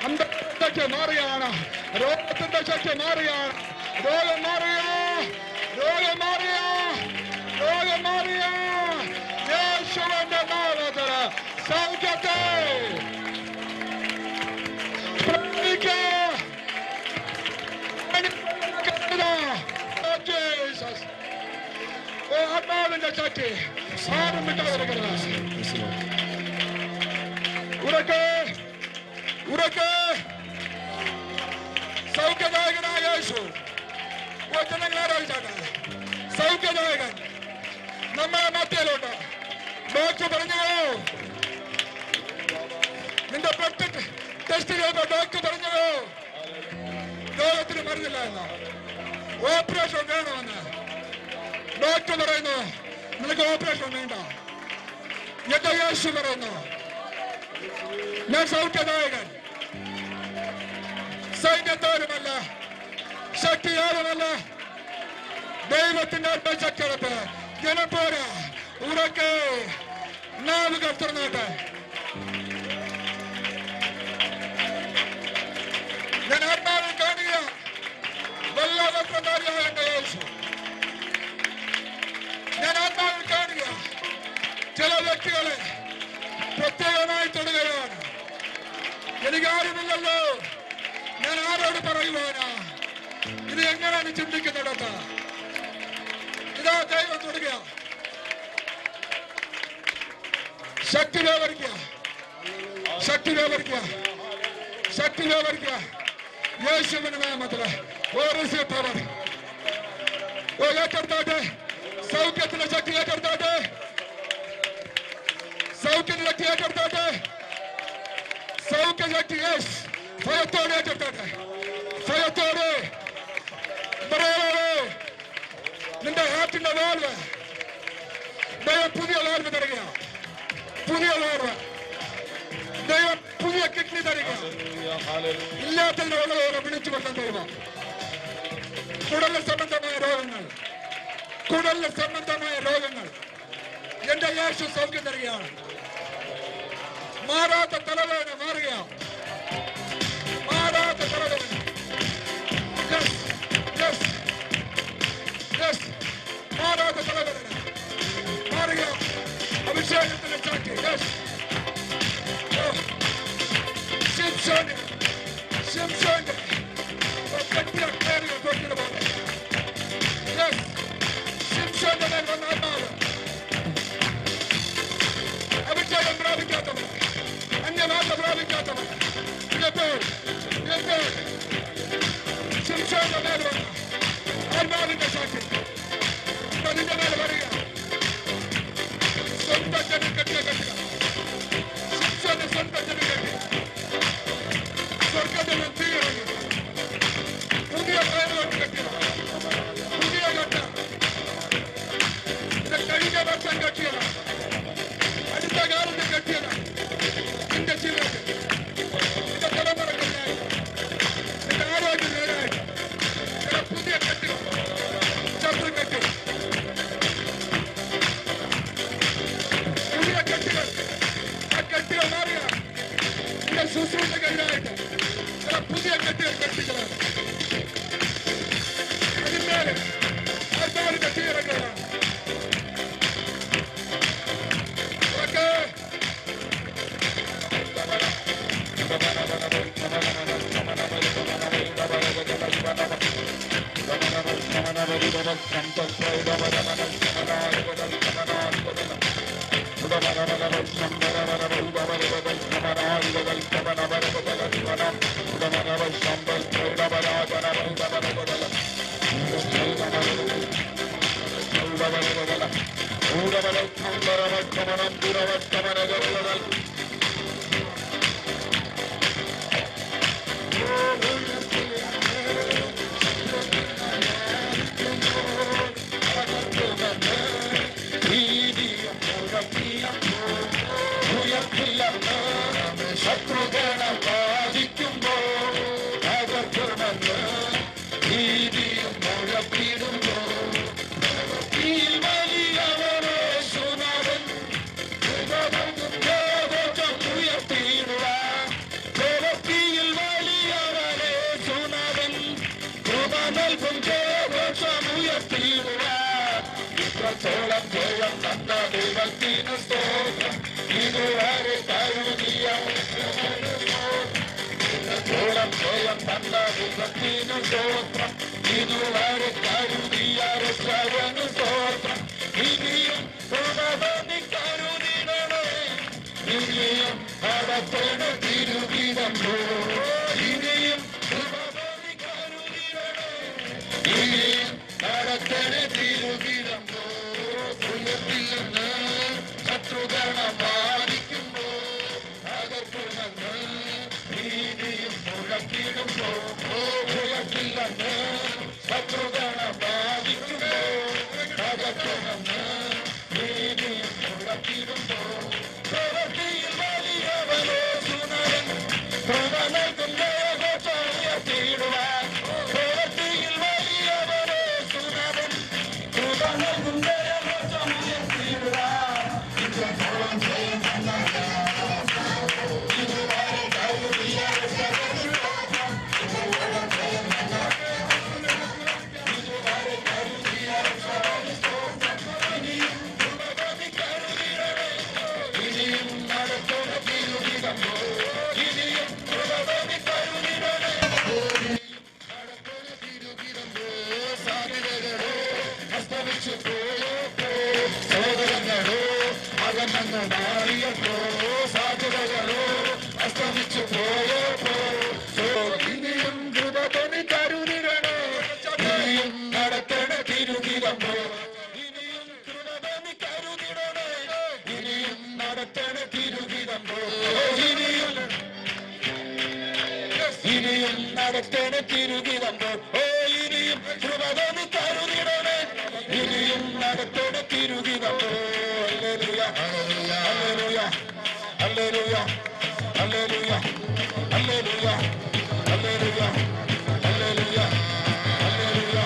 അന്ധശക്തി മാറിയാണ്, രോഗത്തിന്റെ ശക്തി മാറിയാണ്. രോഗം മാറിയോ, രോഗം മാറിയോ, രോഗം മാറിയോ. യേശുവിന്റെ നാമത്തിൽ സൗഖ്യത്തെ ആത്മാവിന്റെ ശക്തി ഉറക്കെ ഉറക്കെ സൗഖ്യദായകനായ യേശു. ജനങ്ങൾ ആരാധിച്ചാട്ടെ. സൗഖ്യദായകൻ നമ്മുടെ മധ്യയിലുണ്ട്. ഡോക്ടർ പറഞ്ഞു, നിന്റെ ബ്ലഡ് ടെസ്റ്റ് ചെയ്ത ഡോക്ടർ പറഞ്ഞു രോഗത്തിന് മരുന്നില്ല എന്ന്, ഓപ്പറേഷൻ വേണമെന്ന്. ഡോക്ടർ പറയുന്നു നിനക്ക് ഓപ്പറേഷൻ വേണ്ട. എന്റെ യേശു പറയുന്നു ഞാൻ സൗഖ്യദായകൻ, സൈന്യത്താലുമല്ല ശക്തിയാലുമല്ല ദൈവത്തിന്റെ ആത്മശക്തിയെടുത്ത് ജനം പോരാ. ഉറക്കെ നാവ് കർത്തർന്നാട്ടെ. ഞാൻ ആത്മാവിൽ കാണുക വല്ലവത്രധാരിയായ എന്റെ യേശു. ഞാൻ ആത്മാവിൽ ചില വ്യക്തികളെ പ്രത്യേകമായി തൊടുകയാണ്. എനിക്കാരുമില്ലല്ലോ, ഞാൻ ആരോട് പറയുവാനാ? ഇത് എങ്ങനെയാണ് ചിന്തിക്കുന്നിടത്ത്? ഇതാ ദൈവം തൊടുക, ശക്തി വ്യാപരിക്കുക, ശക്തി വ്യാപരിക്കുക, ശക്തി വ്യാപരിക്കുക. യേശുവിന്റെ നാമത്തില് ഏറ്റെടുത്താട്ടെ, സൗഖ്യത്തിന്റെ ശക്തി ഏറ്റെടുത്താട്ടെ, സൗഖ്യത്തിന്റെ ശക്തി ഏറ്റെടുത്താട്ടെ, സൗഖ്യശക്തി ഭയത്തോടെ ഏറ്റെടുത്താട്ടെ, ഭയത്തോടെ. നിന്റെ ഹാർട്ടിന്റെ വാൽവ് ദൈവം പുതിയ വാൽവ് തരിക, പുതിയ വാൽവ് ദൈവം, പുതിയ കിഡ്നി തരിക. ഇല്ലാത്തതിന്റെ ഉള്ളവരെ വിളിച്ചു കൊണ്ടാൻ ദൈവം. കുടലിന് സംബന്ധമായ രോഗങ്ങൾ, കുടലിന് സംബന്ധമായ രോഗങ്ങൾ എന്റെ യേശു സൗഖ്യം തരികയാണ്. മാറാത്ത തലവേദന മാറുക, മാറാത്ത തലവേദന. മാറാത്ത തലവേദന മാറുക. അഭിഷേകത്തിന്റെ ചാക്കി ശിംശോന്റെ കെട്ടിയ പേരുകൾ കൊട്ടിന് പോലെ ശിംശോന്റെ മേൽ വന്ന ആത്മാവ്. അഭിഷേകം പ്രാപിക്കാത്തവർ, അന്യഭാഷ പ്രാപിക്കാത്തവർ, ശിംശോന്റെ മേൽ വന്ന ആത്മാവിന്റെ സാക്ഷി അതിന്റെ മേൽ വരിക. സ്വന്തം ജനം കെട്ടിയ കെട്ടുക, ശിംശോന്റെ സ്വന്തം ജനം കെട്ടി സ്വർഗത്തിൽ തീയിറങ്ങി പുതിയ പേരുകൊണ്ട് കെട്ടിയ പുതിയ കെട്ട. ഇത് കഴിഞ്ഞ വർഷം കെട്ടിയതാണ്, അടുത്ത കാലത്ത് കെട്ടിയതാണ്. നിന്റെ ജീവിതത്തിൽ, നിന്റെ തലമുറകളിലായി, നിന്റെ ആരോഗ്യ നേരായിട്ട് ചില പുതിയ കെട്ടുകൾ, ശത്രു കെട്ടുകൾ, പുതിയ കെട്ടുകൾ. ആ കെട്ടുകൾ മാറിയ നിന്റെ ശുശ്രൂഷകളിലായിട്ട് ചില പുതിയ കെട്ടുകൾ കെട്ടികളാണ്. അതിന്മേൽ ആത്മാവിന്റെ തീയിറങ്ങുകയാണ്. ശത്രുഗണം ബാധിക്കുമ്പോ തകർക്കുമെന്ന് ഭീതിയും മുഴക്കിടുമ്പോ വലിയവരെ സുനാവൻ ഉയർത്തിയിടുക. പ്രവൃത്തിയിൽ വലിയവരെ സുനാവൻ കൃപ നൽകും ജയഘോഷം ഉയർത്തിയിടുക. ഇത്രത്തോളം ജയം തന്ന ദൈവത്തിന് സ്തോത്രം. ഇതുവരെ കരുതിയ ഇത്രത്തോളം ജയം തന്ന ദൈവത്തിന് സ്തോത്രം. ഇതുവരെ കരുതിയ രക്ഷകന് സ്തോത്രം. ഇനിയും കരുതിടണേ, ഇനിയും നടത്തേണ്ട തിരുവിധം. ഇനിയും കരുതിടണേ, ഇനിയും നടത്തേണ്ട തിരുവിധം. ഉയർത്തില്ലെന്ന് ശത്രുഗണം ബാധിക്കുമ്പോ തകർക്കുമെന്ന് ഭീതിയും മുഴക്കിടുമ്പോ. ഉയർത്തില്ലെന്ന് ശത്രുഗണം ബാധിക്കുമ്പോ തകർക്കുമെന്ന് ഭീതിയും മുഴക്കിടുമ്പോ. പ്രവൃത്തിയിൽ വലിയവരെ സുനരൻ കൃപ നൽകും ജയഘോഷം ഉയർത്തിയിടുവാൻ. പ്രവൃത്തിയിൽ വലിയവരെ സുനരൻ കൃപ നൽകും ജയഘോഷം ഉയർത്തിയിടുവാൻ. ഇത്രത്തോളം ജയം തന്ന ഇതുവരെ കരുതിയ ഇതുവരെ കരുതിയ ഇനിയും കരുതിടണേ, അങ്ങ് മാറിയപ്പോ സാധ്യതകളോ അസ്തമിച്ചു പോയപ്പോ ഇനിയും കൃപതൊനി കരുതിടണേ, ഇനിയും നടത്തണ തിരുഹിതമ്പോ, ഇനിയും കൃപതൊനി കരുതിടണേ, ഇനിയും നടത്തണ തിരുഹിതമ്പോ, ഇനിയും നടത്തണ തിരുഹിതമ്പോ, ഇനിയും കൃപതൊനി കരുതിടണേ, ഇനിയും നടത്തണ തിരുഹിതമ്പോ. ഹല്ലേലൂയ ഹല്ലേലൂയ ഹല്ലേലൂയ ഹല്ലേലൂയ ഹല്ലേലൂയ ഹല്ലേലൂയ ഹല്ലേലൂയ ഹല്ലേലൂയ.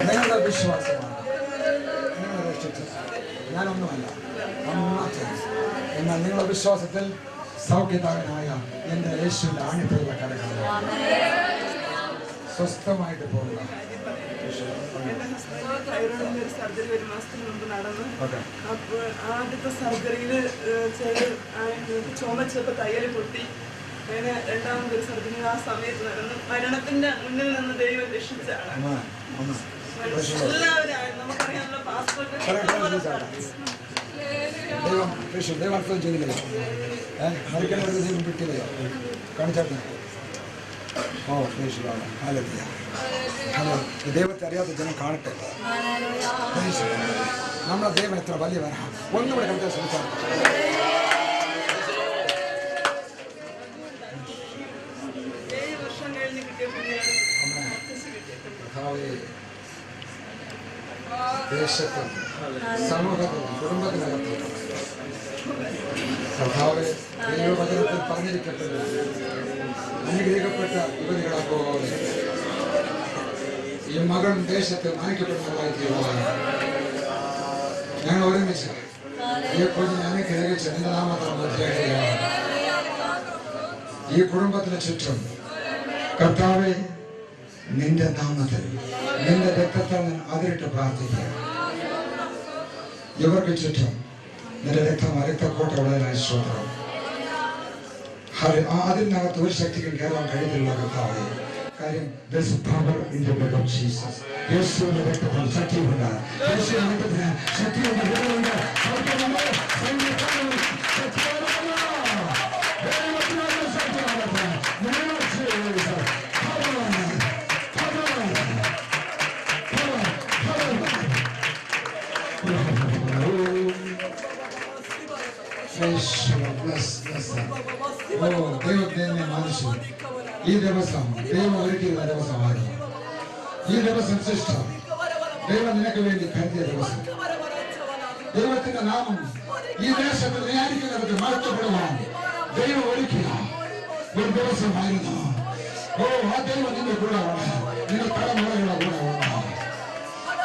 നിങ്ങളുടെ വിശ്വാസമാണ് നിങ്ങളെ രക്ഷിച്ചത്. ഞാനൊന്നുമല്ല, എന്നാൽ നിങ്ങളുടെ വിശ്വാസത്തിൽ സൗഖ്യദായകനായ എൻ്റെ യേശുവിൻ്റെ ആണിപ്പുള്ള കടകളാണ്. സ്വസ്ഥമായിട്ട് പോകുക. സർജറി ഒരു മാസത്തിന് മുമ്പ് നടന്നു. അപ്പോൾ ആദ്യത്തെ സർജറിയിൽ ചുമച്ചപ്പോൾ തയ്യൽ പൊട്ടി. അങ്ങനെ രണ്ടാമതൊരു സർജറി ആ സമയത്ത് നടന്നു. മരണത്തിന്റെ മുന്നിൽ നിന്ന് ദൈവം രക്ഷിച്ചാണ്. എല്ലാവരും നമുക്കറിയാനുള്ള പാസ്പോർട്ട് ദൈവം അത്ഭുതം ചെയ്തില്ലേ? മരിക്കാനൊരു ദൈവം കിട്ടിയില്ലയോ? കാണിച്ചാൽ ഓ ഹല്ലേലൂയ. ദൈവത്തെ അറിയാത്ത ജനം കാണട്ടെ. നമ്മുടെ ദൈവം എത്ര വലിയവനാണ്. ഒന്നുകൂടെ കണ്ടു ശ്രമിച്ചാൽ ദേശത്തും സമൂഹത്തിലും കുടുംബത്തിനകത്തും കർത്താവേ, ദൈവവചനത്തിൽ പറഞ്ഞിരിക്കപ്പെട്ട അനുഗ്രഹിക്കപ്പെട്ട യുവതികളെ പോലെ ഈ മകൾ ദേശത്ത് മാനിക്കപ്പെടുന്നതായി തീരുമാനം ഞങ്ങൾ ഒരുമിച്ച് ഈ കുഞ്ഞിനെ അനുഗ്രഹിച്ച് നിന്റെ നാമത്തിൽ മധ്യയാണ് ഈ കുടുംബത്തിന് ചുറ്റും കർത്താവെ നിന്റെ നാമത്തിൽ നിന്റെ രക്തത്താൽ ഞാൻ അതിരിട്ട് പ്രാർത്ഥിക്കുക. ഇവർക്ക് ചുറ്റും നിന്റെ രക്തക്കോട്ട ഉള്ളതിനായി സ്തോത്രം. അതിനകത്ത് ഒരു ശക്തിക്കും കയറാൻ കഴിയുന്നില്ല കർത്താവേ. കാര്യം there's power in the blood of Jesus. യേശുവിന്റെ രക്തത്തിൽ ശക്തിയുണ്ട്. യേശുവിന്റെ രക്തത്തിന് ശക്തിയുണ്ട്. ദൈവമുണ്ട്. സൗഖ്യമുണ്ട്. സൗഖ്യമുണ്ട്. ശക്തിയുണ്ട്. ദൈവത്തിനുള്ള ശക്തിയുണ്ട്. നിങ്ങളുടെ ജീവിതത്തിൽ power. ദൈവത്തെ മനുഷ്യൻ ഈ ദിവസം ദൈവം ഒരുക്കിയ ദിവസമായിരുന്നു. ഈ ദിവസം സൃഷ്ടം ദൈവം നിനക്ക് വേണ്ടി കരുതിയ ദിവസം. ദൈവത്തിന്റെ നാമം ഈ ദേശത്ത് ന്യായിക്കുന്നവർക്ക് മഹത്വപ്പെടുവാൻ ദൈവം ഒരുക്കിയ ഒരു ദിവസമായിരുന്നു. ആ ദൈവം നിന്റെ കൂടെ ഉണ്ട്. നിന്റെ തലമുറയുടെ കൂടെ ഉണ്ട്.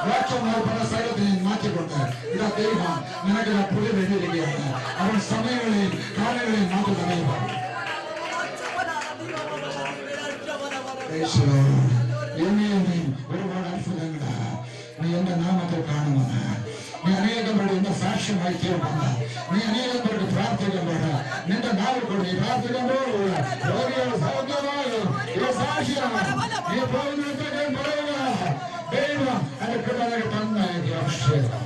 രാഷ്ട്രങ്ങൾ പല സ്ഥലത്തെയും മാറ്റിക്കൊണ്ട് ഇതാ ദൈവം നിനക്ക് പുതിയ എഴുതിയിരിക്കുകയാണ്. അവൻ സമയങ്ങളെയും കാലങ്ങളെയും മാറ്റുന്ന ദൈവം. എന്നെയും ഒരുപാട് അത്ഭുതങ്ങൾ നീ എന്റെ നാമത്തിൽ കാണുമെന്ന്, നീ അനേകം പേരുടെ എന്റെ സാക്ഷ്യമായി തീരുമെന്ന്, നീ അനേകം പേർക്ക് പ്രാർത്ഥിക്കുമ്പോൾ നിന്റെ നാവിൽ കൂടി നീ പ്രാർത്ഥിക്കുമ്പോൾ രോഗിയുടെ സൗഖ്യമായും ഈ സാക്ഷ്യം നീ പോകുന്നതിനെ പറയുക. ദൈവം എന്റെ കൃപകൾ തന്നായി അഭിഷേകം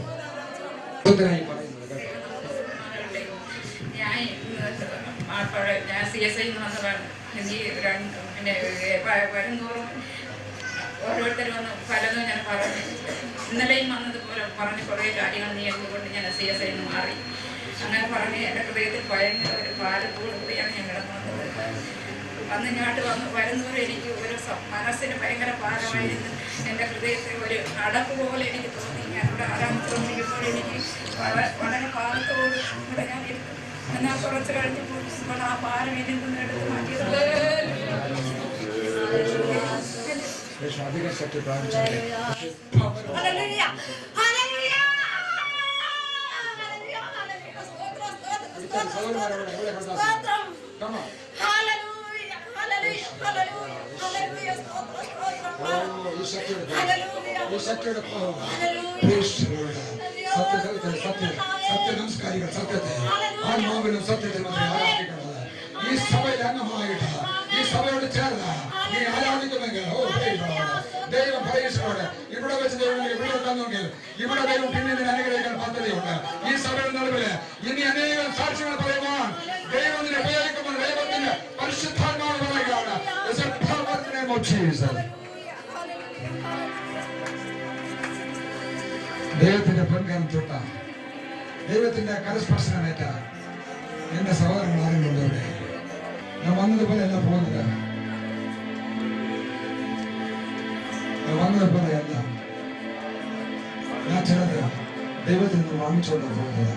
ഞാൻ CSI വന്നതാണ്. വരുന്നോറും ഓരോരുത്തരും വന്ന് പലതും ഞാൻ പറഞ്ഞു. ഇന്നലെയും വന്നതുപോലെ പറഞ്ഞ് കുറേ കാര്യങ്ങൾ നീ എന്തുകൊണ്ട് ഞാൻ CSI മാറി അങ്ങനെ പറഞ്ഞ് എൻ്റെ ഹൃദയത്തിൽ ഭയങ്കര ഒരു ഭാരത്തോടുകൂടിയാണ് ഞാൻ കിടന്നത്. അന്ന് ഇങ്ങോട്ട് വരുന്നവരും എനിക്ക് ഒരു മനസ്സിന് ഭയങ്കര ഭാരമായിരുന്നു. എൻ്റെ ഹൃദയത്തിൽ ഒരു അടപ്പ് പോലെ എനിക്ക് തോന്നി. ഞാനിവിടെ ആരാമത്തോണ്ടിരിക്കുമ്പോൾ എനിക്ക് വളരെ ഭാരത്തോട് ഇവിടെ ഞാൻ ഇരുന്നു. എന്നാൽ കുറച്ച് കഴിഞ്ഞപ്പോൾ ആ ഭാരം എന്നിൽ നിന്ന് എടുത്ത് മാറ്റിയത്. അധികം ശക്തി പ്രാപിച്ചു. സത്യനമസ്കാരികൾ സത്യത്തെ ആത്മാവിനും സത്യത്തെ ആരാധിക്കുന്നത് ഈ സഭയിൽ അംഗമായിട്ട് ഈ സഭയോട് ചേർന്ന് നീ ആരാധിക്കുമെങ്കിൽ ദൈവം പരീക്ഷയോട് ഇവിടെ വെച്ച് ദൈവം ഇവിടെ തന്നെങ്കിൽ ഇവിടെ ദൈവം പിന്നീട് അനുഗ്രഹിക്കാൻ പദ്ധതിയുണ്ട്. ഈ സഭയുടെ നടുവില് ഇനി അനേകം സാക്ഷ്യങ്ങൾ പറയുവാൻ ദൈവത്തിന് ഉപയോഗിക്കുമ്പോൾ ദൈവത്തിന്റെ പരിശുദ്ധാത്മാവ് പറയുകയാണ്. ദൈവത്തിന്റെ പൊൻകാലം തൊട്ട ദൈവത്തിന്റെ കരസ്പർശനമേറ്റ എന്റെ സഹോദരങ്ങൾ ആരെങ്കിലും ഇവിടെ ഞാൻ വന്നതുപോലെ അല്ല പോകുന്നത്. വന്നതുപോലെയല്ല ഞാൻ ചിലത് ദൈവത്തിൽ നിന്ന് വാങ്ങിച്ചുകൊണ്ട് പോകുന്നത്.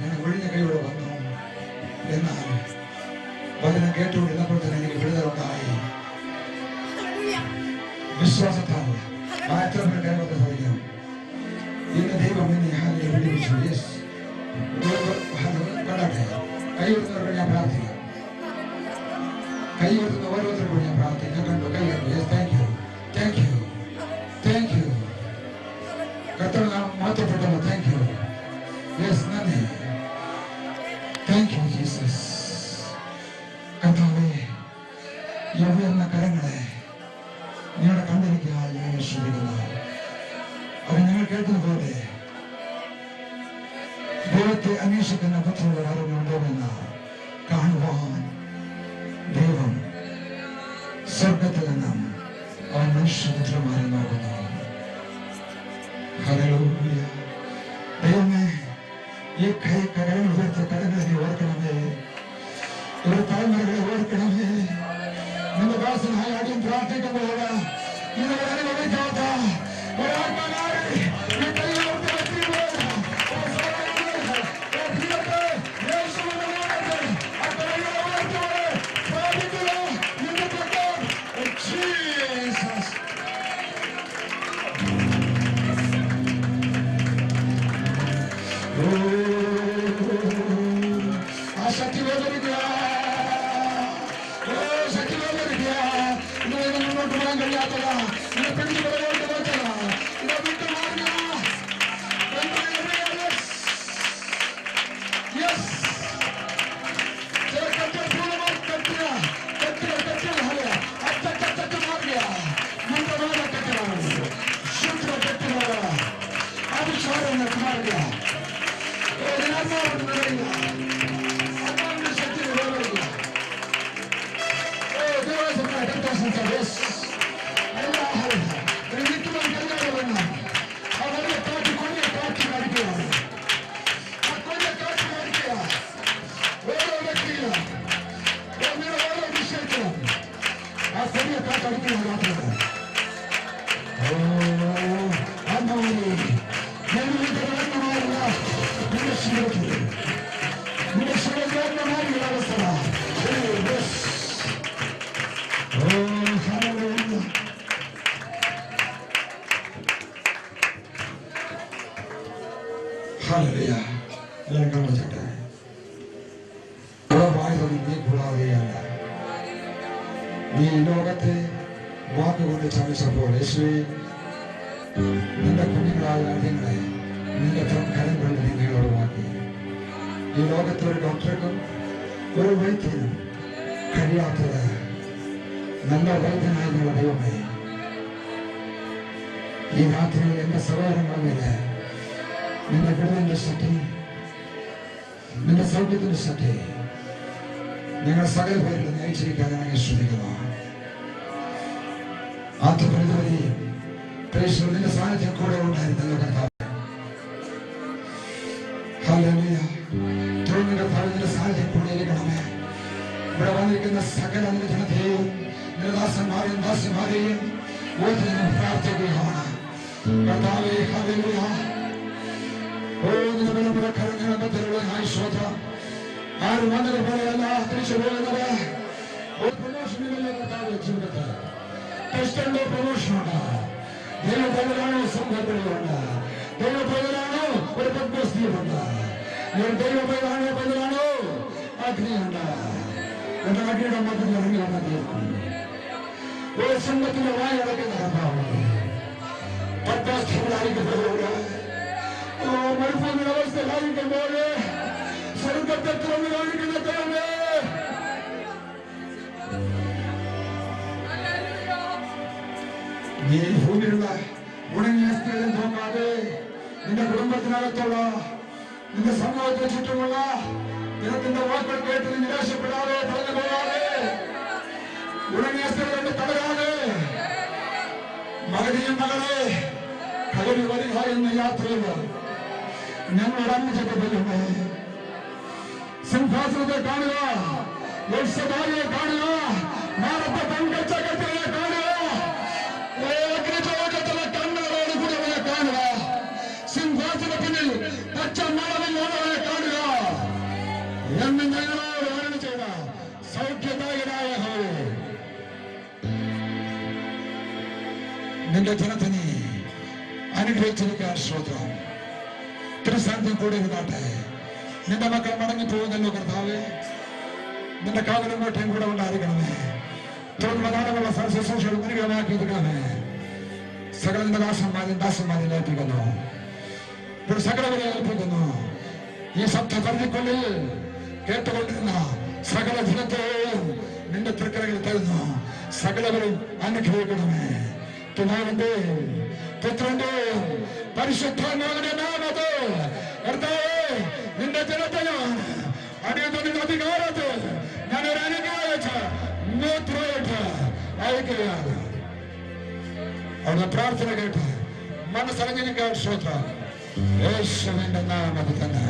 ഞാൻ ഒഴിഞ്ഞ കൈയോടെ വന്നു. എന്നാൽ വചനം കേട്ടുകൊണ്ടിരുന്നപ്പോൾ തന്നെ എനിക്ക് വിടുതലുണ്ടായി. വിശ്വാസത്താൽ എത്ര പേർ കൈവർക്ക് സാധിക്കും. ഇന്ന് ദൈവം എന്നെ വിളിച്ചു. യെസ് കണ്ടട്ടെ. കൈ വരുന്നവർക്ക് ഞാൻ പ്രാർത്ഥിക്കാം. കൈ വരുന്ന ഓരോരുത്തർക്കും ഞാൻ പ്രാർത്ഥിക്കാം. ഞാൻ കണ്ടു കൈ വരുന്നു. Yes thank you thank you thank you. കർത്താവ് നാം മാറ്റപ്പെട്ടല്ലോ. Thank you. യെസ് നന്ദി. Thank you Jesus. കർത്താവേ ഈ ഉയർന്ന കരങ്ങളെ നിങ്ങളുടെ കണ്ടിരിക്കാൻ ഞാൻ ശ്രദ്ധിക്കുന്നു. അത് ഞങ്ങൾ കേൾക്കുന്ന പോലെ ദൈവത്തെ അന്വേഷിക്കുന്ന പുത്രരുടെ അറിവുണ്ടോമെന്ന് കാണുവാൻ ദൈവം സ്വർഗത്തിൽ നിന്നും അവൻ മനുഷ്യപുത്രന്മാരെ നോക്കുന്നു. ഹല്ലേലൂയ. ദൈവമേ ഈ കരങ്ങൾ ഉയർത്തിയ കരങ്ങളെ നീ ഓർക്കണമേ. ഒരു തലമുറകളെ ഓർക്കണമേ. നിന്റെ ദാസനായ അടിയും പ്രാർത്ഥിക്കുമ്പോൾ ഇതുവരെ അനുഭവിക്കാത്ത ഒരാത്മാനായി ആ ശക്തി വേദനിക്കുക, ശക്തി വേദനിക്കുക. ഇന്നലെ മുന്നോട്ട് പോകാൻ കഴിയാത്തതാ, ഇന്നെ പിടിച്ചു പുറകോട്ട് പോച്ചതാ, ഇന്നെ വിട്ടു മാറുക. ചില കെട്ടുകൾ പൂർണ്ണമായി കെട്ടുക, കെട്ടുകൾ അറ്റ മാറുക. മുൻപ് കെട്ടുകൾ ശുദ്ധ കെട്ടുകൾ അഭിഷാരങ്ങൾ മാറുക. നീ ലോകത്തെ വാക്കുകൊണ്ട് ചമച്ചപ്പോൾ യേശുവേ, നിന്റെ കുഞ്ഞുങ്ങളായ കാര്യങ്ങളെ നിന്റെ കരം കൊണ്ട് നിങ്ങളോട് വാക്കി. ഈ ലോകത്തെ ഒരു ഡോക്ടർക്കും ഒരു വൈദ്യനും കഴിയാത്തത് നല്ല വൈദ്യനായുള്ള ദൈവമേ, ഈ രാത്രി എന്റെ സഹോദരങ്ങളില് നിന്റെ വിടുതലിന്റെ ശക്തി, നിന്റെ സൗഖ്യത്തിന്റെ ശക്തി ഞങ്ങൾ സകല പേരിൽ നയിച്ചിരിക്കാൻ ഞങ്ങൾ ശ്രമിക്കുന്നു. ആത്മപ്രതിപതിയും നിന്റെ സാന്നിധ്യം കൂടെ ഉണ്ടായിരുന്നല്ലോ കർത്താവ്. ഹല്ലേലൂയ. തുടർന്ന് കർത്താവ് നിന്റെ സാന്നിധ്യം കൂടെ ഇരിക്കണമേ. ഇവിടെ വന്നിരിക്കുന്ന സകല നിന്റെ ജനത്തെയും നിന്റെ ദാസന്മാരെയും ദാസിമാരെയും പ്രാർത്ഥിക്കുകയാണ് കർത്താവേ. ഹല്ലേലൂയ. ഓ നിന്റെ വിലമുള്ള കരങ്ങളുടെ മധ്യത്തിലുള്ള ആശ്വാസ ആരും വന്നത് പോലെയല്ല തിരിച്ചു പോകുന്നത്. ഒരു പ്രമോഷനിലല്ലേ കർത്താവ് ജീവിതത്തിൽ ടെസ്റ്റുണ്ടോ, പ്രമോഷനുണ്ട്. ദൈവപ്രകരാണോ സംഘടനകളുണ്ട്, ദൈവപ്രകരാണോ ഒരു പത്മസ്ഥിതിയുണ്ട്, ദൈവപ്രകരാണോ പ്രകരാണോ അഗ്നിയുണ്ട്. എന്റെ അഗ്നിയുടെ മധ്യത്തിൽ ഇറങ്ങി വന്ന ഒരു സംഘത്തിന്റെ വായി അടക്കുന്ന കർത്താവ് പത്മസ്ഥിതികളായിരിക്കുമ്പോഴോട് മരുഭൂമിയുടെ അവസ്ഥയിലായിരിക്കുമ്പോൾ സ്വർഗത്തെ തുറന്നു കാണിക്കുന്ന ദൈവമേ, നീ ഭൂമിയിലുള്ള ഉണങ്ങിയ സ്ഥലം നോക്കാതെ നിന്റെ കുടുംബത്തിനകത്തുള്ള നിന്റെ സമൂഹത്തിന് ചുറ്റുമുള്ള ജനത്തിന്റെ വാക്കുകൾ കേട്ട് നീ നിരാശപ്പെടാതെ പറഞ്ഞു പോകാതെ ഉണങ്ങിയ സ്ഥലം തടയാതെ മകനെയും മകളെ കയറി വരിക എന്ന യാത്രയിൽ ഞങ്ങളുടെ അമ്മച്ചക്കപ്പെടുമേ. സിംഹാസനത്തെ കാണുക, യേശുദാരിയെ കാണുക, നാളത്തെ പങ്കച്ചക്കത്തിനെ കാണുക, കണ്ണുകളോട് കൂടി അവനെ കാണുക, സിംഹാസന പിന്നിൽ പച്ച മണവില്ലാതെ കാണുക എന്ന് ഞങ്ങളോട് വരണം ചെയ്ത സൗഖ്യദായകനായ നിന്റെ ജനത്തിനെ അനുഗ്രഹിച്ചിരിക്കാൻ ശ്രോത്രം. തിരുസാന്നിധ്യം കൂടെ ഇരുന്നാട്ടെ. നിന്റെ മക്കൾ മടങ്ങി പോകുന്നല്ലോ കർത്താവേ, നിന്റെ കാവലും കോട്ടയും കൂടെ ഉണ്ടായിരിക്കണമേ. തുടർന്ന് നാടകമുള്ള ശുശ്രൂഷകൾ അനുഗ്രഹമാക്കിയിരിക്കണമേ. സകല നിന്റെ ദാസന്മാരെ ഏൽപ്പിക്കുന്നു, സകലവരെ ഏൽപ്പിക്കുന്നു. ഈ ശബ്ദ പരിധിക്കുള്ളിൽ കേട്ടുകൊണ്ടിരുന്ന സകല ജനത്തെയും നിന്റെ തൃക്കരകൾ തരുന്നു. സകലവരും അനുഗ്രഹിക്കണമേ. പിതാവിന്റെ പുത്രന്റെ പരിശുദ്ധാത്മാവിന്റെ നാമത്തിൽ കർത്താവേ, നിന്റെ ജനത്തെ ഞാൻ അടിയന്തര അധികാരത്തിൽ ഞാനൊരു അനുഗ്രഹിച്ച് അയക്കുകയാണ്. അവിടെ പ്രാർത്ഥന കേട്ട് മനസ്സറിഞ്ഞിരിക്കാൻ ശ്രോത്രം യേശുവിന്റെ നാമത്തിൽ തന്നെ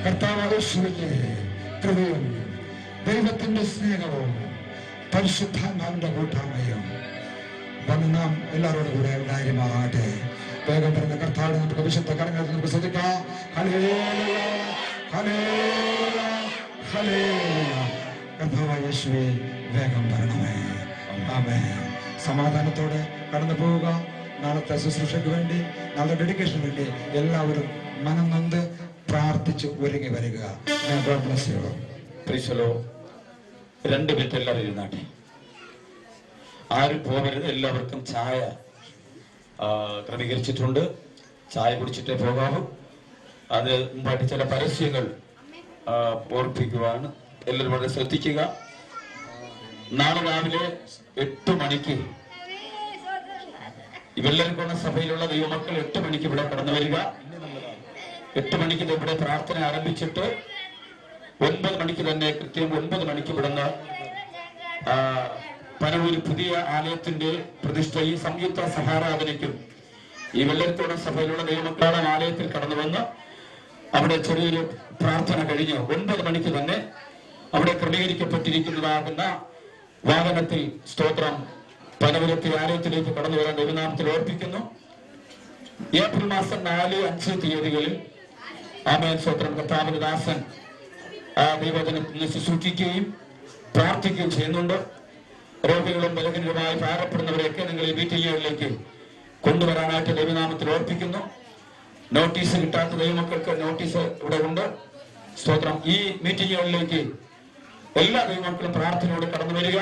കർത്താവ് യേശുവിന്റെ കൃപയും ദൈവത്തിന്റെ സ്നേഹവും പരിശുദ്ധാത്മാവിന്റെ കൂട്ടായ്മയും വന്ന് നാം എല്ലാവരോടും കൂടെ ഉണ്ടായിരുമാറാകട്ടെ. വേഗം പറഞ്ഞ കർത്താവ് നമുക്ക് വിശുദ്ധ കരങ്ങൾ നമുക്ക് ശ്രദ്ധിക്കാം. ഹല്ലേലൂയ, ഹല്ലേലൂയ, ഹല്ലേലൂയ. കർത്താവായ യേശുവേ, വേഗം വരണമേ. ആമേൻ. സമാധാനത്തോടെ കടന്നു പോവുക. നാളത്തെ ശുശ്രൂഷയ്ക്ക് വേണ്ടി, നാളെ ഡെഡിക്കേഷന് വേണ്ടി എല്ലാവരും മനം നൊന്ത് പ്രാർത്ഥിച്ച് ഒരുങ്ങി വരിക. God bless you. പ്രീശലോ 2 മിനിറ്റ് എല്ലാവരും ഇരുന്നാട്ടെ. ആരും പോകരുത്. എല്ലാവർക്കും ചായ ക്രമീകരിച്ചിട്ടുണ്ട്. ചായ കുടിച്ചിട്ടേ പോകാവൂ. അത് മുമ്പായിട്ട് ചില പരസ്യങ്ങൾ ഓർപ്പിക്കുവാണ്. എല്ലാവരും വളരെ ശ്രദ്ധിക്കുക. നാളെ രാവിലെ 8 മണിക്ക് ഈ വെള്ളരിക്കോണ സഭയിലുള്ള ദൈവമക്കൾ 8 മണിക്ക് ഇവിടെ കടന്നു വരിക. 8 മണിക്ക് ഇവിടെ പ്രാർത്ഥന ആരംഭിച്ചിട്ട് 9 മണിക്ക് തന്നെ കൃത്യം 9 മണിക്ക് ഇവിടുന്ന് പനവൂർ പുതിയ ആലയത്തിന്റെ പ്രതിഷ്ഠയും സംയുക്ത സഹാരാധനയ്ക്കും ഈ വെള്ളരിക്കോണ സഭയിലുള്ള ദൈവമക്കളുടെ ആലയത്തിൽ കടന്നു വന്ന് അവിടെ ചെറിയൊരു പ്രാർത്ഥന കഴിഞ്ഞ് 9 മണിക്ക് തന്നെ അവിടെ ക്രമീകരിക്കപ്പെട്ടിരിക്കുന്നതാകുന്ന വാഹനത്തിൽ സ്തോത്രം പനവൂരത്തെ ആലയത്തിലേക്ക് കടന്നു വരാൻ ദൈവനാമത്തിൽ ഓർപ്പിക്കുന്നു. ഏപ്രിൽ മാസം 4, 5 തീയതികളിൽ ആമേൻ സ്തോത്രം കർത്താവിന്റെ ദാസൻ ദൈവജനത്തിന് ശുശ്രൂഷിക്കുകയും പ്രാർത്ഥിക്കുകയും ചെയ്യുന്നുണ്ട്. രോഗികളും ബലഹീനരുമായി ഭാരപ്പെടുന്നവരെയൊക്കെ നിങ്ങൾ ഈ മീറ്റിങ്ങുകളിലേക്ക് കൊണ്ടുവരാനായിട്ട് ദൈവനാമത്തിൽ ഓർപ്പിക്കുന്നു. നോട്ടീസ് കിട്ടാത്ത ദൈവമക്കൾക്ക് നോട്ടീസ് ഇവിടെ ഉണ്ട്. സ്തോത്രം. ഈ മീറ്റിങ്ങുകളിലേക്ക് എല്ലാ ദൈവമക്കളും പ്രാർത്ഥനയോടെ കടന്നു വരിക.